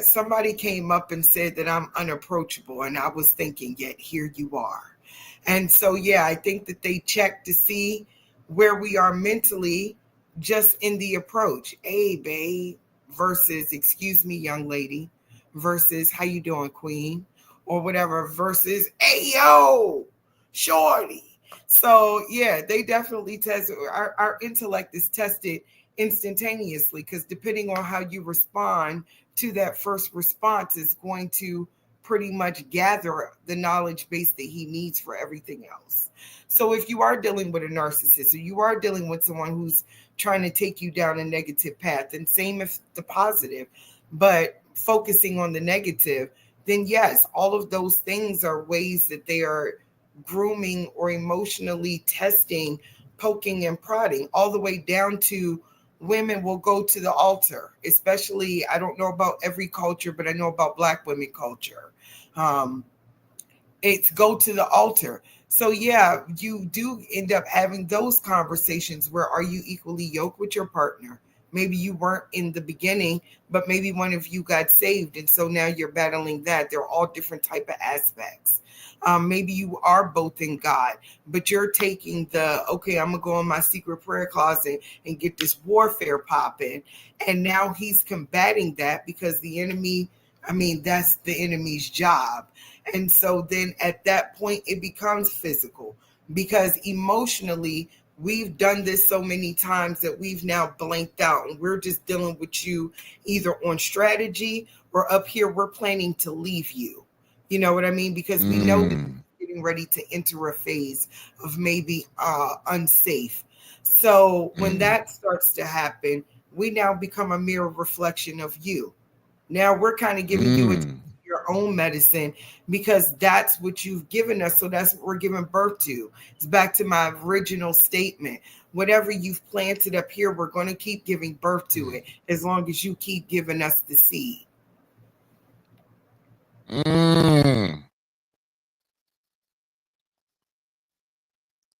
somebody came up and said that I'm unapproachable. And I was thinking, yet here you are. And so, yeah, I think that they check to see where we are mentally just in the approach. Hey, babe, versus, excuse me, young lady, versus, how you doing, queen, or whatever, versus, hey, yo, shorty. So, yeah, they definitely test. Our intellect is tested instantaneously, because depending on how you respond to that first response is going to pretty much gather the knowledge base that he needs for everything else. So if you are dealing with a narcissist, or you are dealing with someone who's trying to take you down a negative path, and same if the positive, but focusing on the negative, then yes, all of those things are ways that they are grooming or emotionally testing, poking and prodding, all the way down to women will go to the altar, especially, I don't know about every culture, but I know about Black women culture. It's go to the altar. So yeah, you do end up having those conversations where, are you equally yoked with your partner? Maybe you weren't in the beginning, but maybe one of you got saved. And so now you're battling that. They're all different type of aspects. Maybe you are both in God, but you're taking okay, I'm going to go in my secret prayer closet and get this warfare popping. And now he's combating that because the enemy, that's the enemy's job. And so then at that point, it becomes physical because emotionally, we've done this so many times that we've now blanked out and we're just dealing with you either on strategy or up here, we're planning to leave you. You know what I mean? Because we know that we're getting ready to enter a phase of maybe unsafe. So when that starts to happen, we now become a mirror reflection of you. Now we're kind of giving you your own medicine because that's what you've given us. So that's what we're giving birth to. It's back to my original statement. Whatever you've planted up here, we're going to keep giving birth to it as long as you keep giving us the seed. I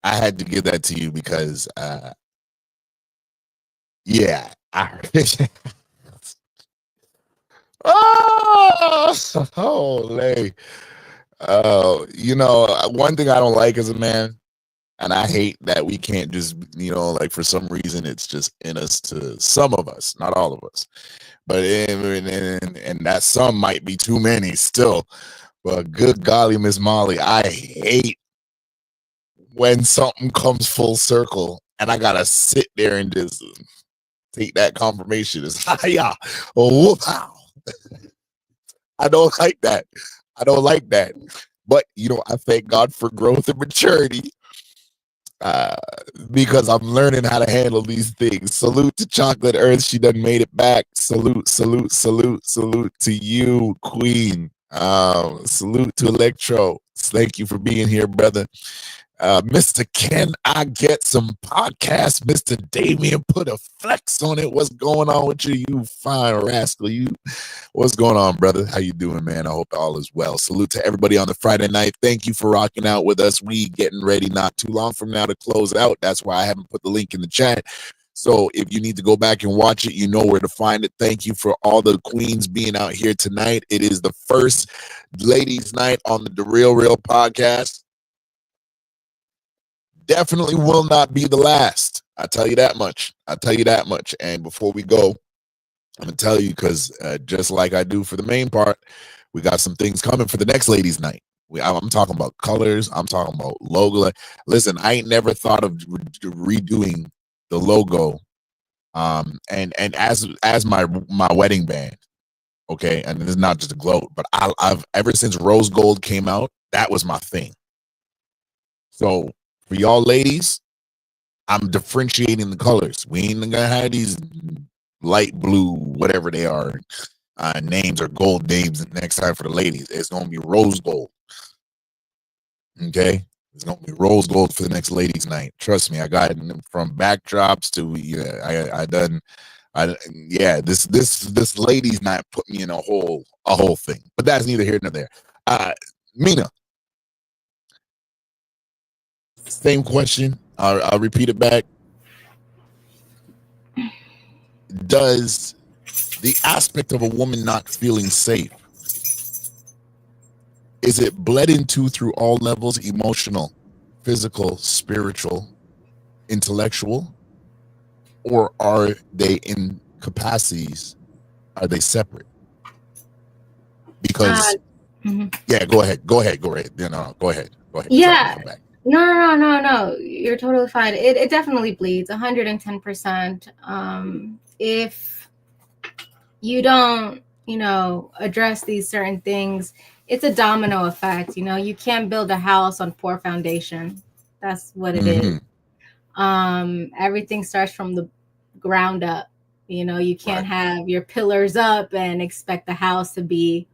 had to give that to you because, yeah, holy. One thing I don't like as a man, and I hate that we can't just, like for some reason it's just in us to some of us, not all of us, but and that some might be too many still. But good golly, Miss Molly, I hate when something comes full circle and I gotta sit there and just take that confirmation as yeah, oh wow. I don't like that. But I thank God for growth and maturity because I'm learning how to handle these things. Salute to Chocolate Earth. She done made it back. Salute to you, Queen. Salute to Electro. Thank you for being here, brother. Mr. Can I get some podcasts? Mr. Damien put a flex on it. What's going on with you? You fine rascal. What's going on, brother? How you doing, man? I hope all is well. Salute to everybody on the Friday night. Thank you for rocking out with us. We getting ready not too long from now to close out. That's why I haven't put the link in the chat. So if you need to go back and watch it, you know where to find it. Thank you for all the queens being out here tonight. It is the first ladies' night on the DaRealReel podcast. Definitely will not be the last. I tell you that much. And before we go, I'm going to tell you because just like I do for the main part, we got some things coming for the next ladies' night. I'm talking about colors. I'm talking about logo. Listen, I ain't never thought of redoing the logo and as my wedding band. Okay. And it's not just a gloat, but I've ever since rose gold came out, that was my thing. So for y'all ladies, I'm differentiating the colors. We ain't gonna have these light blue, whatever they are, names or gold names next time for the ladies. It's gonna be rose gold. Okay, it's gonna be rose gold for the next ladies' night. Trust me, I got it from backdrops to this ladies' night put me in a whole thing. But that's neither here nor there. Mina. Same question. I'll repeat it back. Does the aspect of a woman not feeling safe, is it bled into through all levels, emotional, physical, spiritual, intellectual, or are they in capacities? Are they separate? Because yeah, go ahead. No, go ahead. Yeah. No. You're totally fine. It definitely bleeds 110%. If you don't, address these certain things, it's a domino effect. You can't build a house on poor foundation. That's what it is. Everything starts from the ground up. You can't have your pillars up and expect the house to be,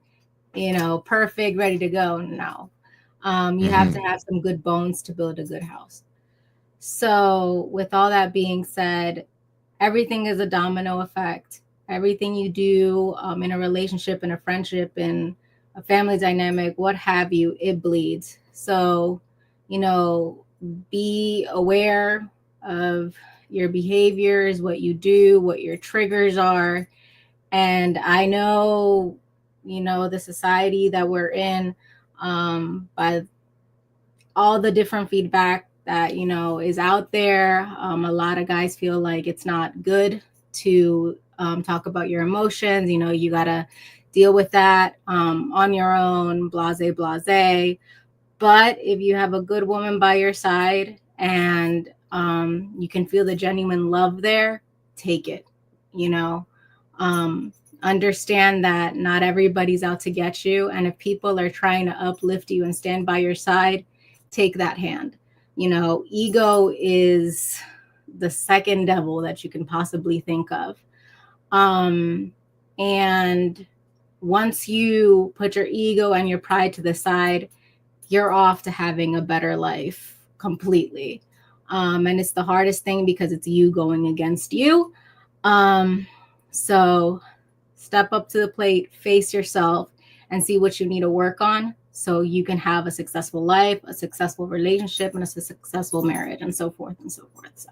perfect, ready to go. No. You have to have some good bones to build a good house. So with all that being said, everything is a domino effect. Everything you do in a relationship, in a friendship, in a family dynamic, what have you, it bleeds. So, be aware of, your behaviors, what you do, what your triggers are. And I know, the society that we're in, by all the different feedback that, is out there, a lot of guys feel like it's not good to talk about your emotions. You got to deal with that on your own, blase, blase. But if you have a good woman by your side and you can feel the genuine love there, take it. Understand that not everybody's out to get you. And if people are trying to uplift you and stand by your side, take that hand. Ego is the second devil that you can possibly think of. And once you put your ego and your pride to the side, you're off to having a better life completely. And it's the hardest thing because it's you going against you. So step up to the plate, face yourself, and see what you need to work on so you can have a successful life, a successful relationship, and a successful marriage, and so forth and so forth. So.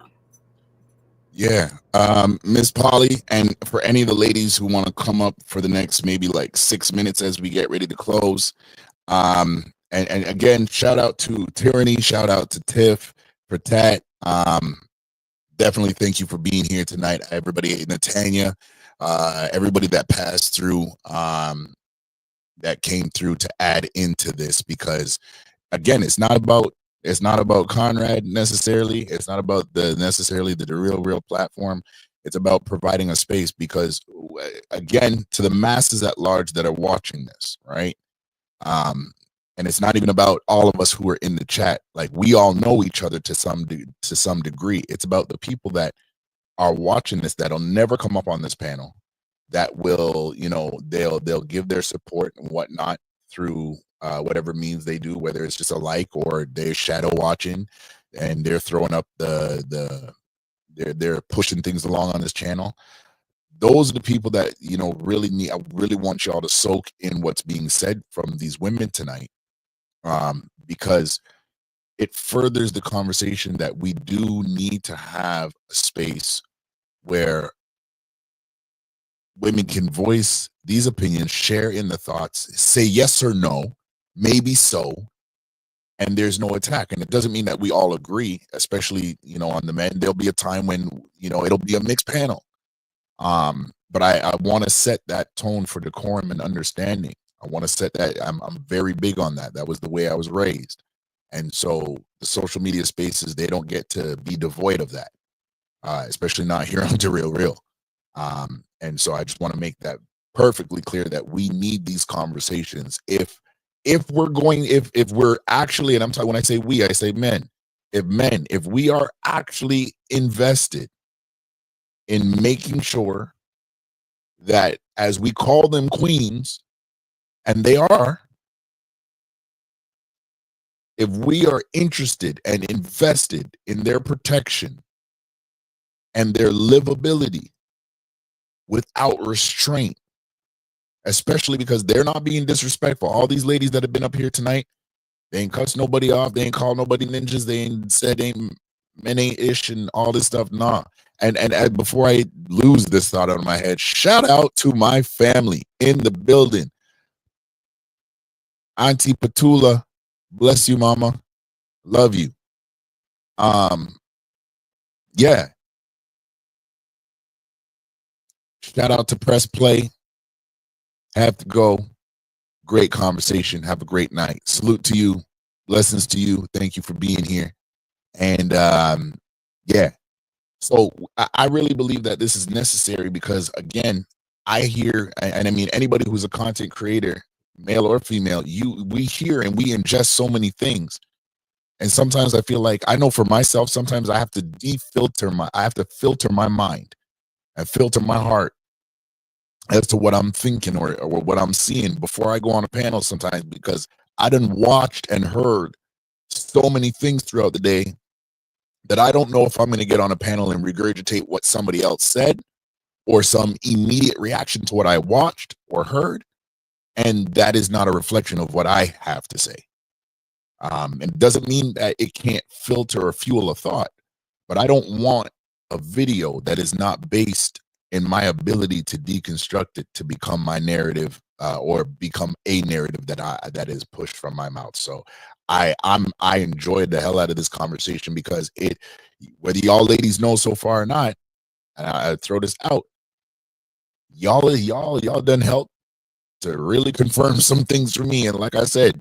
Yeah, Miss Polly, and for any of the ladies who want to come up for the next maybe like 6 minutes as we get ready to close. And again, shout out to Tyranny, shout out to Tiff, Pratat. Definitely thank you for being here tonight, everybody. Natanya, everybody that passed through, that came through to add into this, because again, it's not about Conrad necessarily. It's not about necessarily the DaRealReel platform. It's about providing a space, because again, to the masses at large that are watching this, right? And it's not even about all of us who are in the chat. Like, we all know each other to some degree. It's about the people that are watching this that'll never come up on this panel, that will, they'll give their support and whatnot through whatever means they do, whether it's just a like or they're shadow watching and they're throwing up they're pushing things along on this channel. Those are the people that, I really want y'all to soak in what's being said from these women tonight, because it furthers the conversation that we do need to have a space where women can voice these opinions, share in the thoughts, say yes or no, maybe so, and there's no attack. And it doesn't mean that we all agree, especially, on the men. There'll be a time when, it'll be a mixed panel. But I want to set that tone for decorum and understanding. I want to set that. I'm very big on that. That was the way I was raised. And so the social media spaces, they don't get to be devoid of that, especially not here on DaRealReel. And so I just want to make that perfectly clear that we need these conversations. If we're actually, and I'm talking, when I say we, I say men, if we are actually invested in making sure that, as we call them queens, and they are, if we are interested and invested in their protection and their livability without restraint, especially because they're not being disrespectful. All these ladies that have been up here tonight, they ain't cussed nobody off. They ain't called nobody ninjas. They ain't said men ain't ish and all this stuff. Nah. And before I lose this thought out of my head, shout out to my family in the building. Auntie Petula, bless you, mama. Love you. Yeah. Shout out to Press Play. Have to go. Great conversation. Have a great night. Salute to you. Blessings to you. Thank you for being here. And yeah. So I really believe that this is necessary, because again, I hear, and I mean, anybody who's a content creator, male or female, we hear and we ingest so many things. And sometimes I feel like, I know for myself, sometimes I have to filter my mind and filter my heart as to what I'm thinking or what I'm seeing before I go on a panel sometimes, because I done watched and heard so many things throughout the day that I don't know if I'm going to get on a panel and regurgitate what somebody else said or some immediate reaction to what I watched or heard. And that is not a reflection of what I have to say. And it doesn't mean that it can't filter or fuel a thought, but I don't want a video that is not based in my ability to deconstruct it to become my narrative or become a narrative that is pushed from my mouth. So I enjoyed the hell out of this conversation because whether y'all ladies know so far or not, and I throw this out, y'all done help to really confirm some things for me. And like I said,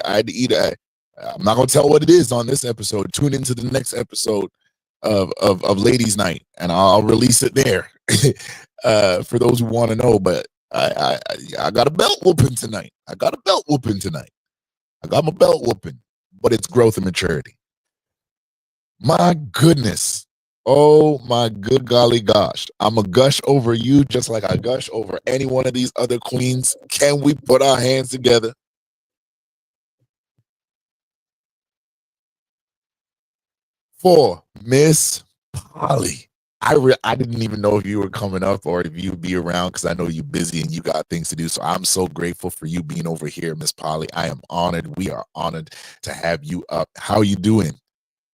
I had to eat. I'm not gonna tell what it is on this episode. Tune into the next episode of Ladies Night, and I'll release it there for those who want to know. But I got a belt whooping tonight. I got my belt whooping, but it's growth and maturity. My goodness. Oh my good golly gosh. I'm a gush over you just like I gush over any one of these other queens. Can we put our hands together? For Miss Polly. I didn't even know if you were coming up or if you'd be around because I know you're busy and you got things to do. So I'm so grateful for you being over here, Miss Polly. I am honored. We are honored to have you up. How you doing?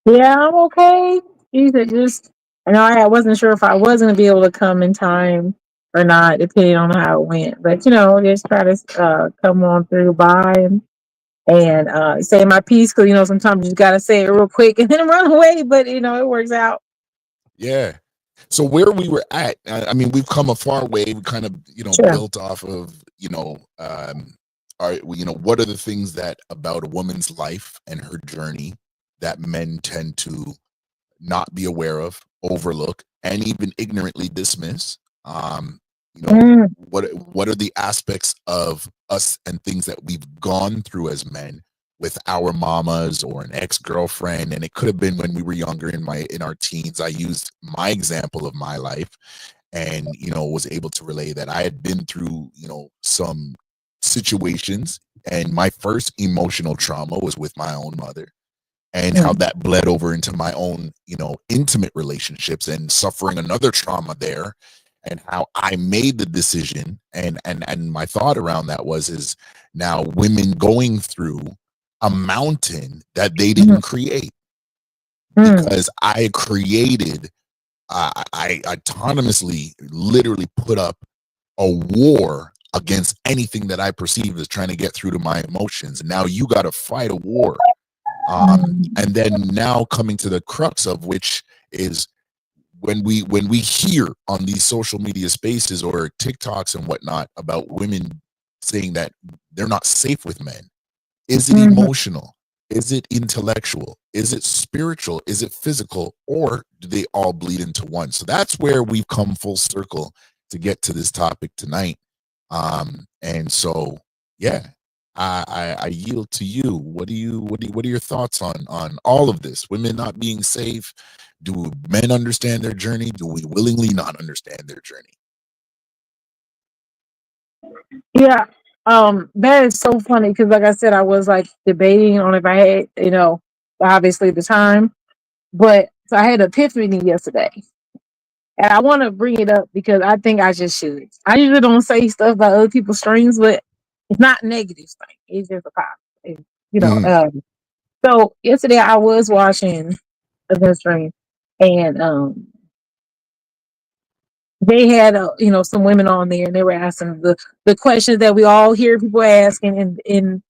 Yeah, I'm okay. I wasn't sure if I was going to be able to come in time or not, depending on how it went. But, just try to come on through by and say my piece because, sometimes you just got to say it real quick and then run away. But, it works out. Yeah. So where we were at, I mean, we've come a far way. We kind of, Sure. built off of, what are the things that about a woman's life and her journey that men tend to not be aware of, overlook, and even ignorantly dismiss? What are the aspects of us and things that we've gone through as men with our mamas or an ex-girlfriend? And it could have been when we were younger in our teens. I used my example of my life and was able to relay that I had been through some situations, and my first emotional trauma was with my own mother, and how that bled over into my own intimate relationships and suffering another trauma there, and how I made the decision and my thought around that is now women going through a mountain that they didn't create because I created, I autonomously literally put up a war against anything that I perceived as trying to get through to my emotions. Now you got to fight a war. And then now coming to the crux of which is when we hear on these social media spaces or TikToks and whatnot about women saying that they're not safe with men. Is it emotional? Is it intellectual? Is it spiritual? Is it physical? Or do they all bleed into one? So that's where we've come full circle to get to this topic tonight. And so, yeah, I yield to you. What are your thoughts on all of this? Women not being safe? Do men understand their journey? Do we willingly not understand their journey? Yeah. That is so funny because, like I said, I was like debating on if I had, obviously the time, but so I had an epiphany yesterday, and I want to bring it up because I think I just should. I usually don't say stuff about other people's streams, but it's not negative thing. It's just a pop, So yesterday I was watching a stream, and they had some women on there, and they were asking the questions that we all hear people asking in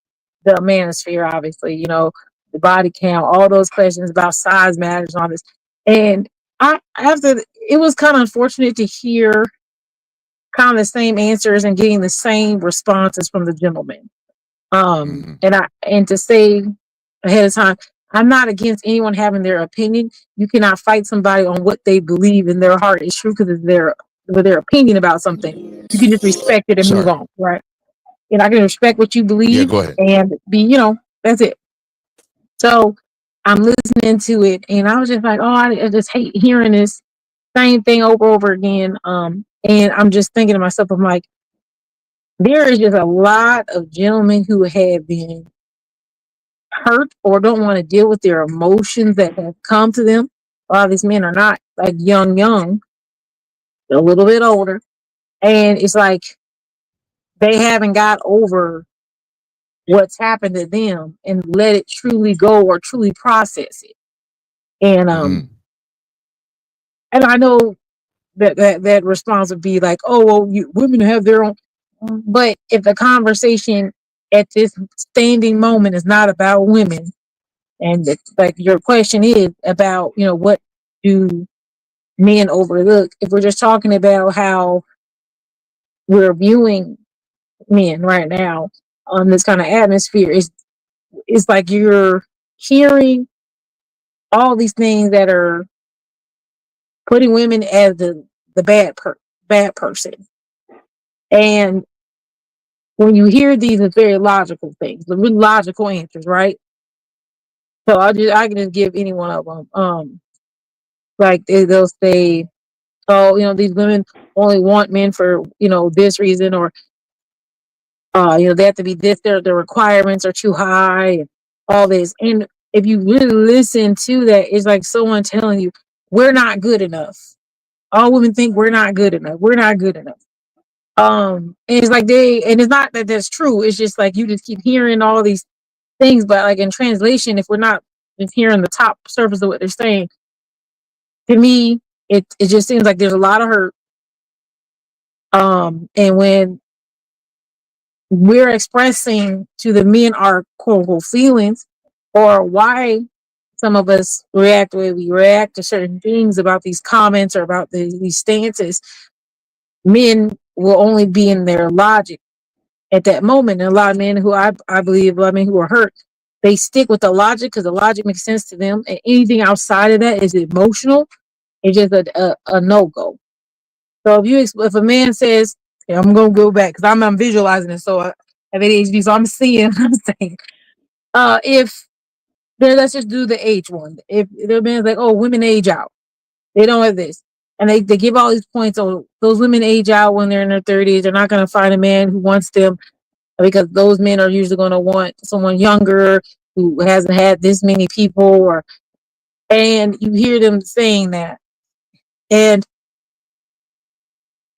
the manosphere, obviously, the body count, all those questions about size matters, all this. And it was kind of unfortunate to hear kind of the same answers and getting the same responses from the gentleman. And to say ahead of time, I'm not against anyone having their opinion. You cannot fight somebody on what they believe in their heart is true because it's their opinion about something. You can just respect it and move on, right? And I can respect what you believe and be, that's it. So I'm listening to it, and I was just like, I just hate hearing this same thing over again. And I'm just thinking to myself, I'm like, there is just a lot of gentlemen who have been hurt or don't want to deal with their emotions that have come to them. A lot of these men are not like young, they're a little bit older. And it's like they haven't got over what's happened to them and let it truly go or truly process it. And And I know that response would be like, oh, well, women have their own. But if the conversation at this standing moment is not about women, and like your question is about, what do men overlook? If we're just talking about how we're viewing men right now on this kind of atmosphere, it's like you're hearing all these things that are putting women as the bad person. And when you hear these, it's very logical things, the really logical answers, right? So I can just give any one of them. Like they'll say, oh, these women only want men for this reason, or they have to be this. Their requirements are too high, and all this. And if you really listen to that, it's like someone telling you, we're not good enough. All women think we're not good enough. We're not good enough. And it's like and it's not that that's true. It's just like you just keep hearing all these things, but like in translation, if we're not just hearing the top surface of what they're saying, to me, it just seems like there's a lot of hurt. And when we're expressing to the men our quote unquote feelings, or why some of us react the way we react to certain things about these comments or about these stances, men will only be in their logic at that moment. And a lot of men who I believe, a lot of men who are hurt, they stick with the logic because the logic makes sense to them. And anything outside of that is emotional. It's just a no-go. So if a man says, I'm going to go back because I'm visualizing it. So I have ADHD, so I'm seeing what I'm saying. Let's just do the age one. If the man's like, oh, women age out. They don't have this. And they give all these points. Oh, those women age out when they're in their 30s. They're not going to find a man who wants them because those men are usually going to want someone younger who hasn't had this many people. And you hear them saying that. And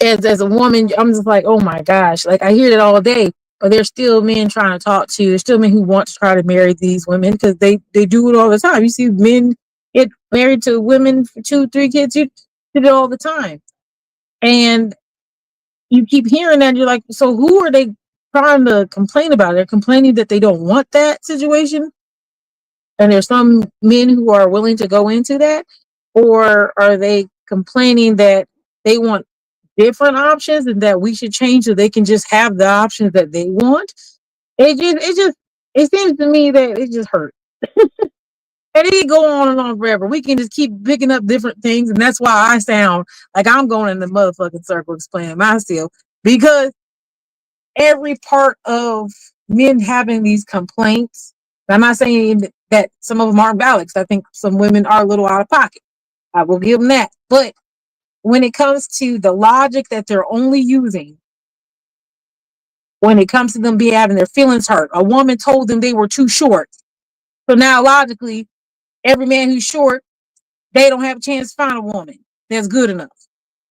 as a woman, I'm just like, oh my gosh, like I hear that all day. But there's still men trying to talk to. There's still men who want to try to marry these women because they do it all the time. You see men get married to women for 2-3 kids. You do it all the time. And you keep hearing that. And you're like, so who are they trying to complain about? They're complaining that they don't want that situation. And there's some men who are willing to go into that. Or are they complaining that they want different options and that we should change so they can just have the options that they want? It seems to me that it just hurts. And it go on and on forever. We can just keep picking up different things, and that's why I sound like I'm going in the motherfucking circle explaining myself, because every part of men having these complaints, I'm not saying that some of them aren't valid, because I think some women are a little out of pocket. I will give them that. But when it comes to the logic that they're only using, when it comes to them having their feelings hurt, a woman told them they were too short. So now logically, every man who's short, they don't have a chance to find a woman that's good enough.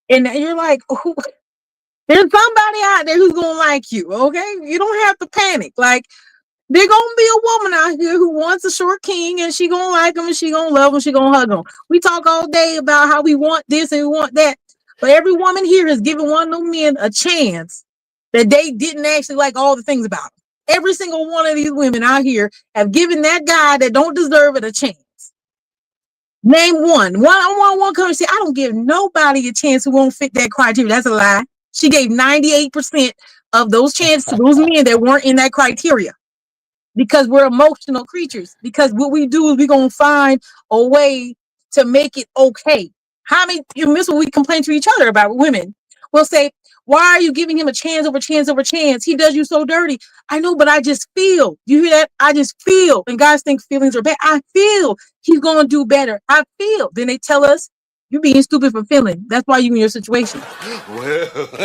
And you're like, oh, there's somebody out there who's going to like you, okay? You don't have to panic. Like, there's going to be a woman out here who wants a short king, and she going to like him, and she going to love him, she going to hug him. We talk all day about how we want this and we want that. But every woman here has given one of them men a chance that they didn't actually like all the things about him. Every single one of these women out here have given that guy that don't deserve it a chance. Name one. One come and say, I don't give nobody a chance who won't fit that criteria. That's a lie. She gave 98% of those chances to those men that weren't in that criteria. Because we're emotional creatures. Because what we do is we're going to find a way to make it okay. How many, you miss what we complain to each other about women? We'll say, why are you giving him a chance over chance over chance? He does you so dirty. I know, but I just feel. You hear that? I just feel. And guys think feelings are bad. I feel he's going to do better. I feel. Then they tell us, you're being stupid for feeling. That's why you're in your situation. Well.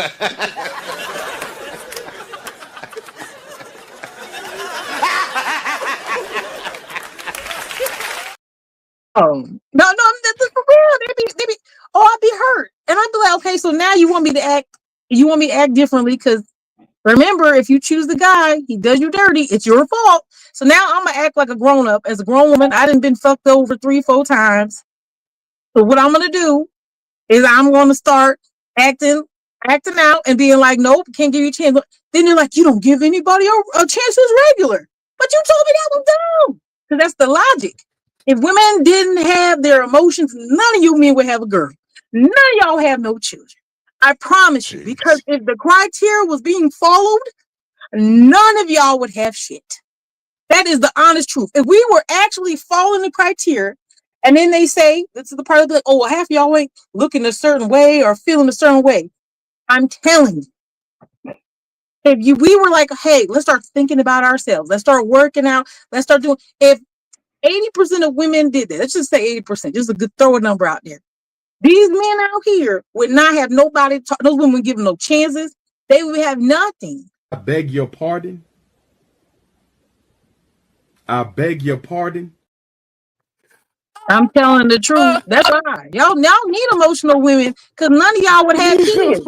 No, that's for real. They be, I'd be hurt. And I'd be like, okay, so now you want me to act differently, because remember, if you choose the guy, he does you dirty, it's your fault. So now I'm gonna act like a grown up. As a grown woman, I done been fucked over 3-4 times. So what I'm gonna do is I'm going to start acting out and being like, nope, can't give you a chance. Then they're like, you don't give anybody a chance who's regular. But you told me that was dumb. Because that's the logic. If women didn't have their emotions, none of you men would have a girl. None of y'all have no children. I promise you. Because if the criteria was being followed, none of y'all would have shit. That is the honest truth. If we were actually following the criteria, and then they say, this is the part of the, oh, well, half of y'all ain't looking a certain way or feeling a certain way. I'm telling you, if we were like, hey, let's start thinking about ourselves. Let's start working out. Let's start doing, if 80% of women did that, let's just say 80%, just a good throw a number out there. These men out here would not have nobody, those women would give them no chances. They would have nothing. I beg your pardon. I beg your pardon. I'm telling the truth. That's why y'all need emotional women, because none of y'all would have kids.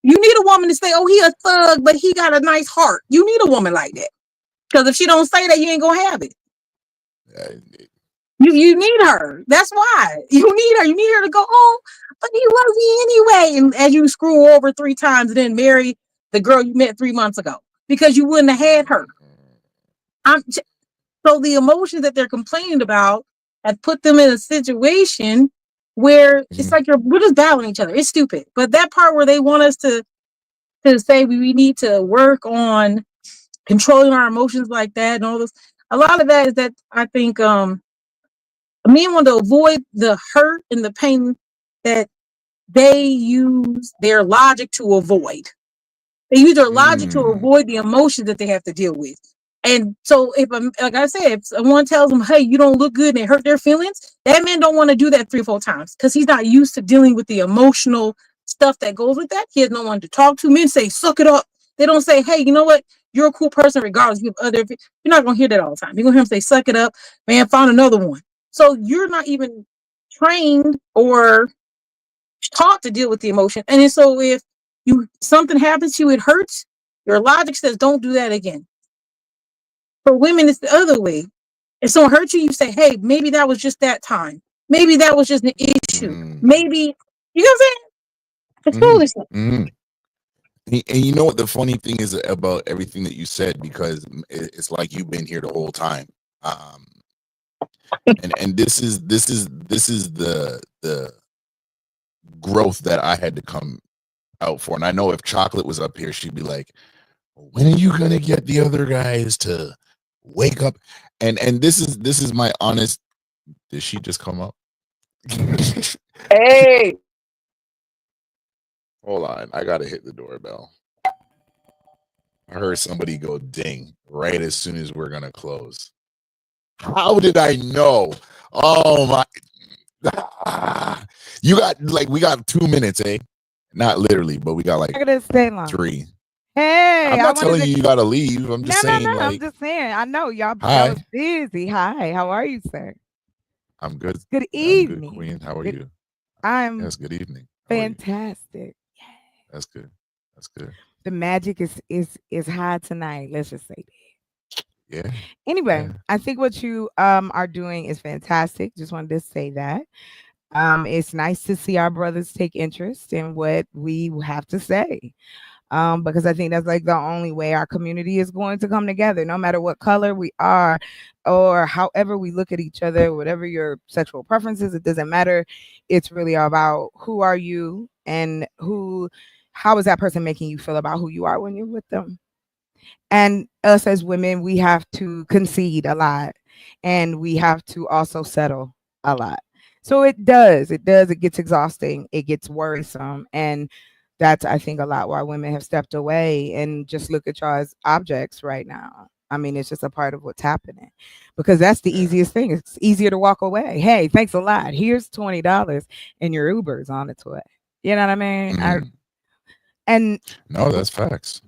You need a woman to say, oh, he a thug, but he got a nice heart. You need a woman like that. Because if she don't say that, you ain't gonna have it. You need her. That's why. You need her. You need her to go, oh, but he loves me anyway. And as you screw over 3 times and then marry the girl you met 3 months ago. Because you wouldn't have had her. So the emotions that they're complaining about have put them in a situation where it's like we're just battling each other. It's stupid. But that part where they want us to say we need to work on controlling our emotions like that and all this, a lot of that is that I think men want to avoid the hurt and the pain that they use their logic to avoid. They use their logic to avoid the emotions that they have to deal with. And so if, like I said, if someone tells them, hey, you don't look good, and they hurt their feelings, that man don't want to do that 3 or 4 times because he's not used to dealing with the emotional stuff that goes with that. He has no one to talk to. Men say, suck it up. They don't say, hey, you know what? You're a cool person regardless. You have you're not going to hear that all the time. You're going to hear him say, suck it up, man, find another one. So you're not even trained or taught to deal with the emotion. And so if something happens to you, it hurts, your logic says, don't do that again. For women, it's the other way. If someone hurts you, you say, hey, maybe that was just that time. Maybe that was just an issue. Maybe, you know what I'm saying? It's foolishness. And you know what the funny thing is about everything that you said, because it's like you've been here the whole time. And this is the growth that I had to come out for. And I know if Chocolate was up here, she'd be like, when are you gonna get the other guys to wake up? And this is my honest. Did she just come up? Hey, hold on, I gotta hit the doorbell. I heard somebody go ding right as soon as we're gonna close. How did I know? Oh my. You got we got 2 minutes, eh? Not literally, but we got like 3. Hey, I'm not telling you gotta leave. I'm just saying. No, I'm just saying. I know y'all was busy. Hi, how are you, sir? I'm good. Good evening, I'm good, Queen. How are you? Yes, good evening. Fantastic. That's good. That's good. The magic is high tonight. Let's just say that. Yeah. Anyway, I think what you are doing is fantastic. Just wanted to say that. It's nice to see our brothers take interest in what we have to say. Because I think that's like the only way our community is going to come together, no matter what color we are or however we look at each other, whatever your sexual preferences, it doesn't matter. It's really about who are you and how is that person making you feel about who you are when you're with them. And us as women, we have to concede a lot and we have to also settle a lot. So it gets exhausting, it gets worrisome, and that's, I think, a lot why women have stepped away and just look at y'all as objects right now. I mean, it's just a part of what's happening because that's the easiest thing. It's easier to walk away. Hey, thanks a lot. Here's $20 and your Uber's on its way. You know what I mean? No, that's facts.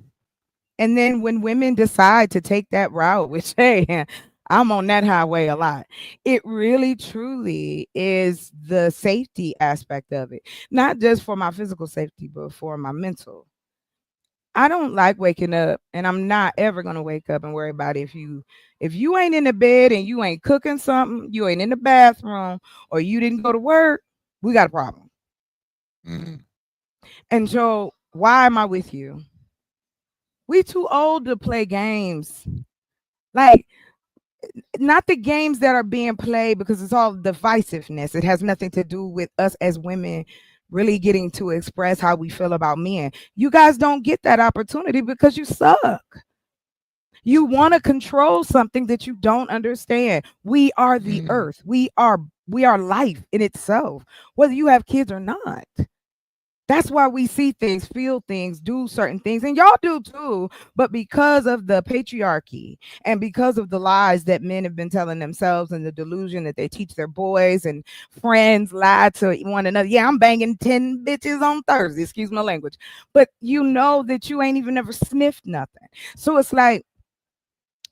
And then when women decide to take that route, which, hey, I'm on that highway a lot. It really, truly is the safety aspect of it. Not just for my physical safety, but for my mental. I don't like waking up, and I'm not ever going to wake up and worry about if you ain't in the bed and you ain't cooking something, you ain't in the bathroom, or you didn't go to work, we got a problem. Mm-hmm. And so why am I with you? We too old to play games. Like, not the games that are being played, because it's all divisiveness. It has nothing to do with us as women really getting to express how we feel about men. You guys don't get that opportunity because you suck. You want to control something that you don't understand. We are the earth. We are life in itself, whether you have kids or not. That's why we see things, feel things, do certain things, and y'all do too. But because of the patriarchy and because of the lies that men have been telling themselves and the delusion that they teach their boys, and friends lie to one another. Yeah, I'm banging 10 bitches on Thursday, excuse my language. But you know that you ain't even ever sniffed nothing. So it's like,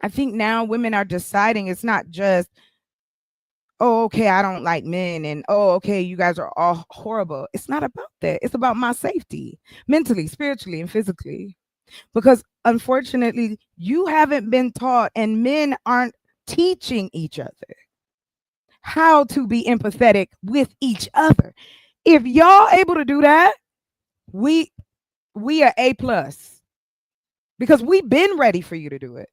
I think now women are deciding it's not just, oh, okay, I don't like men, and oh, okay, you guys are all horrible. It's not about that. It's about my safety, mentally, spiritually, and physically. Because unfortunately, you haven't been taught, and men aren't teaching each other how to be empathetic with each other. If y'all able to do that, we are A+, because we've been ready for you to do it.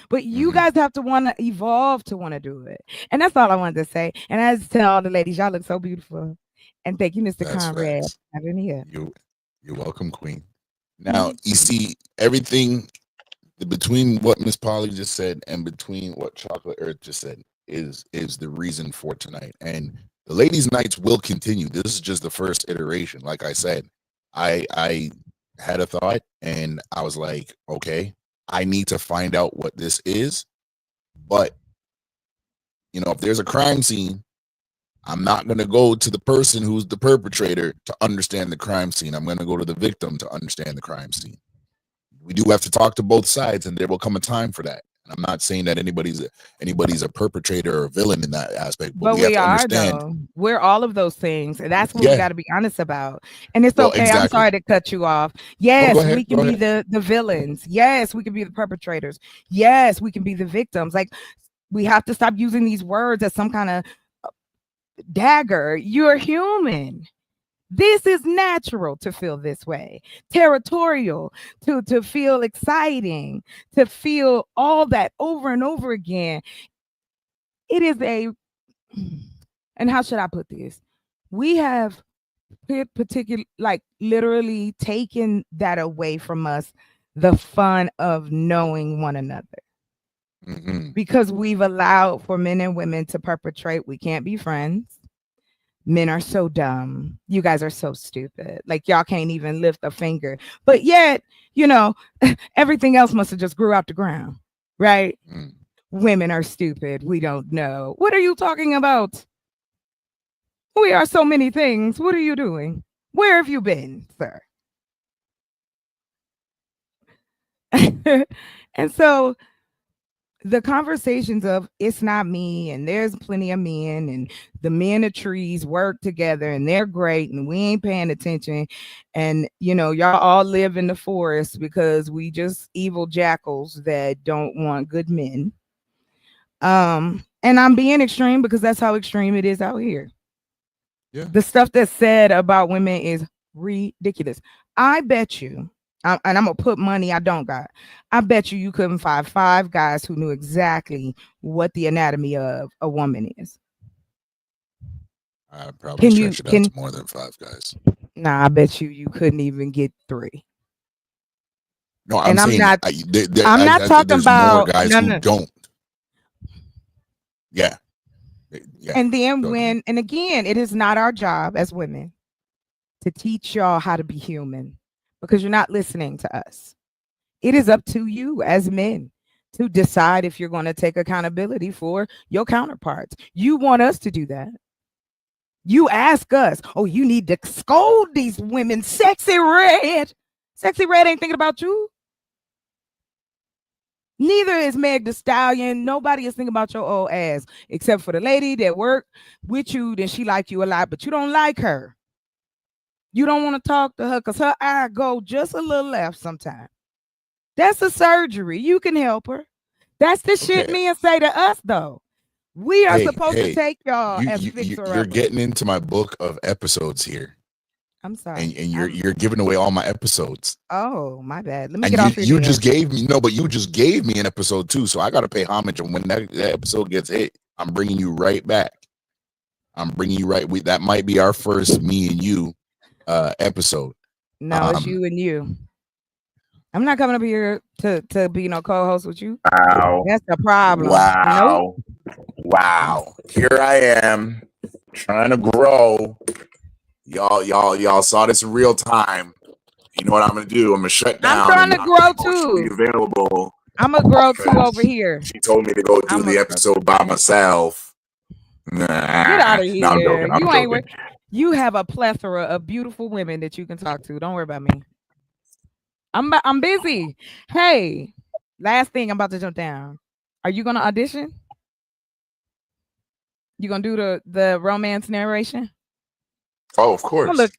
But you guys have to want to evolve to want to do it. And that's all I wanted to say. And I just tell all the ladies, y'all look so beautiful. And thank you, Mr. Conrad, for having me here. You're welcome, Queen. Now, you see, everything between what Miss Polly just said and between what Chocolate Earth just said is the reason for tonight. And the ladies' nights will continue. This is just the first iteration. Like I said, I had a thought and I was like, okay, I need to find out what this is. But, you know, if there's a crime scene, I'm not going to go to the person who's the perpetrator to understand the crime scene. I'm going to go to the victim to understand the crime scene. We do have to talk to both sides, and there will come a time for that. And I'm not saying that anybody's a perpetrator or a villain in that aspect, but we have to understand. Though. We're all of those things. And that's what we got to be honest about. And it's okay. Exactly. I'm sorry to cut you off. Yes, we can be the villains. Yes, we can be the perpetrators. Yes, we can be the victims. Like, we have to stop using these words as some kind of dagger. You're human. This is natural to feel this way, territorial, to feel exciting, to feel all that over and over again. It is and how should I put this? We have literally taken that away from us, the fun of knowing one another. Because we've allowed for men and women to perpetrate. We can't be friends. Men are so dumb. You guys are so stupid. Like, y'all can't even lift a finger. But yet, you know, everything else must have just grew out the ground, right? Women are stupid. We don't know. What are you talking about? We are so many things. What are you doing? Where have you been, sir? And so the conversations of it's not me and there's plenty of men and the men of trees work together and they're great and we ain't paying attention, and you know, y'all all live in the forest because we just evil jackals that don't want good men. And I'm being extreme because that's how extreme it is out here. Yeah. The stuff that's said about women is ridiculous. I bet you, and I'm gonna put money I don't got. I bet you couldn't find 5 guys who knew exactly what the anatomy of a woman is. I probably stretch it out to more than 5 guys. Nah, I bet you couldn't even get 3. No, I'm saying I'm not talking about more guys who don't. Yeah. And then and again, it is not our job as women to teach y'all how to be human, because you're not listening to us. It is up to you as men to decide if you're going to take accountability for your counterparts. You want us to do that. You ask us, oh, you need to scold these women. Sexy Red. Sexy Red ain't thinking about you. Neither is Meg Thee Stallion. Nobody is thinking about your old ass, except for the lady that worked with you. Then she like you a lot, but you don't like her. You don't want to talk to her because her eye go just a little left sometimes. That's a surgery. You can help her. That's the shit men say to us, though. We are supposed to take y'all as fixer. You're getting into my book of episodes here. I'm sorry. And you're giving away all my episodes. Oh, my bad. Let me And get off your you head. just gave me but you just gave me an episode too, so I got to pay homage. And when that episode gets hit, I'm bringing you right back. I'm bringing you right. That might be our first me and you episode. No, it's you and you. I'm not coming up here to be no co-host with you. Wow. That's the problem. Wow. Wow. Here I am trying to grow. Y'all saw this in real time. You know what I'm gonna do? I'm gonna shut down. I'm trying to grow too. Available. I'm gonna grow too over here. She told me to go do the episode by myself. Nah, get out of here. No, I'm joking. You have a plethora of beautiful women that you can talk to. Don't worry about me. I'm busy. Hey, last thing, I'm about to jump down. Are you gonna audition? You gonna do the romance narration? Oh, of course. Oh, look.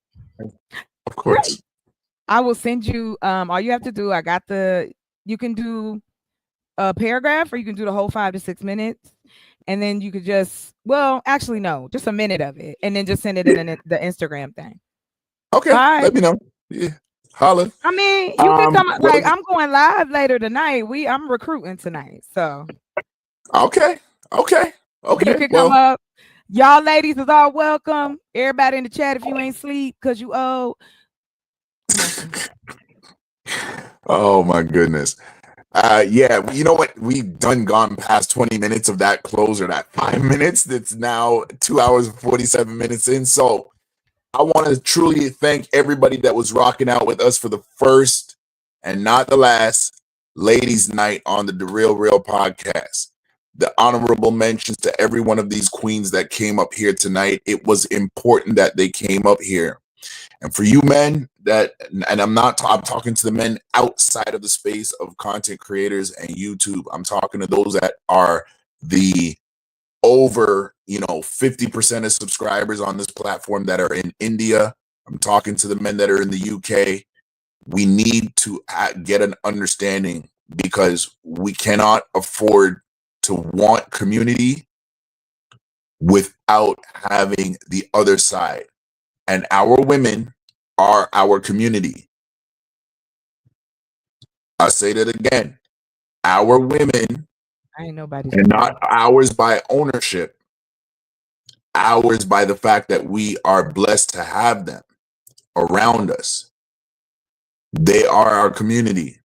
Of course. Great. I will send you all you have to do. You can do a paragraph, or you can do the whole 5 to 6 minutes, and then you could just actually no, just a minute of it, and then just send it in the Instagram thing. Okay, let me know. Yeah, holla. I mean, you can come. Like, I'm going live later tonight. I'm recruiting tonight, so okay. You can come up. Y'all ladies is all welcome. Everybody in the chat, if you ain't sleep because you old. Oh my goodness. Yeah, you know what? We've gone past 20 minutes of that close, or that 5 minutes. That's now 2 hours and 47 minutes in. So I want to truly thank everybody that was rocking out with us for the first and not the last ladies' night on the DaRealReel podcast. The honorable mentions to every one of these queens that came up here tonight. It was important that they came up here. And for you men I'm talking to the men outside of the space of content creators and YouTube. I'm talking to those that are the over, 50% of subscribers on this platform that are in India. I'm talking to the men that are in the UK. We need to get an understanding, because we cannot afford to want community without having the other side. And our women are our community. I say that again. Our women, ain't nobody's, and not ours by ownership, ours by the fact that we are blessed to have them around us. They are our community.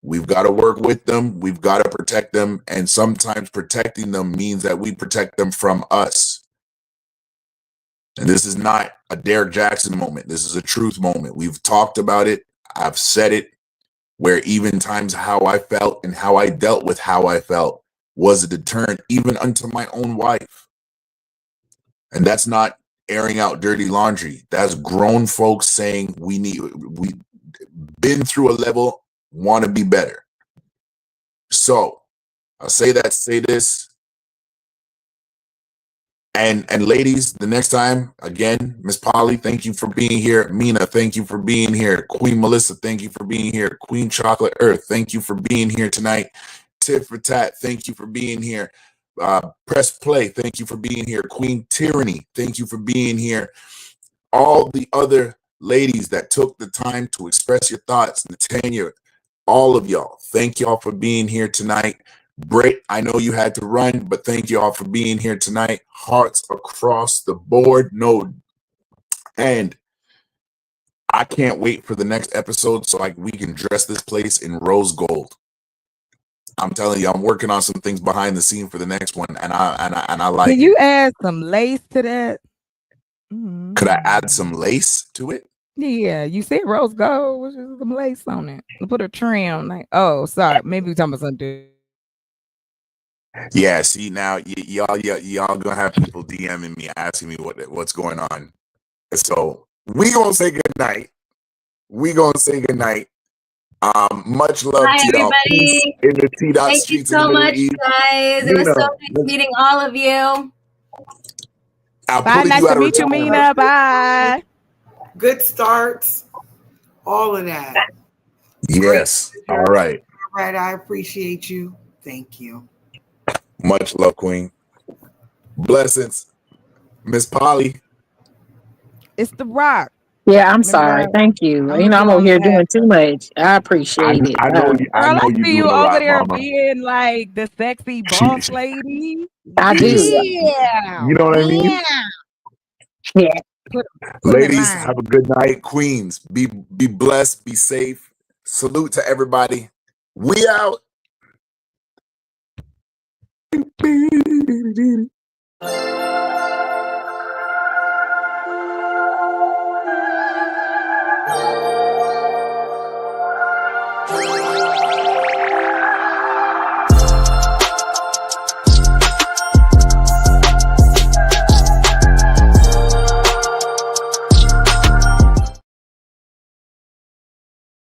We've got to work with them. We've got to protect them. And sometimes protecting them means that we protect them from us. And this is not a Derek Jackson moment. This is a truth moment. We've talked about it. I've said it, where even times how I felt and how I dealt with how I felt was a deterrent even unto my own wife. And that's not airing out dirty laundry. That's grown folks saying we've been through a level, want to be better. So I'll say this. And ladies, the next time, again, Miss Polly, thank you for being here. Mina, thank you for being here. Queen Melissa, thank you for being here. Queen Chocolate Earth, thank you for being here tonight. Tit for Tat, thank you for being here. Press Play, thank you for being here. Queen Tyranny, thank you for being here. All the other ladies that took the time to express your thoughts, Natanya, all of y'all, thank y'all for being here tonight. Britt, I know you had to run, but thank you all for being here tonight. Hearts across the board. And I can't wait for the next episode so we can dress this place in rose gold. I'm telling you, I'm working on some things behind the scene for the next one, and I like. Can you add some lace to that? Could I add some lace to it? Yeah, you said rose gold, which is some lace on it. Put a trim. Sorry, maybe we're talking about something. Yeah, see, now y'all gonna have people DMing me asking me what's going on. So we gonna say good night. Much love Hi, to y'all. everybody. Peace in the T-Dot Thank you streets so in the Middle much, East. guys. It was so nice meeting all of you. Bye, nice to meet you, Mina. Bye. Good starts. All of that. Yes. All right. All right. I appreciate you. Thank you. Much love, Queen. Blessings. Miss Polly. It's The Rock. Yeah, I'm Remember sorry. that? Thank you. I'm You gonna know, I'm get over on here that. doing too much. I appreciate it. I know you. I Girl, know I you see you doing a over lot, there Mama. being like the sexy She, boss lady. I she's, do. Yeah. you know what I mean? Yeah. Put them in Ladies, line. have a good night. Queens, be blessed, be safe. Salute to everybody. We out.